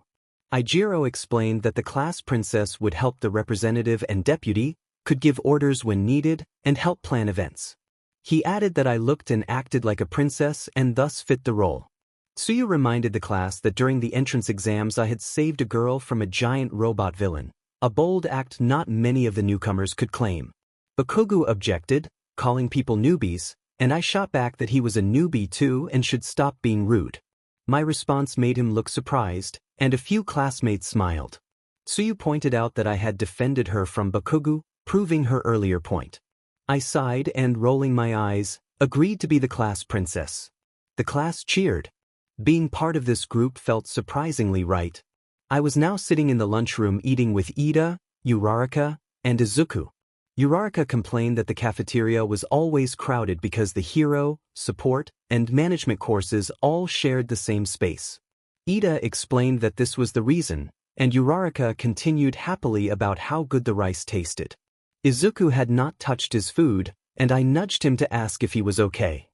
Ijiro explained that the class princess would help the representative and deputy, could give orders when needed, and help plan events. He added that I looked and acted like a princess and thus fit the role. Tsuyu reminded the class that during the entrance exams I had saved a girl from a giant robot villain, a bold act not many of the newcomers could claim. Bakugo objected, calling people newbies, and I shot back that he was a newbie too and should stop being rude. My response made him look surprised, and a few classmates smiled. Tsuyu pointed out that I had defended her from Bakugo, proving her earlier point. I sighed and, rolling my eyes, agreed to be the class princess. The class cheered. Being part of this group felt surprisingly right. I was now sitting in the lunchroom eating with Ida, Uraraka, and Izuku. Uraraka complained that the cafeteria was always crowded because the hero, support, and management courses all shared the same space. Ida explained that this was the reason, and Uraraka continued happily about how good the rice tasted. Izuku had not touched his food, and I nudged him to ask if he was okay.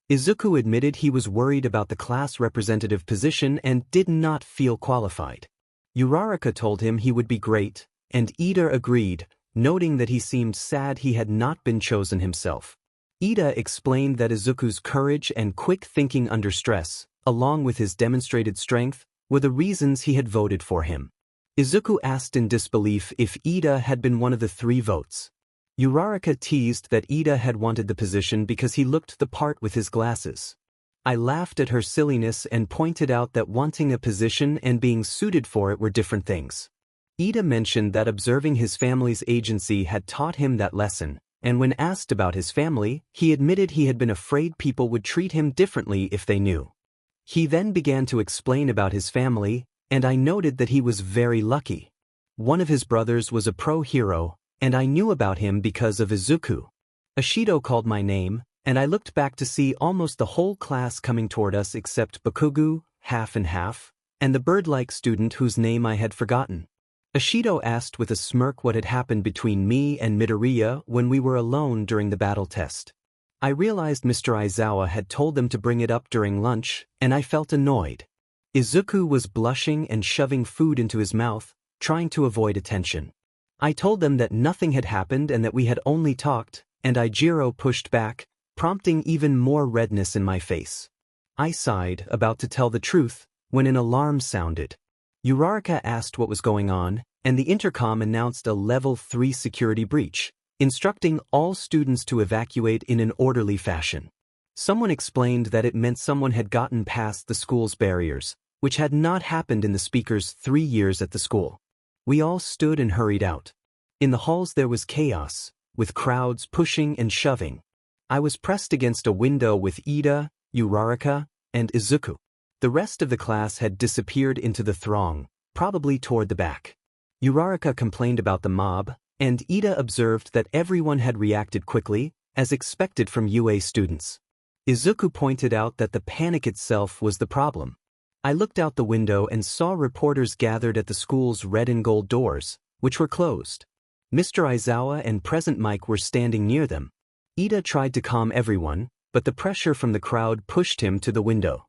Izuku admitted he was worried about the class representative position and did not feel qualified. Uraraka told him he would be great, and Ida agreed, noting that he seemed sad he had not been chosen himself. Ida explained that Izuku's courage and quick thinking under stress, along with his demonstrated strength, were the reasons he had voted for him. Izuku asked in disbelief if Ida had been one of the 3 votes. Uraraka teased that Ida had wanted the position because he looked the part with his glasses. I laughed at her silliness and pointed out that wanting a position and being suited for it were different things. Ida mentioned that observing his family's agency had taught him that lesson, and when asked about his family, he admitted he had been afraid people would treat him differently if they knew. He then began to explain about his family, and I noted that he was very lucky. One of his brothers was a pro hero, and I knew about him because of Izuku. Ashido called my name, and I looked back to see almost the whole class coming toward us except Bakugu, half and half, and the bird-like student whose name I had forgotten. Ashido asked with a smirk what had happened between me and Midoriya when we were alone during the battle test. I realized Mr. Aizawa had told them to bring it up during lunch, and I felt annoyed. Izuku was blushing and shoving food into his mouth, trying to avoid attention. I told them that nothing had happened and that we had only talked, and Ijiro pushed back, prompting even more redness in my face. I sighed, about to tell the truth, when an alarm sounded. Uraraka asked what was going on, and the intercom announced a level 3 security breach, instructing all students to evacuate in an orderly fashion. Someone explained that it meant someone had gotten past the school's barriers, which had not happened in the speaker's 3 years at the school. We all stood and hurried out. In the halls there was chaos, with crowds pushing and shoving. I was pressed against a window with Ida, Uraraka, and Izuku. The rest of the class had disappeared into the throng, probably toward the back. Uraraka complained about the mob, and Ida observed that everyone had reacted quickly, as expected from UA students. Izuku pointed out that the panic itself was the problem. I looked out the window and saw reporters gathered at the school's red and gold doors, which were closed. Mr. Aizawa and Present Mike were standing near them. Ida tried to calm everyone, but the pressure from the crowd pushed him to the window.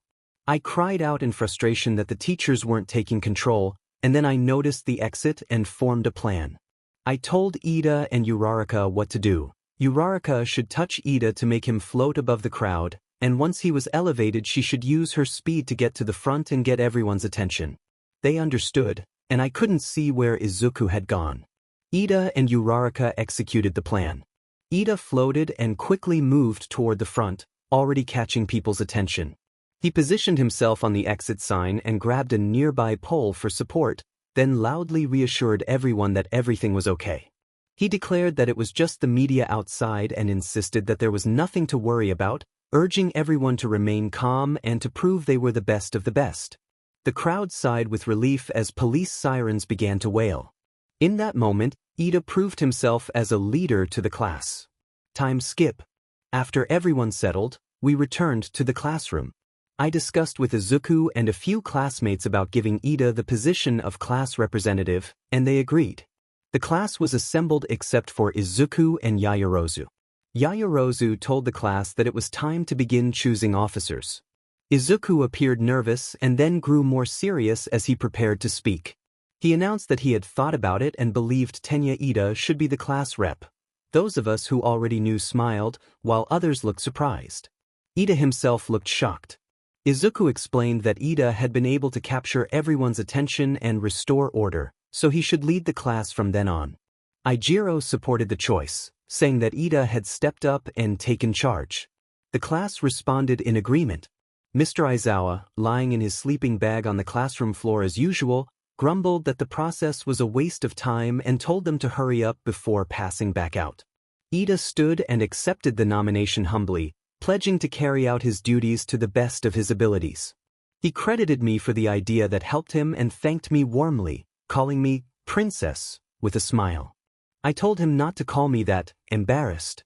I cried out in frustration that the teachers weren't taking control, and then I noticed the exit and formed a plan. I told Ida and Uraraka what to do. Uraraka should touch Ida to make him float above the crowd, and once he was elevated she should use her speed to get to the front and get everyone's attention. They understood, and I couldn't see where Izuku had gone. Ida and Uraraka executed the plan. Ida floated and quickly moved toward the front, already catching people's attention. He positioned himself on the exit sign and grabbed a nearby pole for support, then loudly reassured everyone that everything was okay. He declared that it was just the media outside and insisted that there was nothing to worry about, urging everyone to remain calm and to prove they were the best of the best. The crowd sighed with relief as police sirens began to wail. In that moment, Ida proved himself as a leader to the class. Time skip. After everyone settled, we returned to the classroom. I discussed with Izuku and a few classmates about giving Ida the position of class representative, and they agreed. The class was assembled except for Izuku and Yaoyorozu. Yaoyorozu told the class that it was time to begin choosing officers. Izuku appeared nervous and then grew more serious as he prepared to speak. He announced that he had thought about it and believed Tenya Ida should be the class rep. Those of us who already knew smiled, while others looked surprised. Ida himself looked shocked. Izuku explained that Ida had been able to capture everyone's attention and restore order, so he should lead the class from then on. Ijiro supported the choice, saying that Ida had stepped up and taken charge. The class responded in agreement. Mr. Aizawa, lying in his sleeping bag on the classroom floor as usual, grumbled that the process was a waste of time and told them to hurry up before passing back out. Ida stood and accepted the nomination humbly, pledging to carry out his duties to the best of his abilities. He credited me for the idea that helped him and thanked me warmly, calling me Princess, with a smile. I told him not to call me that, embarrassed.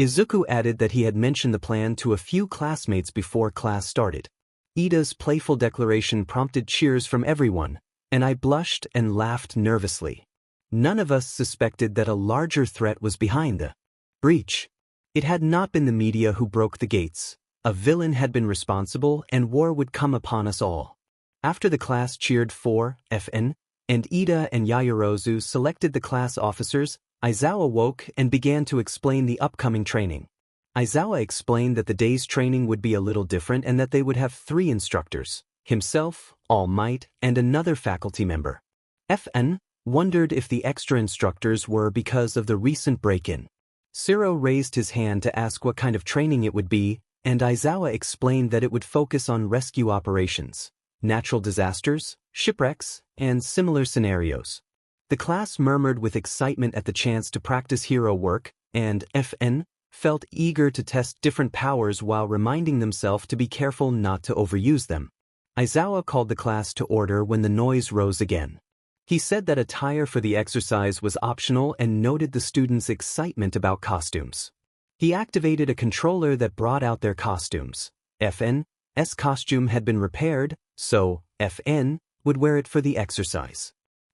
Izuku added that he had mentioned the plan to a few classmates before class started. Ida's playful declaration prompted cheers from everyone, and I blushed and laughed nervously. None of us suspected that a larger threat was behind the breach. It had not been the media who broke the gates. A villain had been responsible, and war would come upon us all. After the class cheered for FN, and Ida and Yaoyorozu selected the class officers, Aizawa woke and began to explain the upcoming training. Aizawa explained that the day's training would be a little different and that they would have 3 instructors, himself, All Might, and another faculty member. FN wondered if the extra instructors were because of the recent break-in. Siro raised his hand to ask what kind of training it would be, and Aizawa explained that it would focus on rescue operations, natural disasters, shipwrecks, and similar scenarios. The class murmured with excitement at the chance to practice hero work, and FN felt eager to test different powers while reminding themselves to be careful not to overuse them. Aizawa called the class to order when the noise rose again. He said that attire for the exercise was optional and noted the students' excitement about costumes. He activated a controller that brought out their costumes. FN's costume had been repaired, so FN would wear it for the exercise.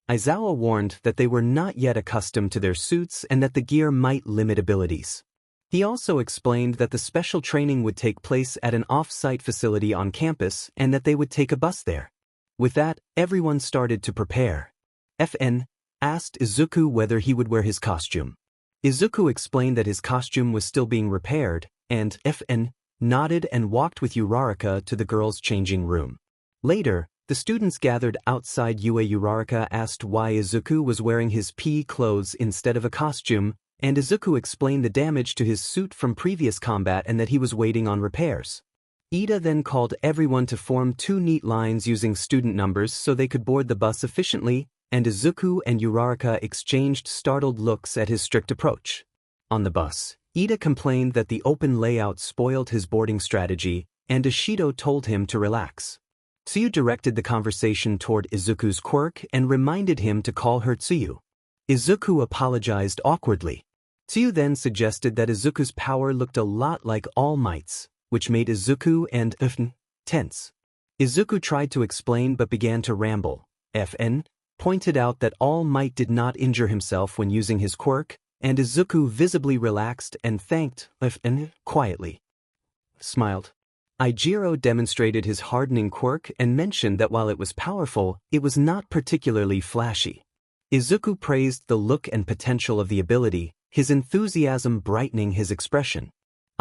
Aizawa warned that they were not yet accustomed to their suits and that the gear might limit abilities. He also explained that the special training would take place at an off-site facility on campus and that they would take a bus there. With that, everyone started to prepare. FN asked Izuku whether he would wear his costume. Izuku explained that his costume was still being repaired, and FN nodded and walked with Uraraka to the girls' changing room. Later, the students gathered outside UA. Uraraka asked why Izuku was wearing his PE clothes instead of a costume, and Izuku explained the damage to his suit from previous combat and that he was waiting on repairs. Ida then called everyone to form 2 neat lines using student numbers so they could board the bus efficiently, and Izuku and Uraraka exchanged startled looks at his strict approach. On the bus, Ida complained that the open layout spoiled his boarding strategy, and Ishido told him to relax. Tsuyu directed the conversation toward Izuku's quirk and reminded him to call her Tsuyu. Izuku apologized awkwardly. Tsuyu then suggested that Izuku's power looked a lot like All Might's, which made Izuku and FN tense. Izuku tried to explain but began to ramble. FN pointed out that All Might did not injure himself when using his quirk, and Izuku visibly relaxed and thanked FN quietly. Smiled. Ijiro demonstrated his hardening quirk and mentioned that while it was powerful, it was not particularly flashy. Izuku praised the look and potential of the ability, his enthusiasm brightening his expression.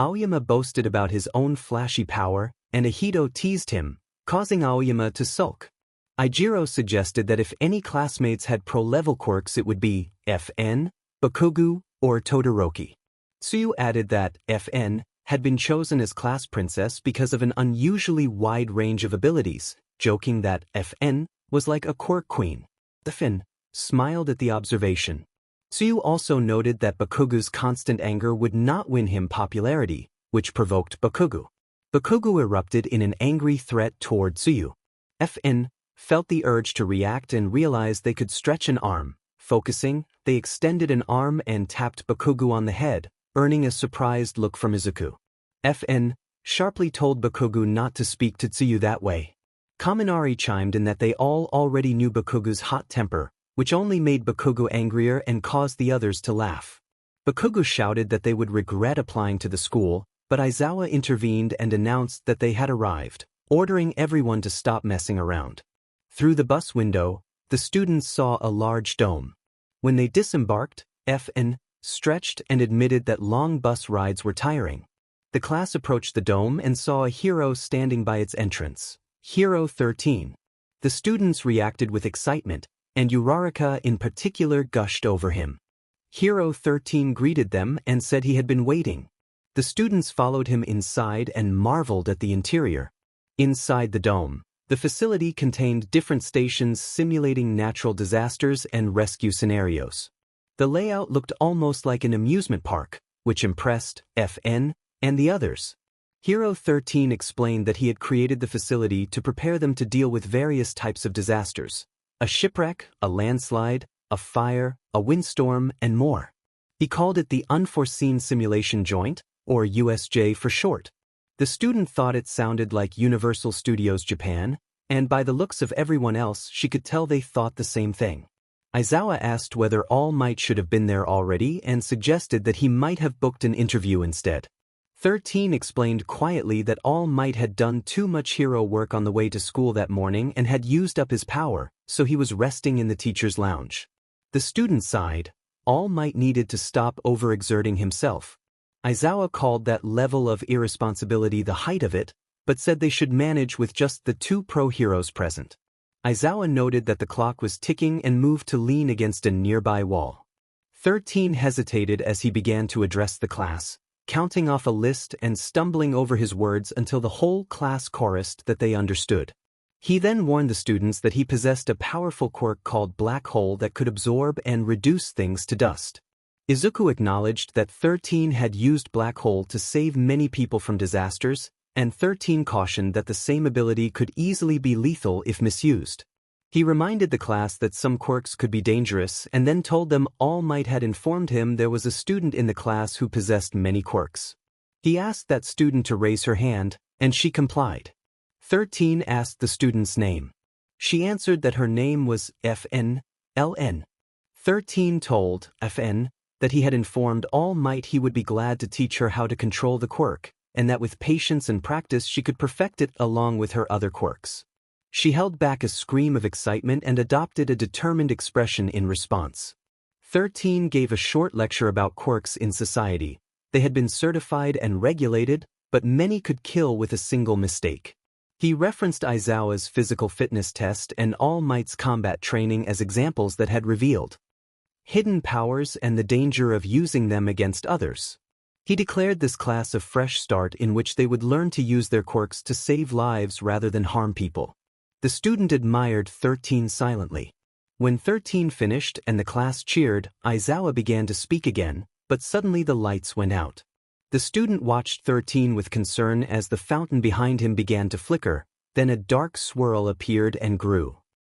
Aoyama boasted about his own flashy power, and Ahido teased him, causing Aoyama to sulk. Ijiro suggested that if any classmates had pro-level quirks it would be FN, Bakugu, or Todoroki. Tsuyu added that FN had been chosen as class princess because of an unusually wide range of abilities, joking that FN was like a quirk queen. FN smiled at the observation. Tsuyu also noted that Bakugu's constant anger would not win him popularity, which provoked Bakugu. Bakugu erupted in an angry threat toward Tsuyu. FN felt the urge to react and realized they could stretch an arm. Focusing, they extended an arm and tapped Bakugu on the head, earning a surprised look from Izuku. FN sharply told Bakugu not to speak to Tsuyu that way. Kaminari chimed in that they all already knew Bakugu's hot temper, which only made Bakugu angrier and caused the others to laugh. Bakugu shouted that they would regret applying to the school, but Aizawa intervened and announced that they had arrived, ordering everyone to stop messing around. Through the bus window, the students saw a large dome. When they disembarked, FN stretched and admitted that long bus rides were tiring. The class approached the dome and saw a hero standing by its entrance, Hero 13. The students reacted with excitement, and Uraraka in particular gushed over him. Hero 13 greeted them and said he had been waiting. The students followed him inside and marveled at the interior. Inside the dome, the facility contained different stations simulating natural disasters and rescue scenarios. The layout looked almost like an amusement park, which impressed FN and the others. Hero 13 explained that he had created the facility to prepare them to deal with various types of disasters: a shipwreck, a landslide, a fire, a windstorm, and more. He called it the Unforeseen Simulation Joint, or USJ for short. The student thought it sounded like Universal Studios Japan, and by the looks of everyone else she could tell they thought the same thing. Aizawa asked whether All Might should have been there already and suggested that he might have booked an interview instead. 13 explained quietly that All Might had done too much hero work on the way to school that morning and had used up his power, so he was resting in the teacher's lounge. The student sighed. All Might needed to stop overexerting himself. Aizawa called that level of irresponsibility the height of it, but said they should manage with just the 2 pro heroes present. Aizawa noted that the clock was ticking and moved to lean against a nearby wall. 13 hesitated as he began to address the class, counting off a list and stumbling over his words until the whole class chorused that they understood. He then warned the students that he possessed a powerful quirk called Black Hole that could absorb and reduce things to dust. Izuku acknowledged that 13 had used Black Hole to save many people from disasters, and 13 cautioned that the same ability could easily be lethal if misused. He reminded the class that some quirks could be dangerous and then told them All Might had informed him there was a student in the class who possessed many quirks. He asked that student to raise her hand, and she complied. 13 asked the student's name. She answered that her name was FN. 13 told FN that he had informed All Might he would be glad to teach her how to control the quirk, and that with patience and practice she could perfect it along with her other quirks. She held back a scream of excitement and adopted a determined expression in response. 13 gave a short lecture about quirks in society. They had been certified and regulated, but many could kill with a single mistake. He referenced Aizawa's physical fitness test and All Might's combat training as examples that had revealed hidden powers and the danger of using them against others. He declared this class a fresh start in which they would learn to use their quirks to save lives rather than harm people. The student admired 13 silently. When 13 finished and the class cheered, Aizawa began to speak again, but suddenly the lights went out. The student watched 13 with concern as the fountain behind him began to flicker, then a dark swirl appeared and grew.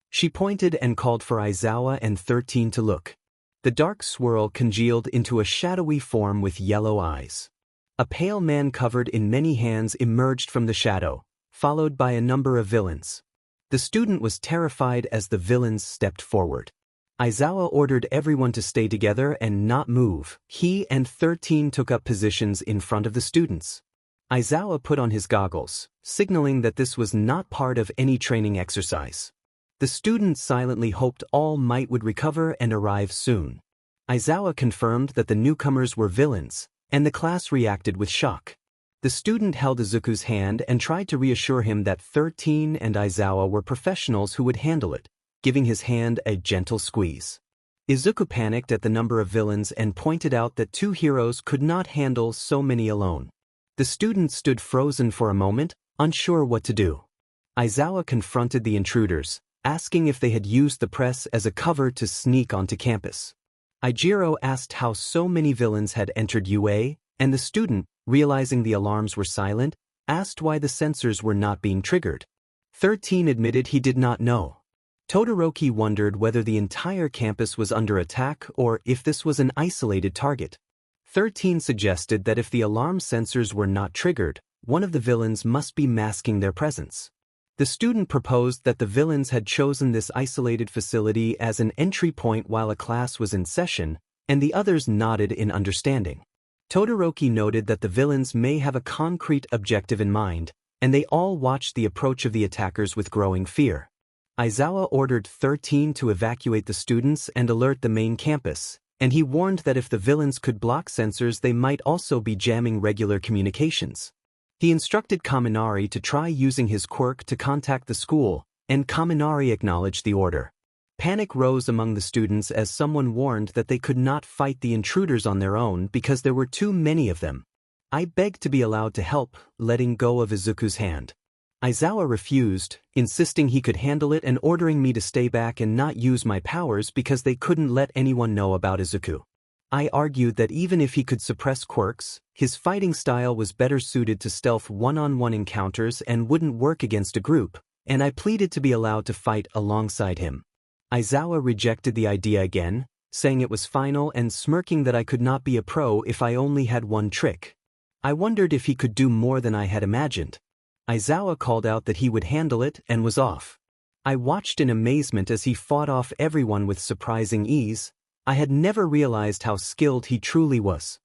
She pointed and called for Aizawa and 13 to look. The dark swirl congealed into a shadowy form with yellow eyes. A pale man covered in many hands emerged from the shadow, followed by a number of villains. The student was terrified as the villains stepped forward. Aizawa ordered everyone to stay together and not move. He and 13 took up positions in front of the students. Aizawa put on his goggles, signaling that this was not part of any training exercise. The student silently hoped All Might would recover and arrive soon. Aizawa confirmed that the newcomers were villains, and the class reacted with shock. The student held Izuku's hand and tried to reassure him that 13 and Aizawa were professionals who would handle it, giving his hand a gentle squeeze. Izuku panicked at the number of villains and pointed out that 2 heroes could not handle so many alone. The student stood frozen for a moment, unsure what to do. Aizawa confronted the intruders, asking if they had used the press as a cover to sneak onto campus. Ijiro asked how so many villains had entered UA, and the student, realizing the alarms were silent, asked why the sensors were not being triggered. 13 admitted he did not know. Todoroki wondered whether the entire campus was under attack or if this was an isolated target. 13 suggested that if the alarm sensors were not triggered, one of the villains must be masking their presence. The student proposed that the villains had chosen this isolated facility as an entry point while a class was in session, and the others nodded in understanding. Todoroki noted that the villains may have a concrete objective in mind, and they all watched the approach of the attackers with growing fear. Aizawa ordered 13 to evacuate the students and alert the main campus, and he warned that if the villains could block sensors they might also be jamming regular communications. He instructed Kaminari to try using his quirk to contact the school, and Kaminari acknowledged the order. Panic rose among the students as someone warned that they could not fight the intruders on their own because there were too many of them. I begged to be allowed to help, letting go of Izuku's hand. Aizawa refused, insisting he could handle it and ordering me to stay back and not use my powers because they couldn't let anyone know about Izuku. I argued that even if he could suppress quirks, his fighting style was better suited to stealth one-on-one encounters and wouldn't work against a group, and I pleaded to be allowed to fight alongside him. Aizawa rejected the idea again, saying it was final and smirking that I could not be a pro if I only had one trick. I wondered if he could do more than I had imagined. Aizawa called out that he would handle it and was off. I watched in amazement as he fought off everyone with surprising ease. I had never realized how skilled he truly was.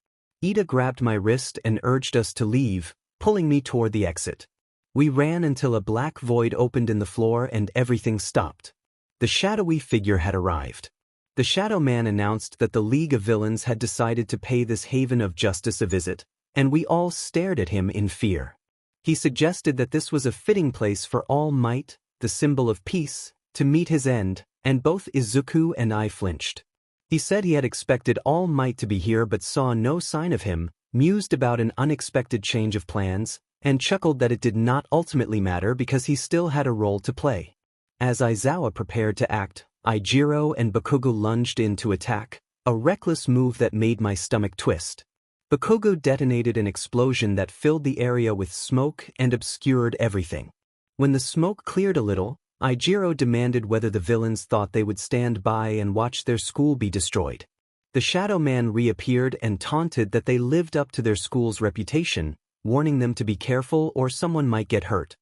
Ida grabbed my wrist and urged us to leave, pulling me toward the exit. We ran until a black void opened in the floor and everything stopped. The shadowy figure had arrived. The Shadow Man announced that the League of Villains had decided to pay this haven of justice a visit, and we all stared at him in fear. He suggested that this was a fitting place for All Might, the symbol of peace, to meet his end, and both Izuku and I flinched. He said he had expected All Might to be here but saw no sign of him, mused about an unexpected change of plans, and chuckled that it did not ultimately matter because he still had a role to play. As Aizawa prepared to act, Ijiro and Bakugo lunged in to attack, a reckless move that made my stomach twist. Bakugo detonated an explosion that filled the area with smoke and obscured everything. When the smoke cleared a little, Ijiro demanded whether the villains thought they would stand by and watch their school be destroyed. The Shadow Man reappeared and taunted that they lived up to their school's reputation, warning them to be careful or someone might get hurt.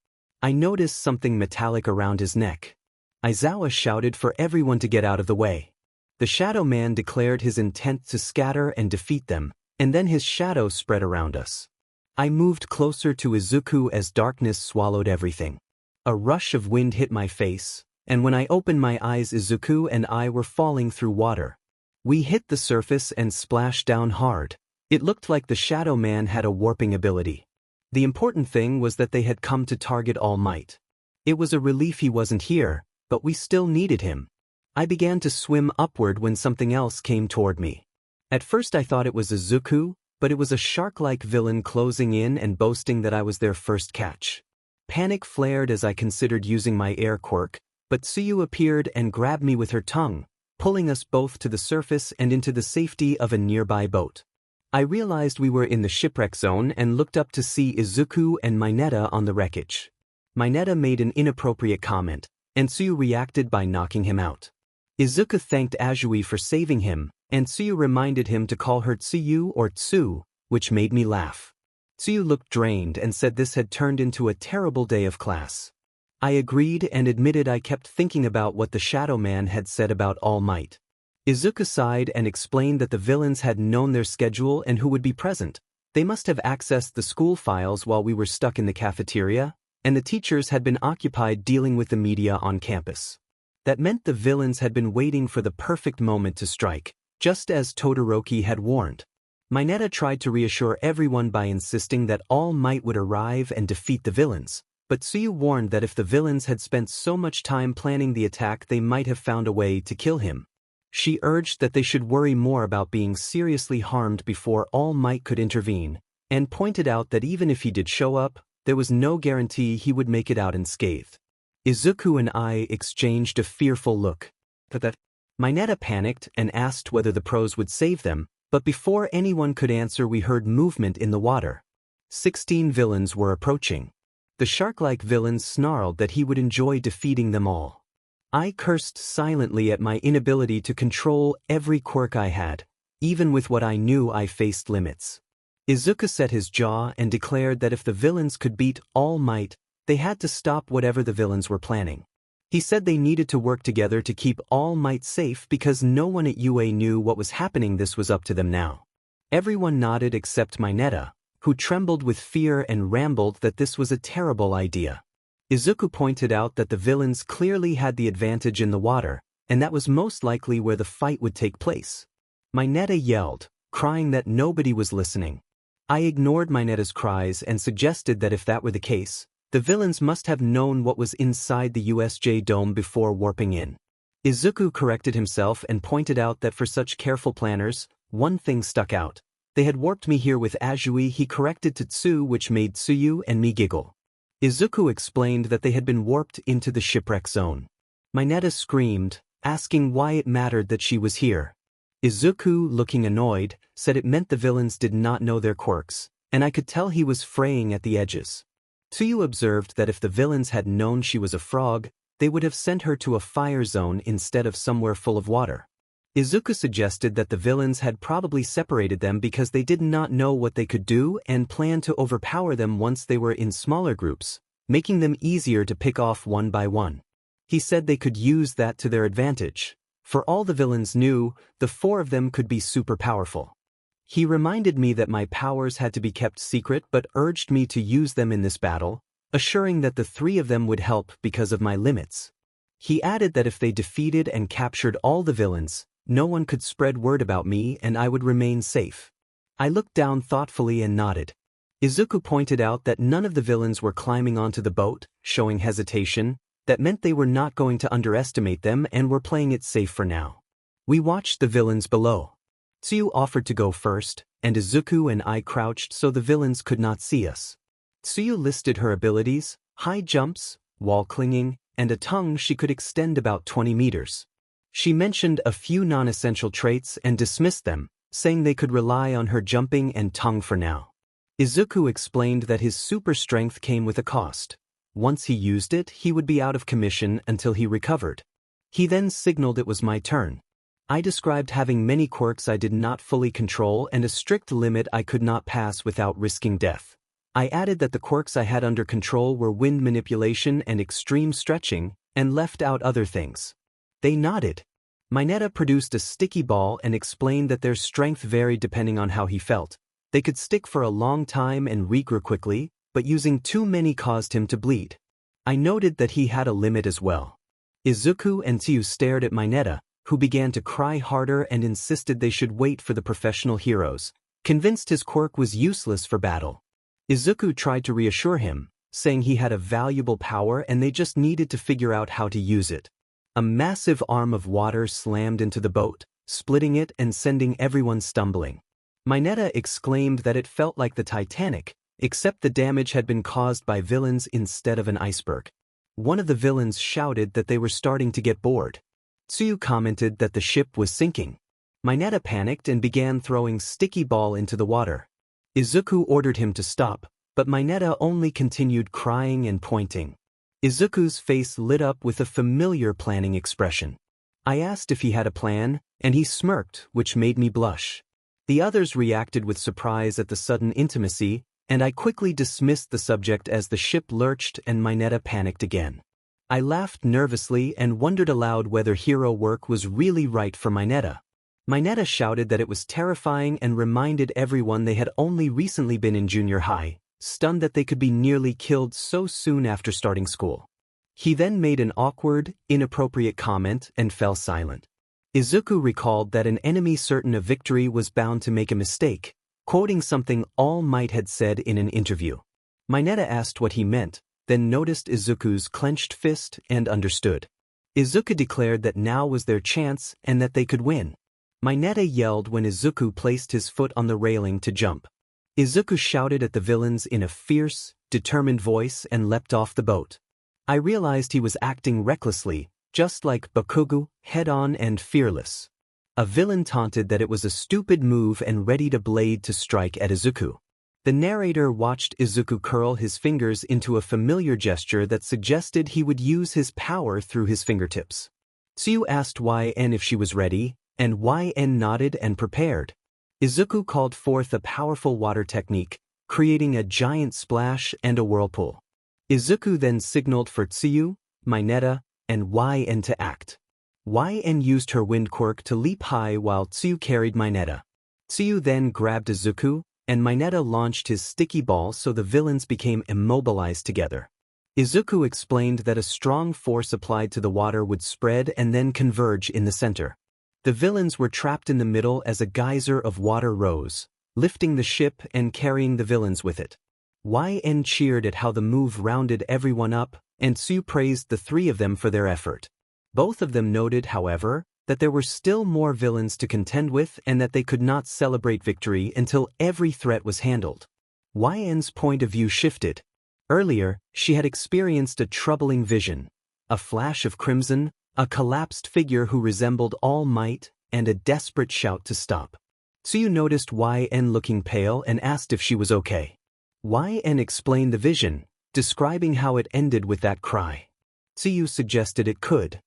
I noticed something metallic around his neck. Aizawa shouted for everyone to get out of the way. The Shadow Man declared his intent to scatter and defeat them, and then his shadow spread around us. I moved closer to Izuku as darkness swallowed everything. A rush of wind hit my face, and when I opened my eyes Izuku and I were falling through water. We hit the surface and splashed down hard. It looked like the Shadow Man had a warping ability. The important thing was that they had come to target All Might. It was a relief he wasn't here, but we still needed him. I began to swim upward when something else came toward me. At first I thought it was Izuku, but it was a shark-like villain closing in and boasting that I was their first catch. Panic flared as I considered using my air quirk, but Tsuyu appeared and grabbed me with her tongue, pulling us both to the surface and into the safety of a nearby boat. I realized we were in the shipwreck zone and looked up to see Izuku and Mineta on the wreckage. Mineta made an inappropriate comment, and Tsuyu reacted by knocking him out. Izuku thanked Azui for saving him, and Tsuyu reminded him to call her Tsuyu or Tsu, which made me laugh. Tsuyu looked drained and said this had turned into a terrible day of class. I agreed and admitted I kept thinking about what the Shadow Man had said about All Might. Izuku sighed and explained that the villains had known their schedule and who would be present. They must have accessed the school files while we were stuck in the cafeteria, and the teachers had been occupied dealing with the media on campus. That meant the villains had been waiting for the perfect moment to strike, just as Todoroki had warned. Mineta tried to reassure everyone by insisting that All Might would arrive and defeat the villains, but Tsuyu warned that if the villains had spent so much time planning the attack they might have found a way to kill him. She urged that they should worry more about being seriously harmed before All Might could intervene, and pointed out that even if he did show up, there was no guarantee he would make it out unscathed. Izuku and I exchanged a fearful look. Mineta panicked and asked whether the pros would save them, but before anyone could answer we heard movement in the water. 16 villains were approaching. The shark-like villains snarled that he would enjoy defeating them all. I cursed silently at my inability to control every quirk I had, even with what I knew I faced limits. Izuku set his jaw and declared that if the villains could beat All Might, they had to stop whatever the villains were planning. He said they needed to work together to keep All Might safe because no one at UA knew what was happening. This was up to them now. Everyone nodded except Mineta, who trembled with fear and rambled that this was a terrible idea. Izuku pointed out that the villains clearly had the advantage in the water, and that was most likely where the fight would take place. Mineta yelled, crying that nobody was listening. I ignored Mineta's cries and suggested that if that were the case, the villains must have known what was inside the USJ dome before warping in. Izuku corrected himself and pointed out that for such careful planners, one thing stuck out. They had warped me here with Azui. He corrected to Tsu, which made Tsuyu and me giggle. Izuku explained that they had been warped into the shipwreck zone. Mineta screamed, asking why it mattered that she was here. Izuku, looking annoyed, said it meant the villains did not know their quirks, and I could tell he was fraying at the edges. Tsuyu observed that if the villains had known she was a frog, they would have sent her to a fire zone instead of somewhere full of water. Izuku suggested that the villains had probably separated them because they did not know what they could do and planned to overpower them once they were in smaller groups, making them easier to pick off one by one. He said they could use that to their advantage. For all the villains knew, the four of them could be super powerful. He reminded me that my powers had to be kept secret but urged me to use them in this battle, assuring that the three of them would help because of my limits. He added that if they defeated and captured all the villains, no one could spread word about me and I would remain safe. I looked down thoughtfully and nodded. Izuku pointed out that none of the villains were climbing onto the boat, showing hesitation. That meant they were not going to underestimate them and were playing it safe for now. We watched the villains below. Tsuyu offered to go first, and Izuku and I crouched so the villains could not see us. Tsuyu listed her abilities, high jumps, wall clinging, and a tongue she could extend about 20 meters. She mentioned a few non-essential traits and dismissed them, saying they could rely on her jumping and tongue for now. Izuku explained that his super strength came with a cost. Once he used it, he would be out of commission until he recovered. He then signaled it was my turn. I described having many quirks I did not fully control and a strict limit I could not pass without risking death. I added that the quirks I had under control were wind manipulation and extreme stretching, and left out other things. They nodded. Mineta produced a sticky ball and explained that their strength varied depending on how he felt. They could stick for a long time and regrow quickly, but using too many caused him to bleed. I noted that he had a limit as well. Izuku and Tsuyu stared at Mineta, who began to cry harder and insisted they should wait for the professional heroes, convinced his quirk was useless for battle. Izuku tried to reassure him, saying he had a valuable power and they just needed to figure out how to use it. A massive arm of water slammed into the boat, splitting it and sending everyone stumbling. Mineta exclaimed that it felt like the Titanic, except the damage had been caused by villains instead of an iceberg. One of the villains shouted that they were starting to get bored. Tsuyu commented that the ship was sinking. Mineta panicked and began throwing sticky ball into the water. Izuku ordered him to stop, but Mineta only continued crying and pointing. Izuku's face lit up with a familiar planning expression. I asked if he had a plan, and he smirked, which made me blush. The others reacted with surprise at the sudden intimacy, and I quickly dismissed the subject as the ship lurched and Mineta panicked again. I laughed nervously and wondered aloud whether hero work was really right for Mineta. Mineta shouted that it was terrifying and reminded everyone they had only recently been in junior high, stunned that they could be nearly killed so soon after starting school. He then made an awkward, inappropriate comment and fell silent. Izuku recalled that an enemy certain of victory was bound to make a mistake, quoting something All Might had said in an interview. Mineta asked what he meant, then noticed Izuku's clenched fist and understood. Izuku declared that now was their chance and that they could win. Mineta yelled when Izuku placed his foot on the railing to jump. Izuku shouted at the villains in a fierce, determined voice and leapt off the boat. I realized he was acting recklessly, just like Bakugo, head-on and fearless. A villain taunted that it was a stupid move and readied a blade to strike at Izuku. The narrator watched Izuku curl his fingers into a familiar gesture that suggested he would use his power through his fingertips. Tsuyu asked YN if she was ready, and YN nodded and prepared. Izuku called forth a powerful water technique, creating a giant splash and a whirlpool. Izuku then signaled for Tsuyu, Mineta, and YN to act. YN used her wind quirk to leap high while Tsuyu carried Mineta. Tsuyu then grabbed Izuku, and Mineta launched his sticky ball so the villains became immobilized together. Izuku explained that a strong force applied to the water would spread and then converge in the center. The villains were trapped in the middle as a geyser of water rose, lifting the ship and carrying the villains with it. YN cheered at how the move rounded everyone up, and Tsuyu praised the three of them for their effort. Both of them noted, however, that there were still more villains to contend with and that they could not celebrate victory until every threat was handled. YN's point of view shifted. Earlier, she had experienced a troubling vision. A flash of crimson, a collapsed figure who resembled All Might, and a desperate shout to stop. Tsuyu noticed YN looking pale and asked if she was okay. YN explained the vision, describing how it ended with that cry. Tsuyu suggested it could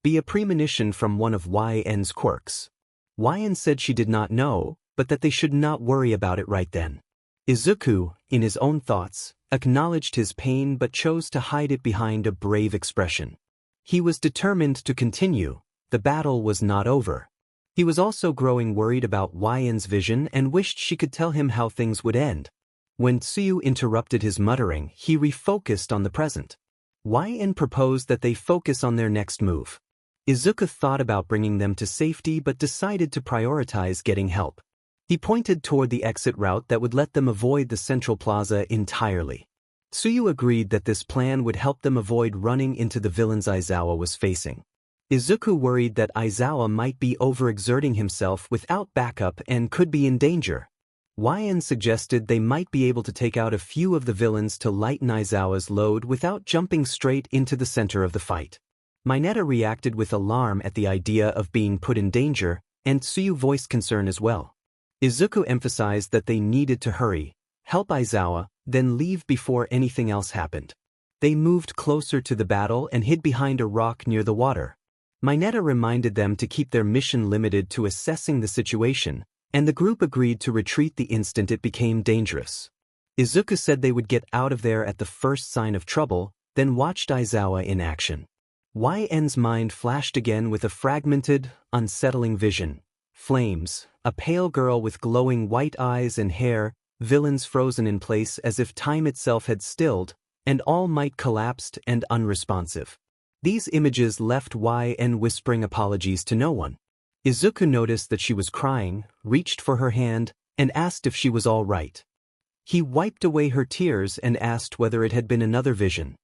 be a premonition from one of YN's quirks. YN said she did not know, but that they should not worry about it right then. Izuku, in his own thoughts, acknowledged his pain but chose to hide it behind a brave expression. He was determined to continue. The battle was not over. He was also growing worried about YN's vision and wished she could tell him how things would end. When Tsuyu interrupted his muttering, he refocused on the present. YN proposed that they focus on their next move. Izuku thought about bringing them to safety but decided to prioritize getting help. He pointed toward the exit route that would let them avoid the central plaza entirely. Tsuyu agreed that this plan would help them avoid running into the villains Aizawa was facing. Izuku worried that Aizawa might be overexerting himself without backup and could be in danger. YN suggested they might be able to take out a few of the villains to lighten Aizawa's load without jumping straight into the center of the fight. Mineta reacted with alarm at the idea of being put in danger, and Tsuyu voiced concern as well. Izuku emphasized that they needed to hurry, help Aizawa, then leave before anything else happened. They moved closer to the battle and hid behind a rock near the water. Mineta reminded them to keep their mission limited to assessing the situation, and the group agreed to retreat the instant it became dangerous. Izuku said they would get out of there at the first sign of trouble, then watched Aizawa in action. YN's mind flashed again with a fragmented, unsettling vision. Flames, a pale girl with glowing white eyes and hair, villains frozen in place as if time itself had stilled, and All Might collapsed and unresponsive. These images left YN whispering apologies to no one. Izuku noticed that she was crying, reached for her hand, and asked if she was all right. He wiped away her tears and asked whether it had been another vision.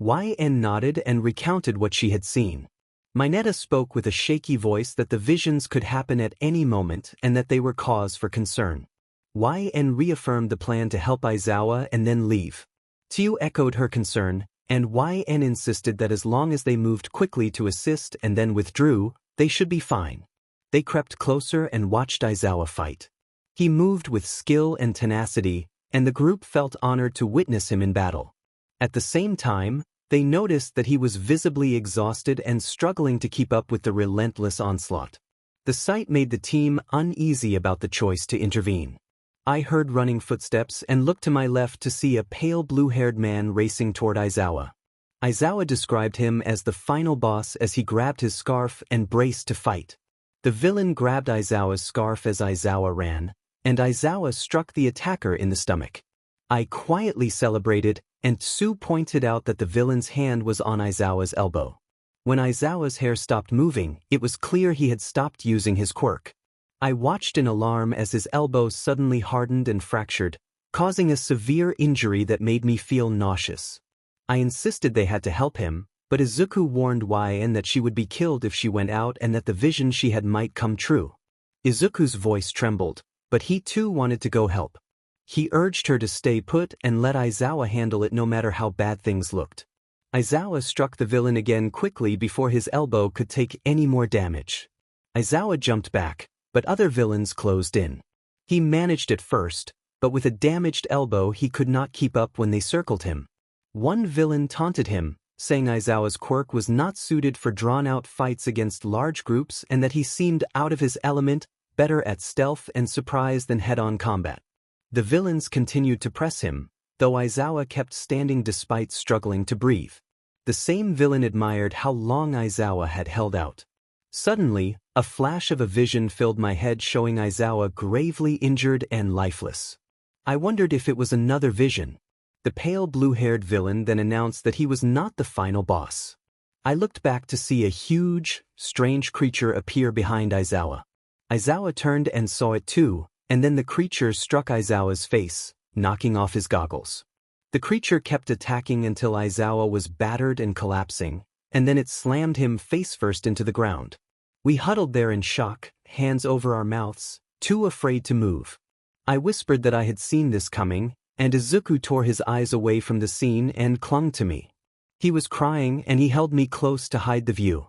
YN nodded and recounted what she had seen. Mineta spoke with a shaky voice that the visions could happen at any moment and that they were cause for concern. YN reaffirmed the plan to help Aizawa and then leave. Tsuyu echoed her concern, and YN insisted that as long as they moved quickly to assist and then withdrew, they should be fine. They crept closer and watched Aizawa fight. He moved with skill and tenacity, and the group felt honored to witness him in battle. At the same time, they noticed that he was visibly exhausted and struggling to keep up with the relentless onslaught. The sight made the team uneasy about the choice to intervene. I heard running footsteps and looked to my left to see a pale blue-haired man racing toward Aizawa. Aizawa described him as the final boss as he grabbed his scarf and braced to fight. The villain grabbed Aizawa's scarf as Aizawa ran, and Aizawa struck the attacker in the stomach. I quietly celebrated, and Tsu pointed out that the villain's hand was on Aizawa's elbow. When Aizawa's hair stopped moving, it was clear he had stopped using his quirk. I watched in alarm as his elbow suddenly hardened and fractured, causing a severe injury that made me feel nauseous. I insisted they had to help him, but Izuku warned YN that she would be killed if she went out and that the vision she had might come true. Izuku's voice trembled, but he too wanted to go help. He urged her to stay put and let Aizawa handle it no matter how bad things looked. Aizawa struck the villain again quickly before his elbow could take any more damage. Aizawa jumped back, but other villains closed in. He managed at first, but with a damaged elbow he could not keep up when they circled him. One villain taunted him, saying Aizawa's quirk was not suited for drawn-out fights against large groups and that he seemed out of his element, better at stealth and surprise than head-on combat. The villains continued to press him, though Aizawa kept standing despite struggling to breathe. The same villain admired how long Aizawa had held out. Suddenly, a flash of a vision filled my head showing Aizawa gravely injured and lifeless. I wondered if it was another vision. The pale blue-haired villain then announced that he was not the final boss. I looked back to see a huge, strange creature appear behind Aizawa. Aizawa turned and saw it too, and then the creature struck Aizawa's face, knocking off his goggles. The creature kept attacking until Aizawa was battered and collapsing, and then it slammed him face-first into the ground. We huddled there in shock, hands over our mouths, too afraid to move. I whispered that I had seen this coming, and Izuku tore his eyes away from the scene and clung to me. He was crying and he held me close to hide the view.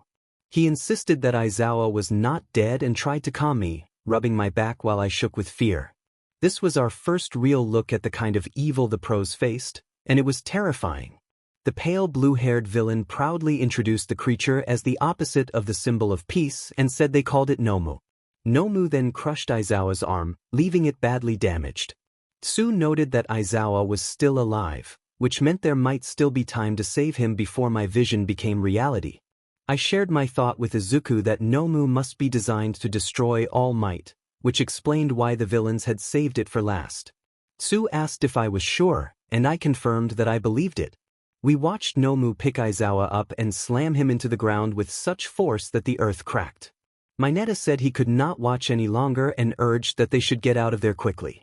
He insisted that Aizawa was not dead and tried to calm me, rubbing my back while I shook with fear. This was our first real look at the kind of evil the pros faced, and it was terrifying. The pale blue-haired villain proudly introduced the creature as the opposite of the symbol of peace and said they called it Nomu. Nomu then crushed Aizawa's arm, leaving it badly damaged. Tsu noted that Aizawa was still alive, which meant there might still be time to save him before my vision became reality. I shared my thought with Izuku that Nomu must be designed to destroy All Might, which explained why the villains had saved it for last. Tsu asked if I was sure, and I confirmed that I believed it. We watched Nomu pick Aizawa up and slam him into the ground with such force that the earth cracked. Mineta said he could not watch any longer and urged that they should get out of there quickly.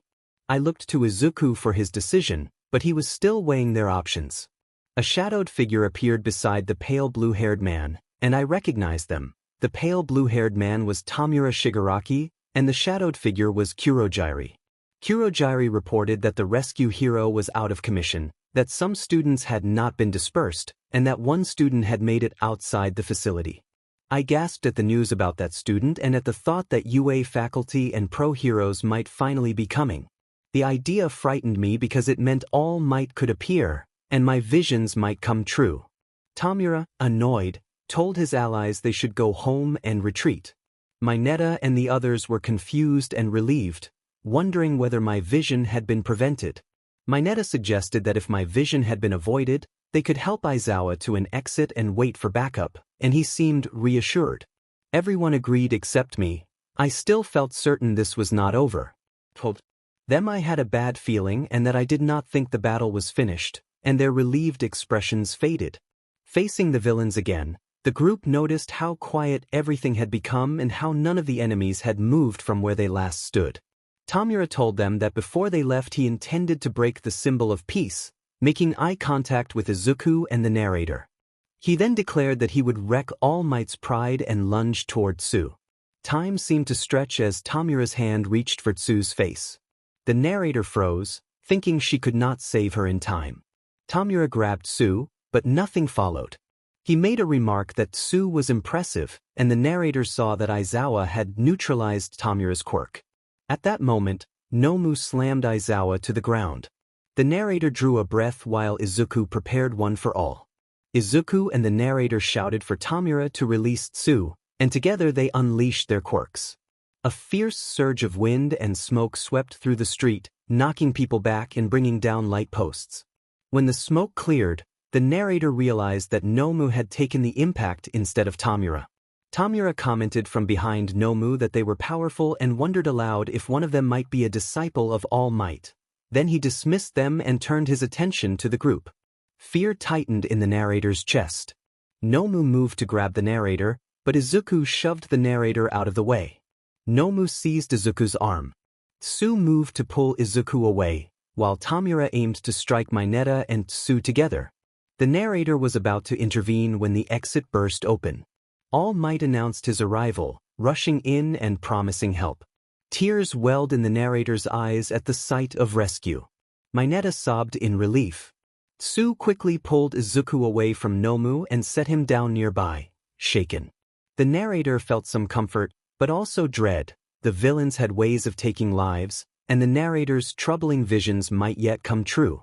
I looked to Izuku for his decision, but he was still weighing their options. A shadowed figure appeared beside the pale blue-haired man, and I recognized them. The pale blue-haired man was Tamura Shigaraki, and the shadowed figure was Kurogiri. Kurogiri reported that the rescue hero was out of commission, that some students had not been dispersed, and that one student had made it outside the facility. I gasped at the news about that student and at the thought that UA faculty and pro-heroes might finally be coming. The idea frightened me because it meant All Might could appear, and my visions might come true. Tamura, annoyed, told his allies they should go home and retreat. Mineta and the others were confused and relieved, wondering whether my vision had been prevented. Mineta suggested that if my vision had been avoided, they could help Aizawa to an exit and wait for backup, and he seemed reassured. Everyone agreed except me. I still felt certain this was not over. Told them I had a bad feeling and that I did not think the battle was finished, and their relieved expressions faded. Facing the villains again, the group noticed how quiet everything had become and how none of the enemies had moved from where they last stood. Tamura told them that before they left he intended to break the symbol of peace, making eye contact with Izuku and the narrator. He then declared that he would wreck All Might's pride and lunge toward Tsu. Time seemed to stretch as Tamura's hand reached for Tsu's face. The narrator froze, thinking she could not save her in time. Tamura grabbed Tsu, but nothing followed. He made a remark that Tsu was impressive, and the narrator saw that Aizawa had neutralized Tamura's quirk. At that moment, Nomu slammed Aizawa to the ground. The narrator drew a breath while Izuku prepared one for all. Izuku and the narrator shouted for Tamura to release Tsu, and together they unleashed their quirks. A fierce surge of wind and smoke swept through the street, knocking people back and bringing down light posts. When the smoke cleared, the narrator realized that Nomu had taken the impact instead of Tamura. Tamura commented from behind Nomu that they were powerful and wondered aloud if one of them might be a disciple of All Might. Then he dismissed them and turned his attention to the group. Fear tightened in the narrator's chest. Nomu moved to grab the narrator, but Izuku shoved the narrator out of the way. Nomu seized Izuku's arm. Tsu moved to pull Izuku away, while Tamura aimed to strike Mineta and Tsu together. The narrator was about to intervene when the exit burst open. All Might announced his arrival, rushing in and promising help. Tears welled in the narrator's eyes at the sight of rescue. Mineta sobbed in relief. Tsu quickly pulled Izuku away from Nomu and set him down nearby, shaken. The narrator felt some comfort, but also dread. The villains had ways of taking lives, and the narrator's troubling visions might yet come true.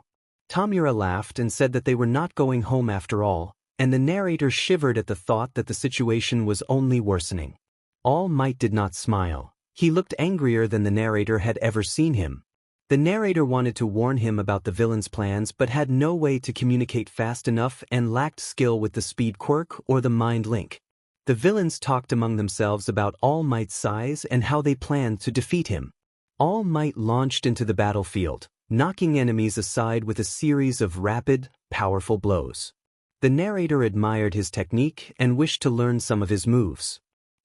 Tamura laughed and said that they were not going home after all, and the narrator shivered at the thought that the situation was only worsening. All Might did not smile. He looked angrier than the narrator had ever seen him. The narrator wanted to warn him about the villain's plans but had no way to communicate fast enough and lacked skill with the speed quirk or the mind link. The villains talked among themselves about All Might's size and how they planned to defeat him. All Might launched into the battlefield, knocking enemies aside with a series of rapid, powerful blows. The narrator admired his technique and wished to learn some of his moves.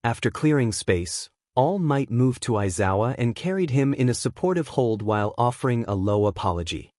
After clearing space, All Might moved to Aizawa and carried him in a supportive hold while offering a low apology.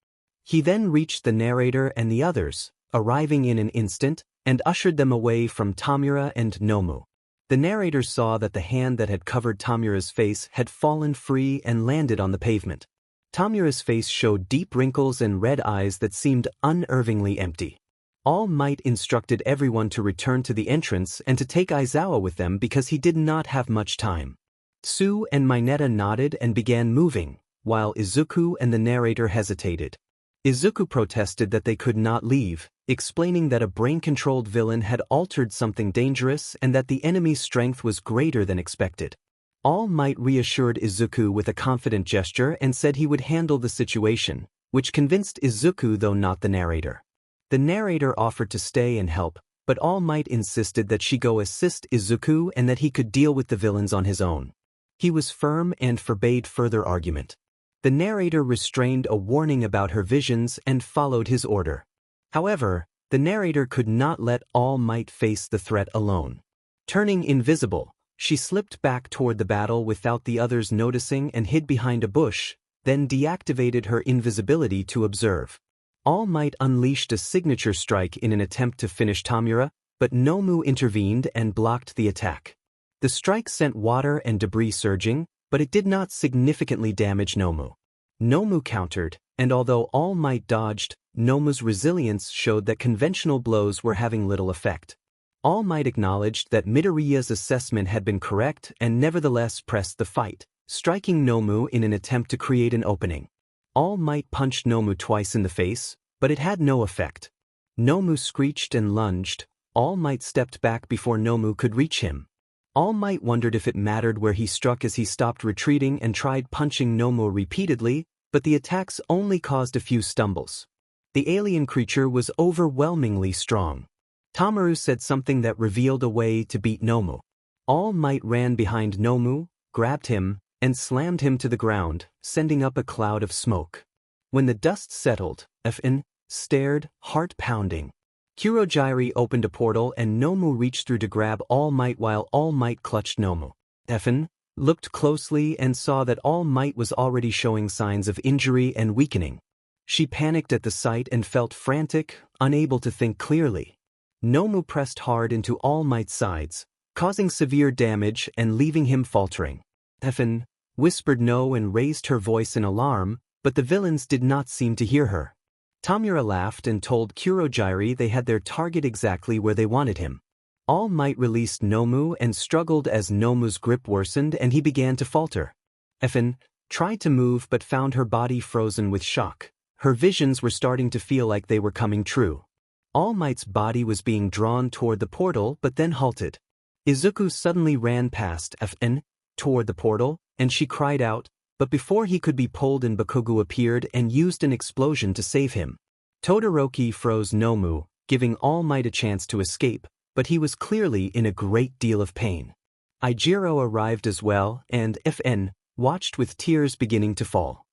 He then reached the narrator and the others, arriving in an instant, and ushered them away from Tamura and Nomu. The narrator saw that the hand that had covered Tamura's face had fallen free and landed on the pavement. Tamura's face showed deep wrinkles and red eyes that seemed unnervingly empty. All Might instructed everyone to return to the entrance and to take Aizawa with them because he did not have much time. Tsu and Mineta nodded and began moving, while Izuku and the narrator hesitated. Izuku protested that they could not leave, explaining that a brain-controlled villain had altered something dangerous and that the enemy's strength was greater than expected. All Might reassured Izuku with a confident gesture and said he would handle the situation, which convinced Izuku though not the narrator. The narrator offered to stay and help, but All Might insisted that she go assist Izuku and that he could deal with the villains on his own. He was firm and forbade further argument. The narrator restrained a warning about her visions and followed his order. However, the narrator could not let All Might face the threat alone. Turning invisible, she slipped back toward the battle without the others noticing and hid behind a bush, then deactivated her invisibility to observe. All Might unleashed a signature strike in an attempt to finish Tamura, but Nomu intervened and blocked the attack. The strike sent water and debris surging, but it did not significantly damage Nomu. Nomu countered, and although All Might dodged, Nomu's resilience showed that conventional blows were having little effect. All Might acknowledged that Midoriya's assessment had been correct and nevertheless pressed the fight, striking Nomu in an attempt to create an opening. All Might punched Nomu twice in the face, but it had no effect. Nomu screeched and lunged. All Might stepped back before Nomu could reach him. All Might wondered if it mattered where he struck as he stopped retreating and tried punching Nomu repeatedly, but the attacks only caused a few stumbles. The alien creature was overwhelmingly strong. Tamaru said something that revealed a way to beat Nomu. All Might ran behind Nomu, grabbed him, and slammed him to the ground, sending up a cloud of smoke. When the dust settled, FN stared, heart-pounding. Kurogyri opened a portal and Nomu reached through to grab All Might while All Might clutched Nomu. FN looked closely and saw that All Might was already showing signs of injury and weakening. She panicked at the sight and felt frantic, unable to think clearly. Nomu pressed hard into All Might's sides, causing severe damage and leaving him faltering. FN whispered no and raised her voice in alarm, but the villains did not seem to hear her. Tamura laughed and told Kurogyri they had their target exactly where they wanted him. All Might released Nomu and struggled as Nomu's grip worsened and he began to falter. FN tried to move but found her body frozen with shock. Her visions were starting to feel like they were coming true. All Might's body was being drawn toward the portal but then halted. Izuku suddenly ran past FN toward the portal, and she cried out, but before he could be pulled in Bakugo appeared and used an explosion to save him. Todoroki froze Nomu, giving All Might a chance to escape, but he was clearly in a great deal of pain. Ijiro arrived as well, and FN watched with tears beginning to fall.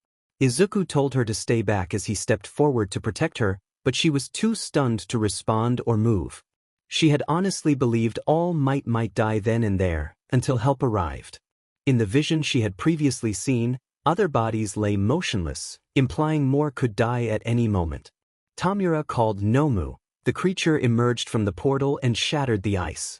Izuku told her to stay back as he stepped forward to protect her, but she was too stunned to respond or move. She had honestly believed All Might die then and there, until help arrived. In the vision she had previously seen, other bodies lay motionless, implying more could die at any moment. Tamura called Nomu. The creature emerged from the portal and shattered the ice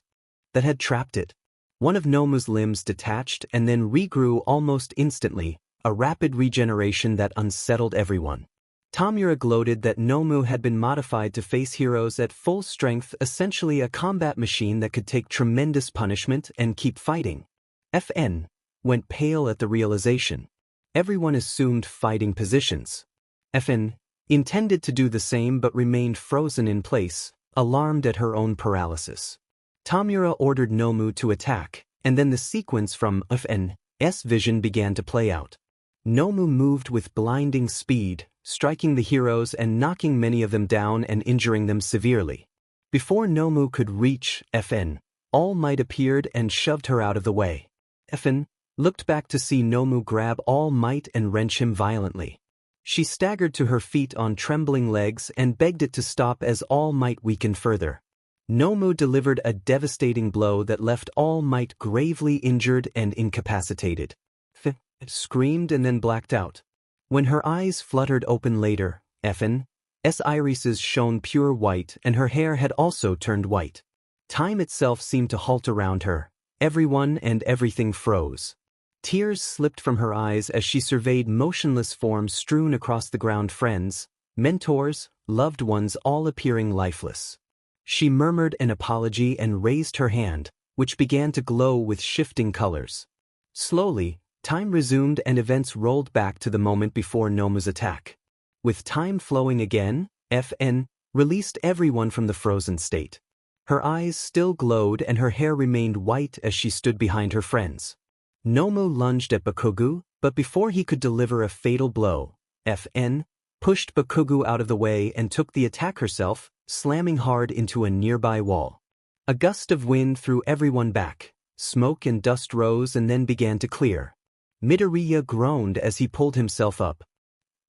that had trapped it. One of Nomu's limbs detached and then regrew almost instantly, a rapid regeneration that unsettled everyone. Tamura gloated that Nomu had been modified to face heroes at full strength, essentially a combat machine that could take tremendous punishment and keep fighting. FN went pale at the realization. Everyone assumed fighting positions. FN intended to do the same but remained frozen in place, alarmed at her own paralysis. Tamura ordered Nomu to attack, and then the sequence from FN's vision began to play out. Nomu moved with blinding speed, striking the heroes and knocking many of them down and injuring them severely. Before Nomu could reach FN, All Might appeared and shoved her out of the way. FN looked back to see Nomu grab All Might and wrench him violently. She staggered to her feet on trembling legs and begged it to stop as All Might weakened further. Nomu delivered a devastating blow that left All Might gravely injured and incapacitated. Screamed and then blacked out. When her eyes fluttered open later, FN's irises shone pure white and her hair had also turned white. Time itself seemed to halt around her. Everyone and everything froze. Tears slipped from her eyes as she surveyed motionless forms strewn across the ground, friends, mentors, loved ones all appearing lifeless. She murmured an apology and raised her hand, which began to glow with shifting colors. Slowly, time resumed and events rolled back to the moment before Nomu's attack. With time flowing again, FN released everyone from the frozen state. Her eyes still glowed and her hair remained white as she stood behind her friends. Nomu lunged at Bakugo, but before he could deliver a fatal blow, FN pushed Bakugo out of the way and took the attack herself, slamming hard into a nearby wall. A gust of wind threw everyone back. Smoke and dust rose and then began to clear. Midoriya groaned as he pulled himself up.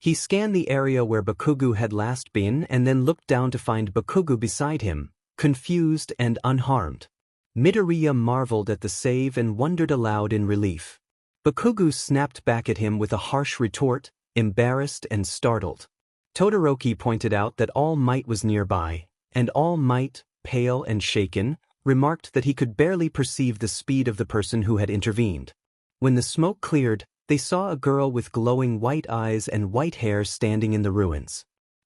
He scanned the area where Bakugo had last been and then looked down to find Bakugo beside him, confused and unharmed. Midoriya marveled at the save and wondered aloud in relief. Bakugo snapped back at him with a harsh retort, embarrassed and startled. Todoroki pointed out that All Might was nearby, and All Might, pale and shaken, remarked that he could barely perceive the speed of the person who had intervened. When the smoke cleared, they saw a girl with glowing white eyes and white hair standing in the ruins.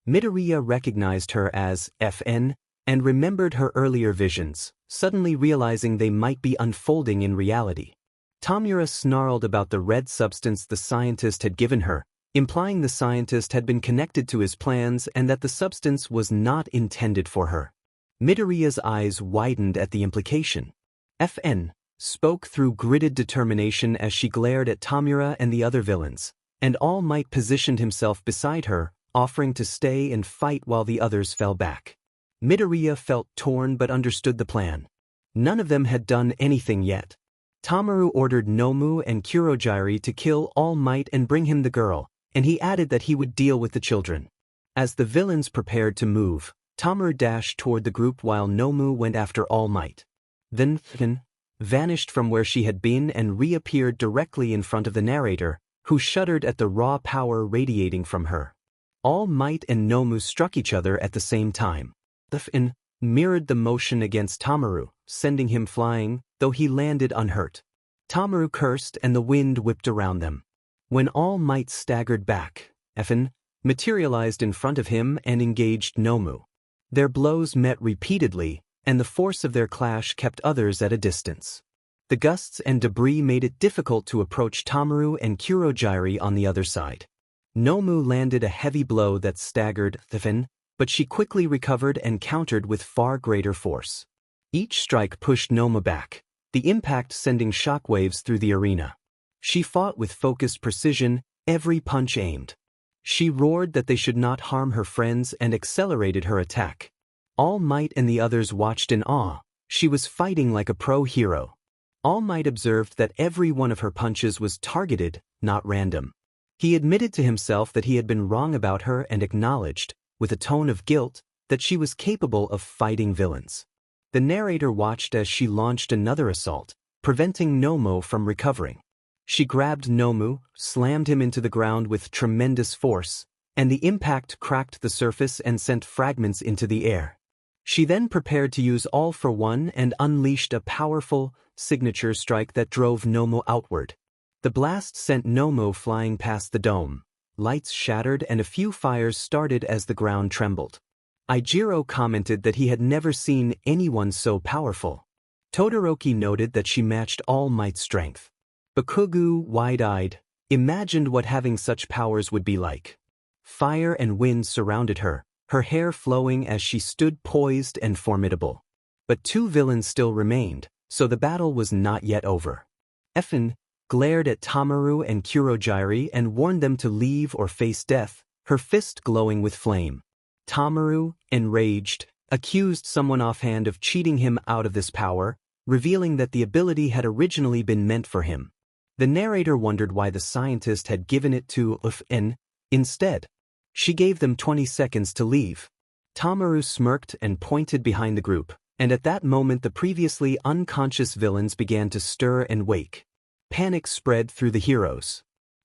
Midoriya recognized her as FN and remembered her earlier visions, suddenly realizing they might be unfolding in reality. Tamura snarled about the red substance the scientist had given her, implying the scientist had been connected to his plans and that the substance was not intended for her. Midoriya's eyes widened at the implication. FN spoke through gritted determination as she glared at Tamura and the other villains, and All Might positioned himself beside her, offering to stay and fight while the others fell back. Midoriya felt torn but understood the plan. None of them had done anything yet. Tamaru ordered Nomu and Kurogiri to kill All Might and bring him the girl, and he added that he would deal with the children. As the villains prepared to move, Tamaru dashed toward the group while Nomu went after All Might. Then FN vanished from where she had been and reappeared directly in front of the narrator, who shuddered at the raw power radiating from her. All Might and Nomu struck each other at the same time. The FN mirrored the motion against Tamaru, sending him flying, though he landed unhurt. Tamaru cursed and the wind whipped around them. When All Might staggered back, FN materialized in front of him and engaged Nomu. Their blows met repeatedly, and the force of their clash kept others at a distance. The gusts and debris made it difficult to approach Tamaru and Kurogiri on the other side. Nomu landed a heavy blow that staggered FN, but she quickly recovered and countered with far greater force. Each strike pushed Nomu back, the impact sending shockwaves through the arena. She fought with focused precision, every punch aimed. She roared that they should not harm her friends and accelerated her attack. All Might and the others watched in awe. She was fighting like a pro hero. All Might observed that every one of her punches was targeted, not random. He admitted to himself that he had been wrong about her and acknowledged, with a tone of guilt, that she was capable of fighting villains. The narrator watched as she launched another assault, preventing Nomu from recovering. She grabbed Nomu, slammed him into the ground with tremendous force, and the impact cracked the surface and sent fragments into the air. She then prepared to use All for One and unleashed a powerful, signature strike that drove Nomu outward. The blast sent Nomu flying past the dome. Lights shattered and a few fires started as the ground trembled. Ijiro commented that he had never seen anyone so powerful. Todoroki noted that she matched All Might's strength. Bakugo, wide-eyed, imagined what having such powers would be like. Fire and wind surrounded her, her hair flowing as she stood poised and formidable. But two villains still remained, so the battle was not yet over. FN glared at Tamaru and Kurogiri and warned them to leave or face death, her fist glowing with flame. Tamaru, enraged, accused someone offhand of cheating him out of this power, revealing that the ability had originally been meant for him. The narrator wondered why the scientist had given it to FN instead. She gave them 20 seconds to leave. Tamaru smirked and pointed behind the group, and at that moment the previously unconscious villains began to stir and wake. Panic spread through the heroes.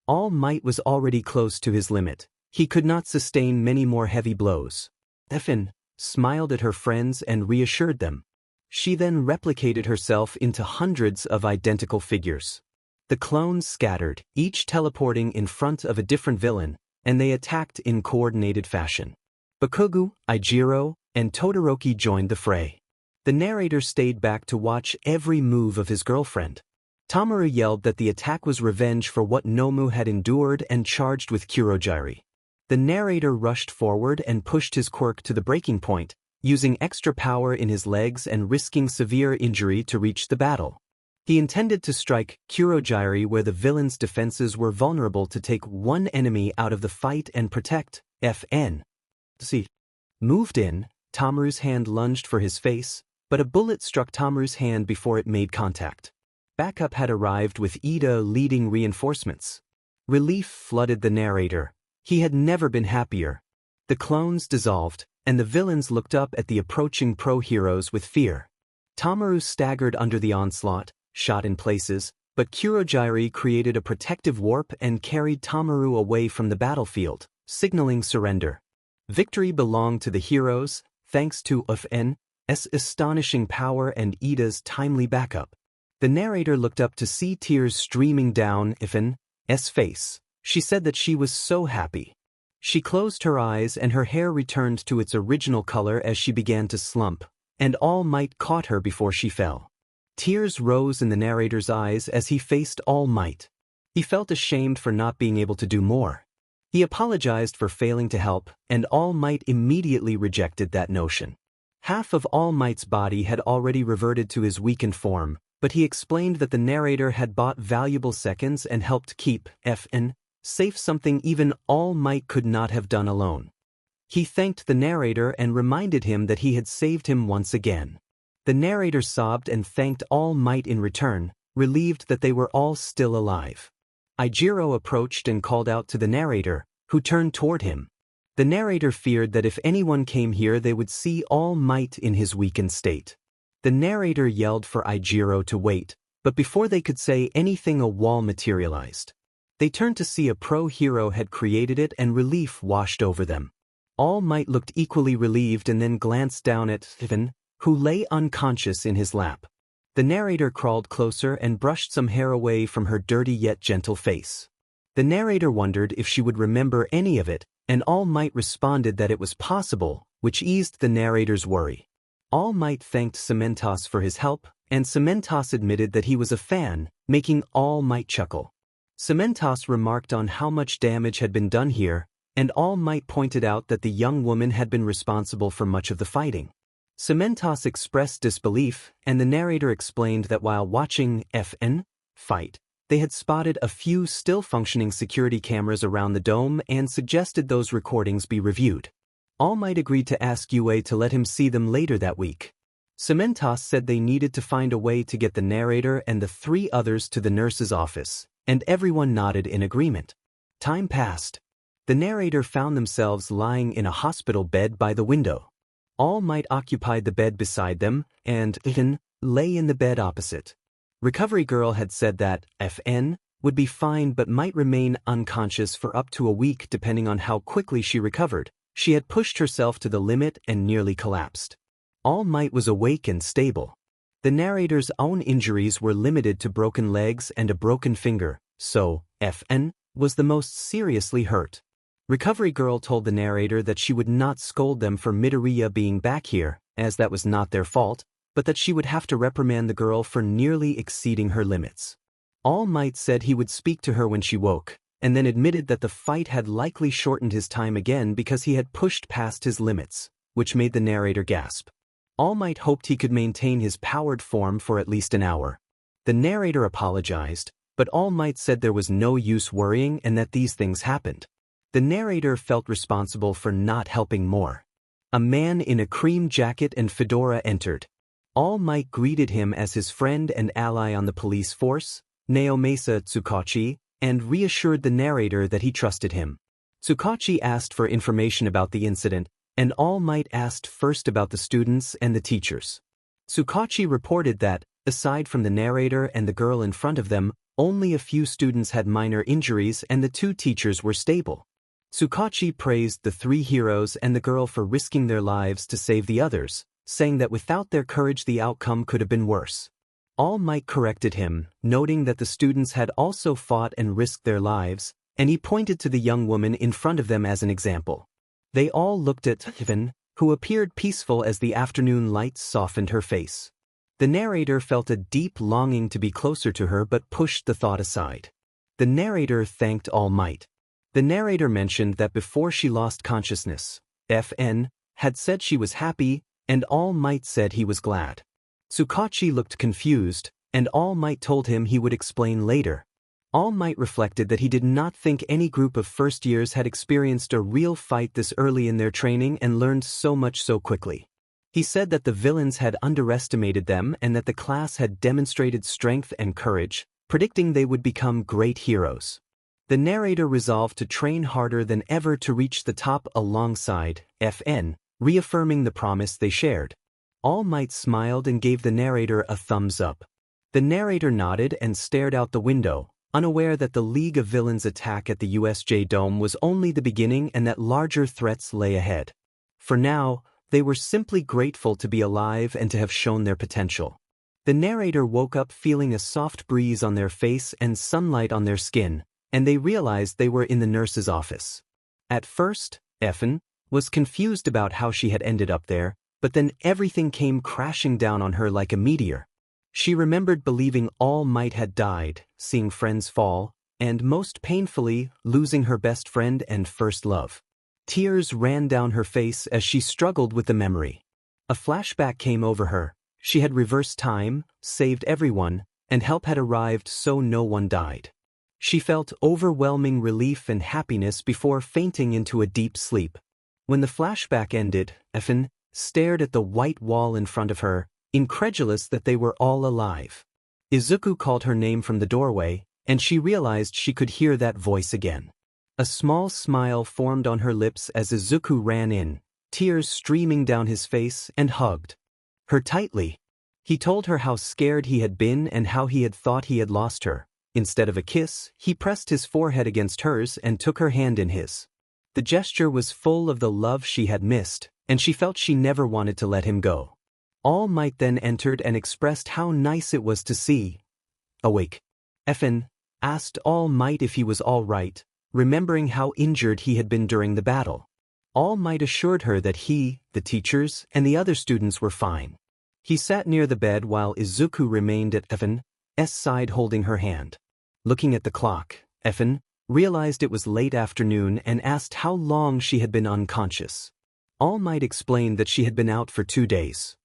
All Might was already close to his limit. He could not sustain many more heavy blows. FN smiled at her friends and reassured them. She then replicated herself into hundreds of identical figures. The clones scattered, each teleporting in front of a different villain, and they attacked in coordinated fashion. Bakugo, Ijiro, and Todoroki joined the fray. The narrator stayed back to watch every move of his girlfriend. Tamaru yelled that the attack was revenge for what Nomu had endured and charged with Kurogiri. The narrator rushed forward and pushed his quirk to the breaking point, using extra power in his legs and risking severe injury to reach the battle. He intended to strike Kurogiri where the villain's defenses were vulnerable to take one enemy out of the fight and protect FN. See. Moved in, Tamaru's hand lunged for his face, but a bullet struck Tamaru's hand before it made contact. Backup had arrived with Ida leading reinforcements. Relief flooded the narrator. He had never been happier. The clones dissolved, and the villains looked up at the approaching pro-heroes with fear. Tamaru staggered under the onslaught, shot in places, but Kurogiri created a protective warp and carried Tamaru away from the battlefield, signaling surrender. Victory belonged to the heroes, thanks to FN's astonishing power and Ida's timely backup. The narrator looked up to see tears streaming down FN's face. She said that she was so happy. She closed her eyes and her hair returned to its original color as she began to slump, and All Might caught her before she fell. Tears rose in the narrator's eyes as he faced All Might. He felt ashamed for not being able to do more. He apologized for failing to help, and All Might immediately rejected that notion. Half of All Might's body had already reverted to his weakened form, but he explained that the narrator had bought valuable seconds and helped keep FN safe, something even All Might could not have done alone. He thanked the narrator and reminded him that he had saved him once again. The narrator sobbed and thanked All Might in return, relieved that they were all still alive. Ijiro approached and called out to the narrator, who turned toward him. The narrator feared that if anyone came here they would see All Might in his weakened state. The narrator yelled for Ijiro to wait, but before they could say anything a wall materialized. They turned to see a pro-hero had created it and relief washed over them. All Might looked equally relieved and then glanced down at Ivan, who lay unconscious in his lap. The narrator crawled closer and brushed some hair away from her dirty yet gentle face. The narrator wondered if she would remember any of it, and All Might responded that it was possible, which eased the narrator's worry. All Might thanked Cementos for his help, and Cementos admitted that he was a fan, making All Might chuckle. Cementos remarked on how much damage had been done here, and All Might pointed out that the young woman had been responsible for much of the fighting. Cementos expressed disbelief, and the narrator explained that while watching FN fight, they had spotted a few still-functioning security cameras around the dome and suggested those recordings be reviewed. All Might agreed to ask Yue to let him see them later that week. Cementos said they needed to find a way to get the narrator and the three others to the nurse's office, and everyone nodded in agreement. Time passed. The narrator found themselves lying in a hospital bed by the window. All Might occupied the bed beside them, and Ivan lay in the bed opposite. Recovery Girl had said that FN would be fine but might remain unconscious for up to a week depending on how quickly she recovered. She had pushed herself to the limit and nearly collapsed. All Might was awake and stable. The narrator's own injuries were limited to broken legs and a broken finger, so FN was the most seriously hurt. Recovery Girl told the narrator that she would not scold them for Midoriya being back here, as that was not their fault, but that she would have to reprimand the girl for nearly exceeding her limits. All Might said he would speak to her when she woke, and then admitted that the fight had likely shortened his time again because he had pushed past his limits, which made the narrator gasp. All Might hoped he could maintain his powered form for at least an hour. The narrator apologized, but All Might said there was no use worrying and that these things happened. The narrator felt responsible for not helping more. A man in a cream jacket and fedora entered. All Might greeted him as his friend and ally on the police force, Naomasa Tsukachi, and reassured the narrator that he trusted him. Tsukachi asked for information about the incident, and All Might asked first about the students and the teachers. Tsukachi reported that, aside from the narrator and the girl in front of them, only a few students had minor injuries and the two teachers were stable. Tsukachi praised the three heroes and the girl for risking their lives to save the others, saying that without their courage the outcome could have been worse. All Might corrected him, noting that the students had also fought and risked their lives, and he pointed to the young woman in front of them as an example. They all looked at Ivan, who appeared peaceful as the afternoon light softened her face. The narrator felt a deep longing to be closer to her but pushed the thought aside. The narrator thanked All Might. The narrator mentioned that before she lost consciousness, FN had said she was happy, and All Might said he was glad. Tsukachi looked confused, and All Might told him he would explain later. All Might reflected that he did not think any group of first years had experienced a real fight this early in their training and learned so much so quickly. He said that the villains had underestimated them and that the class had demonstrated strength and courage, predicting they would become great heroes. The narrator resolved to train harder than ever to reach the top alongside FN, reaffirming the promise they shared. All Might smiled and gave the narrator a thumbs up. The narrator nodded and stared out the window, unaware that the League of Villains' attack at the USJ Dome was only the beginning and that larger threats lay ahead. For now, they were simply grateful to be alive and to have shown their potential. The narrator woke up feeling a soft breeze on their face and sunlight on their skin, and they realized they were in the nurse's office. At first, FN was confused about how she had ended up there, but then everything came crashing down on her like a meteor. She remembered believing All Might had died, seeing friends fall, and most painfully, losing her best friend and first love. Tears ran down her face as she struggled with the memory. A flashback came over her. She had reversed time, saved everyone, and help had arrived so no one died. She felt overwhelming relief and happiness before fainting into a deep sleep. When the flashback ended, FN stared at the white wall in front of her, incredulous that they were all alive. Izuku called her name from the doorway, and she realized she could hear that voice again. A small smile formed on her lips as Izuku ran in, tears streaming down his face, and hugged her tightly. He told her how scared he had been and how he had thought he had lost her. Instead of a kiss, he pressed his forehead against hers and took her hand in his. The gesture was full of the love she had missed, and she felt she never wanted to let him go. All Might then entered and expressed how nice it was to see. Awake. FN asked All Might if he was all right, remembering how injured he had been during the battle. All Might assured her that he, the teachers, and the other students were fine. He sat near the bed while Izuku remained at FN's side holding her hand. Looking at the clock, FN realized it was late afternoon and asked how long she had been unconscious. All Might explained that she had been out for 2 days.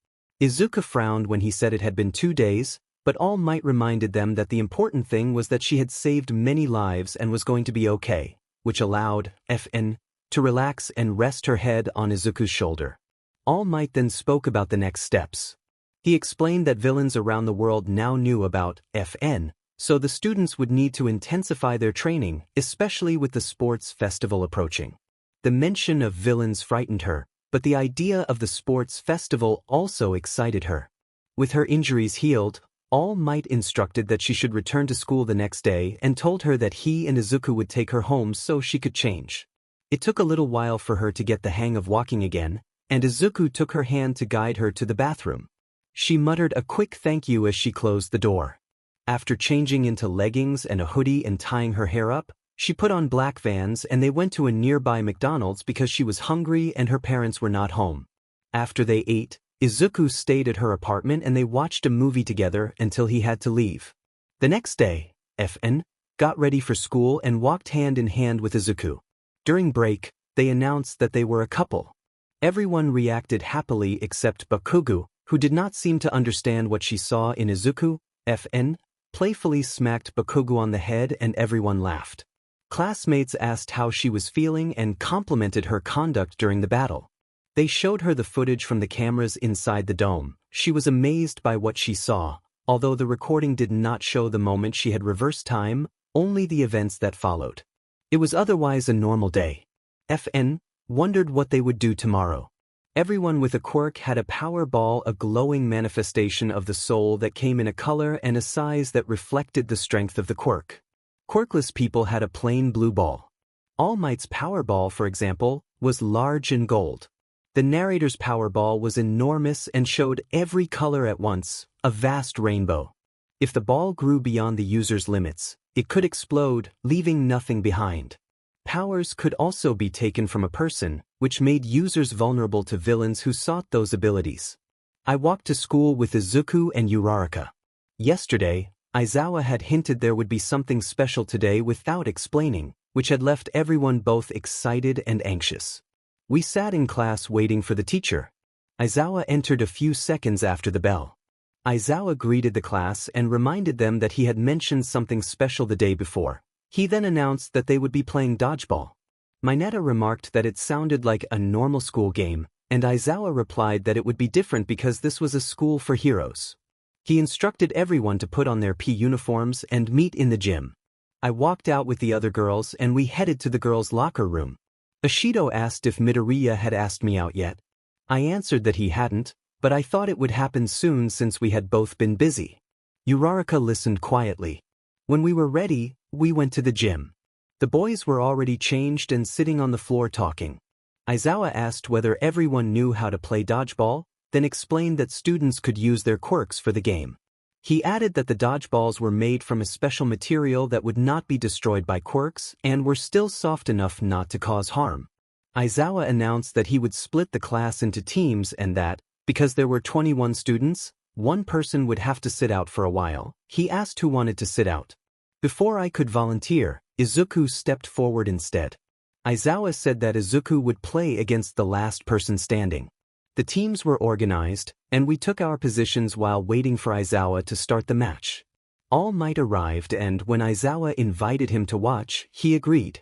Izuku frowned when he said it had been 2 days, but All Might reminded them that the important thing was that she had saved many lives and was going to be okay, which allowed FN to relax and rest her head on Izuku's shoulder. All Might then spoke about the next steps. He explained that villains around the world now knew about FN, so the students would need to intensify their training, especially with the sports festival approaching. The mention of villains frightened her, but the idea of the sports festival also excited her. With her injuries healed, All Might instructed that she should return to school the next day and told her that he and Izuku would take her home so she could change. It took a little while for her to get the hang of walking again, and Izuku took her hand to guide her to the bathroom. She muttered a quick thank you as she closed the door. After changing into leggings and a hoodie and tying her hair up, she put on black Vans and they went to a nearby McDonald's because she was hungry and her parents were not home. After they ate, Izuku stayed at her apartment and they watched a movie together until he had to leave. The next day, FN got ready for school and walked hand in hand with Izuku. During break, they announced that they were a couple. Everyone reacted happily except Bakugo, who did not seem to understand what she saw in Izuku. FN playfully smacked Bakugo on the head and everyone laughed. Classmates asked how she was feeling and complimented her conduct during the battle. They showed her the footage from the cameras inside the dome. She was amazed by what she saw, although the recording did not show the moment she had reversed time, only the events that followed. It was otherwise a normal day. FN wondered what they would do tomorrow. Everyone with a quirk had a power ball, a glowing manifestation of the soul that came in a color and a size that reflected the strength of the quirk. Quirkless people had a plain blue ball. All Might's power ball, for example, was large and gold. The narrator's power ball was enormous and showed every color at once, a vast rainbow. If the ball grew beyond the user's limits, it could explode, leaving nothing behind. Powers could also be taken from a person, which made users vulnerable to villains who sought those abilities. I walked to school with Izuku and Uraraka. Yesterday, Aizawa had hinted there would be something special today without explaining, which had left everyone both excited and anxious. We sat in class waiting for the teacher. Aizawa entered a few seconds after the bell. Aizawa greeted the class and reminded them that he had mentioned something special the day before. He then announced that they would be playing dodgeball. Mineta remarked that it sounded like a normal school game, and Aizawa replied that it would be different because this was a school for heroes. He instructed everyone to put on their P uniforms and meet in the gym. I walked out with the other girls and we headed to the girls' locker room. Ashido asked if Midoriya had asked me out yet. I answered that he hadn't, but I thought it would happen soon since we had both been busy. Uraraka listened quietly. When we were ready, we went to the gym. The boys were already changed and sitting on the floor talking. Aizawa asked whether everyone knew how to play dodgeball, then explained that students could use their quirks for the game. He added that the dodgeballs were made from a special material that would not be destroyed by quirks and were still soft enough not to cause harm. Aizawa announced that he would split the class into teams and that, because there were 21 students, one person would have to sit out for a while. He asked who wanted to sit out. Before I could volunteer, Izuku stepped forward instead. Aizawa said that Izuku would play against the last person standing. The teams were organized, and we took our positions while waiting for Aizawa to start the match. All Might arrived and when Aizawa invited him to watch, he agreed.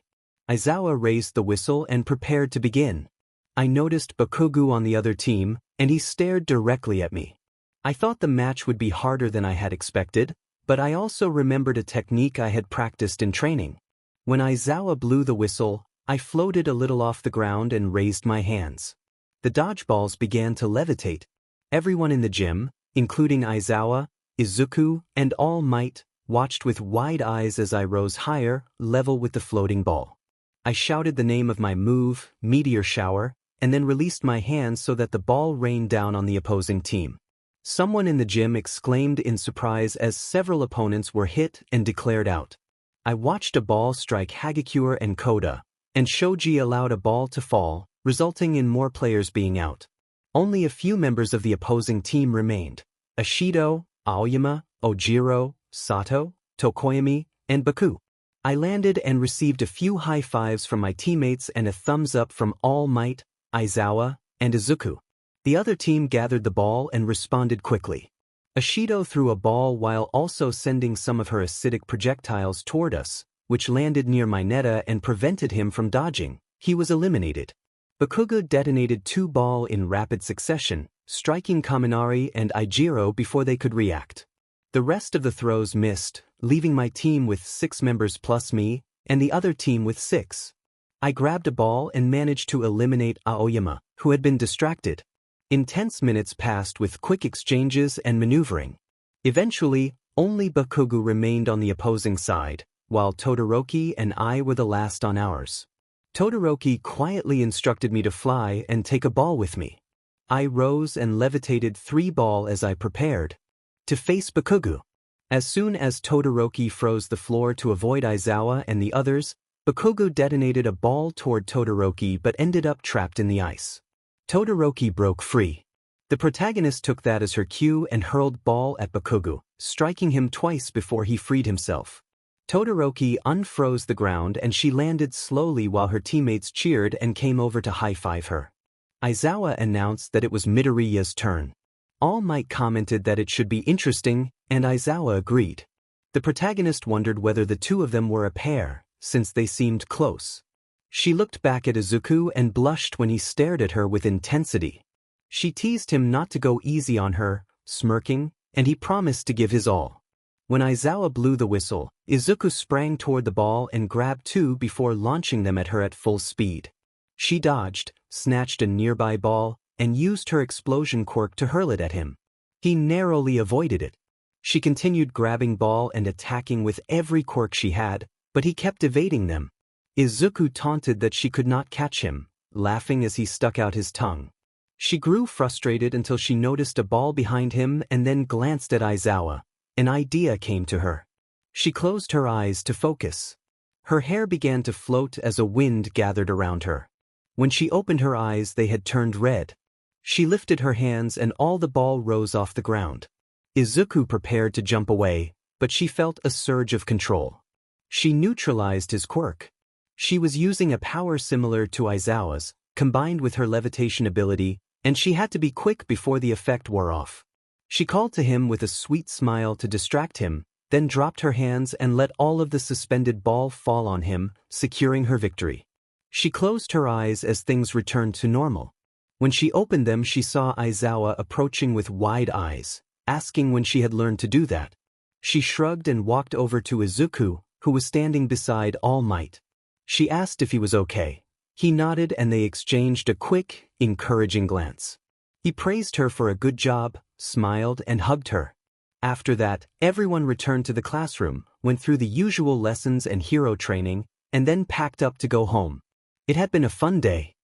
Aizawa raised the whistle and prepared to begin. I noticed Bakugo on the other team, and he stared directly at me. I thought the match would be harder than I had expected, but I also remembered a technique I had practiced in training. When Aizawa blew the whistle, I floated a little off the ground and raised my hands. The dodgeballs began to levitate. Everyone in the gym, including Aizawa, Izuku, and All Might, watched with wide eyes as I rose higher, level with the floating ball. I shouted the name of my move, Meteor Shower, and then released my hands so that the ball rained down on the opposing team. Someone in the gym exclaimed in surprise as several opponents were hit and declared out. I watched a ball strike Hagakure and Koda, and Shoji allowed a ball to fall, resulting in more players being out. Only a few members of the opposing team remained: Ashido, Aoyama, Ojiro, Sato, Tokoyami, and Baku. I landed and received a few high fives from my teammates and a thumbs up from All Might, Aizawa, and Izuku. The other team gathered the ball and responded quickly. Ashido threw a ball while also sending some of her acidic projectiles toward us, which landed near Mineta and prevented him from dodging. He was eliminated. Bakugo detonated 2 balls in rapid succession, striking Kaminari and Ijiro before they could react. The rest of the throws missed, leaving my team with 6 members plus me, and the other team with 6. I grabbed a ball and managed to eliminate Aoyama, who had been distracted. Intense minutes passed with quick exchanges and maneuvering. Eventually, only Bakugo remained on the opposing side, while Todoroki and I were the last on ours. Todoroki quietly instructed me to fly and take a ball with me. I rose and levitated 3 balls as I prepared to face Bakugo. As soon as Todoroki froze the floor to avoid Aizawa and the others, Bakugo detonated a ball toward Todoroki but ended up trapped in the ice. Todoroki broke free. The protagonist took that as her cue and hurled ball at Bakugo, striking him twice before he freed himself. Todoroki unfroze the ground and she landed slowly while her teammates cheered and came over to high-five her. Aizawa announced that it was Midoriya's turn. All Might commented that it should be interesting, and Aizawa agreed. The protagonist wondered whether the two of them were a pair, since they seemed close. She looked back at Izuku and blushed when he stared at her with intensity. She teased him not to go easy on her, smirking, and he promised to give his all. When Aizawa blew the whistle, Izuku sprang toward the ball and grabbed 2 before launching them at her at full speed. She dodged, snatched a nearby ball, and used her explosion quirk to hurl it at him. He narrowly avoided it. She continued grabbing ball and attacking with every quirk she had, but he kept evading them. Izuku taunted that she could not catch him, laughing as he stuck out his tongue. She grew frustrated until she noticed a ball behind him and then glanced at Aizawa. An idea came to her. She closed her eyes to focus. Her hair began to float as a wind gathered around her. When she opened her eyes, they had turned red. She lifted her hands and all the ball rose off the ground. Izuku prepared to jump away, but she felt a surge of control. She neutralized his quirk. She was using a power similar to Aizawa's, combined with her levitation ability, and she had to be quick before the effect wore off. She called to him with a sweet smile to distract him, then dropped her hands and let all of the suspended ball fall on him, securing her victory. She closed her eyes as things returned to normal. When she opened them, she saw Aizawa approaching with wide eyes, asking when she had learned to do that. She shrugged and walked over to Izuku, who was standing beside All Might. She asked if he was okay. He nodded and they exchanged a quick, encouraging glance. He praised her for a good job, smiled and hugged her. After that, everyone returned to the classroom, went through the usual lessons and hero training, and then packed up to go home. It had been a fun day.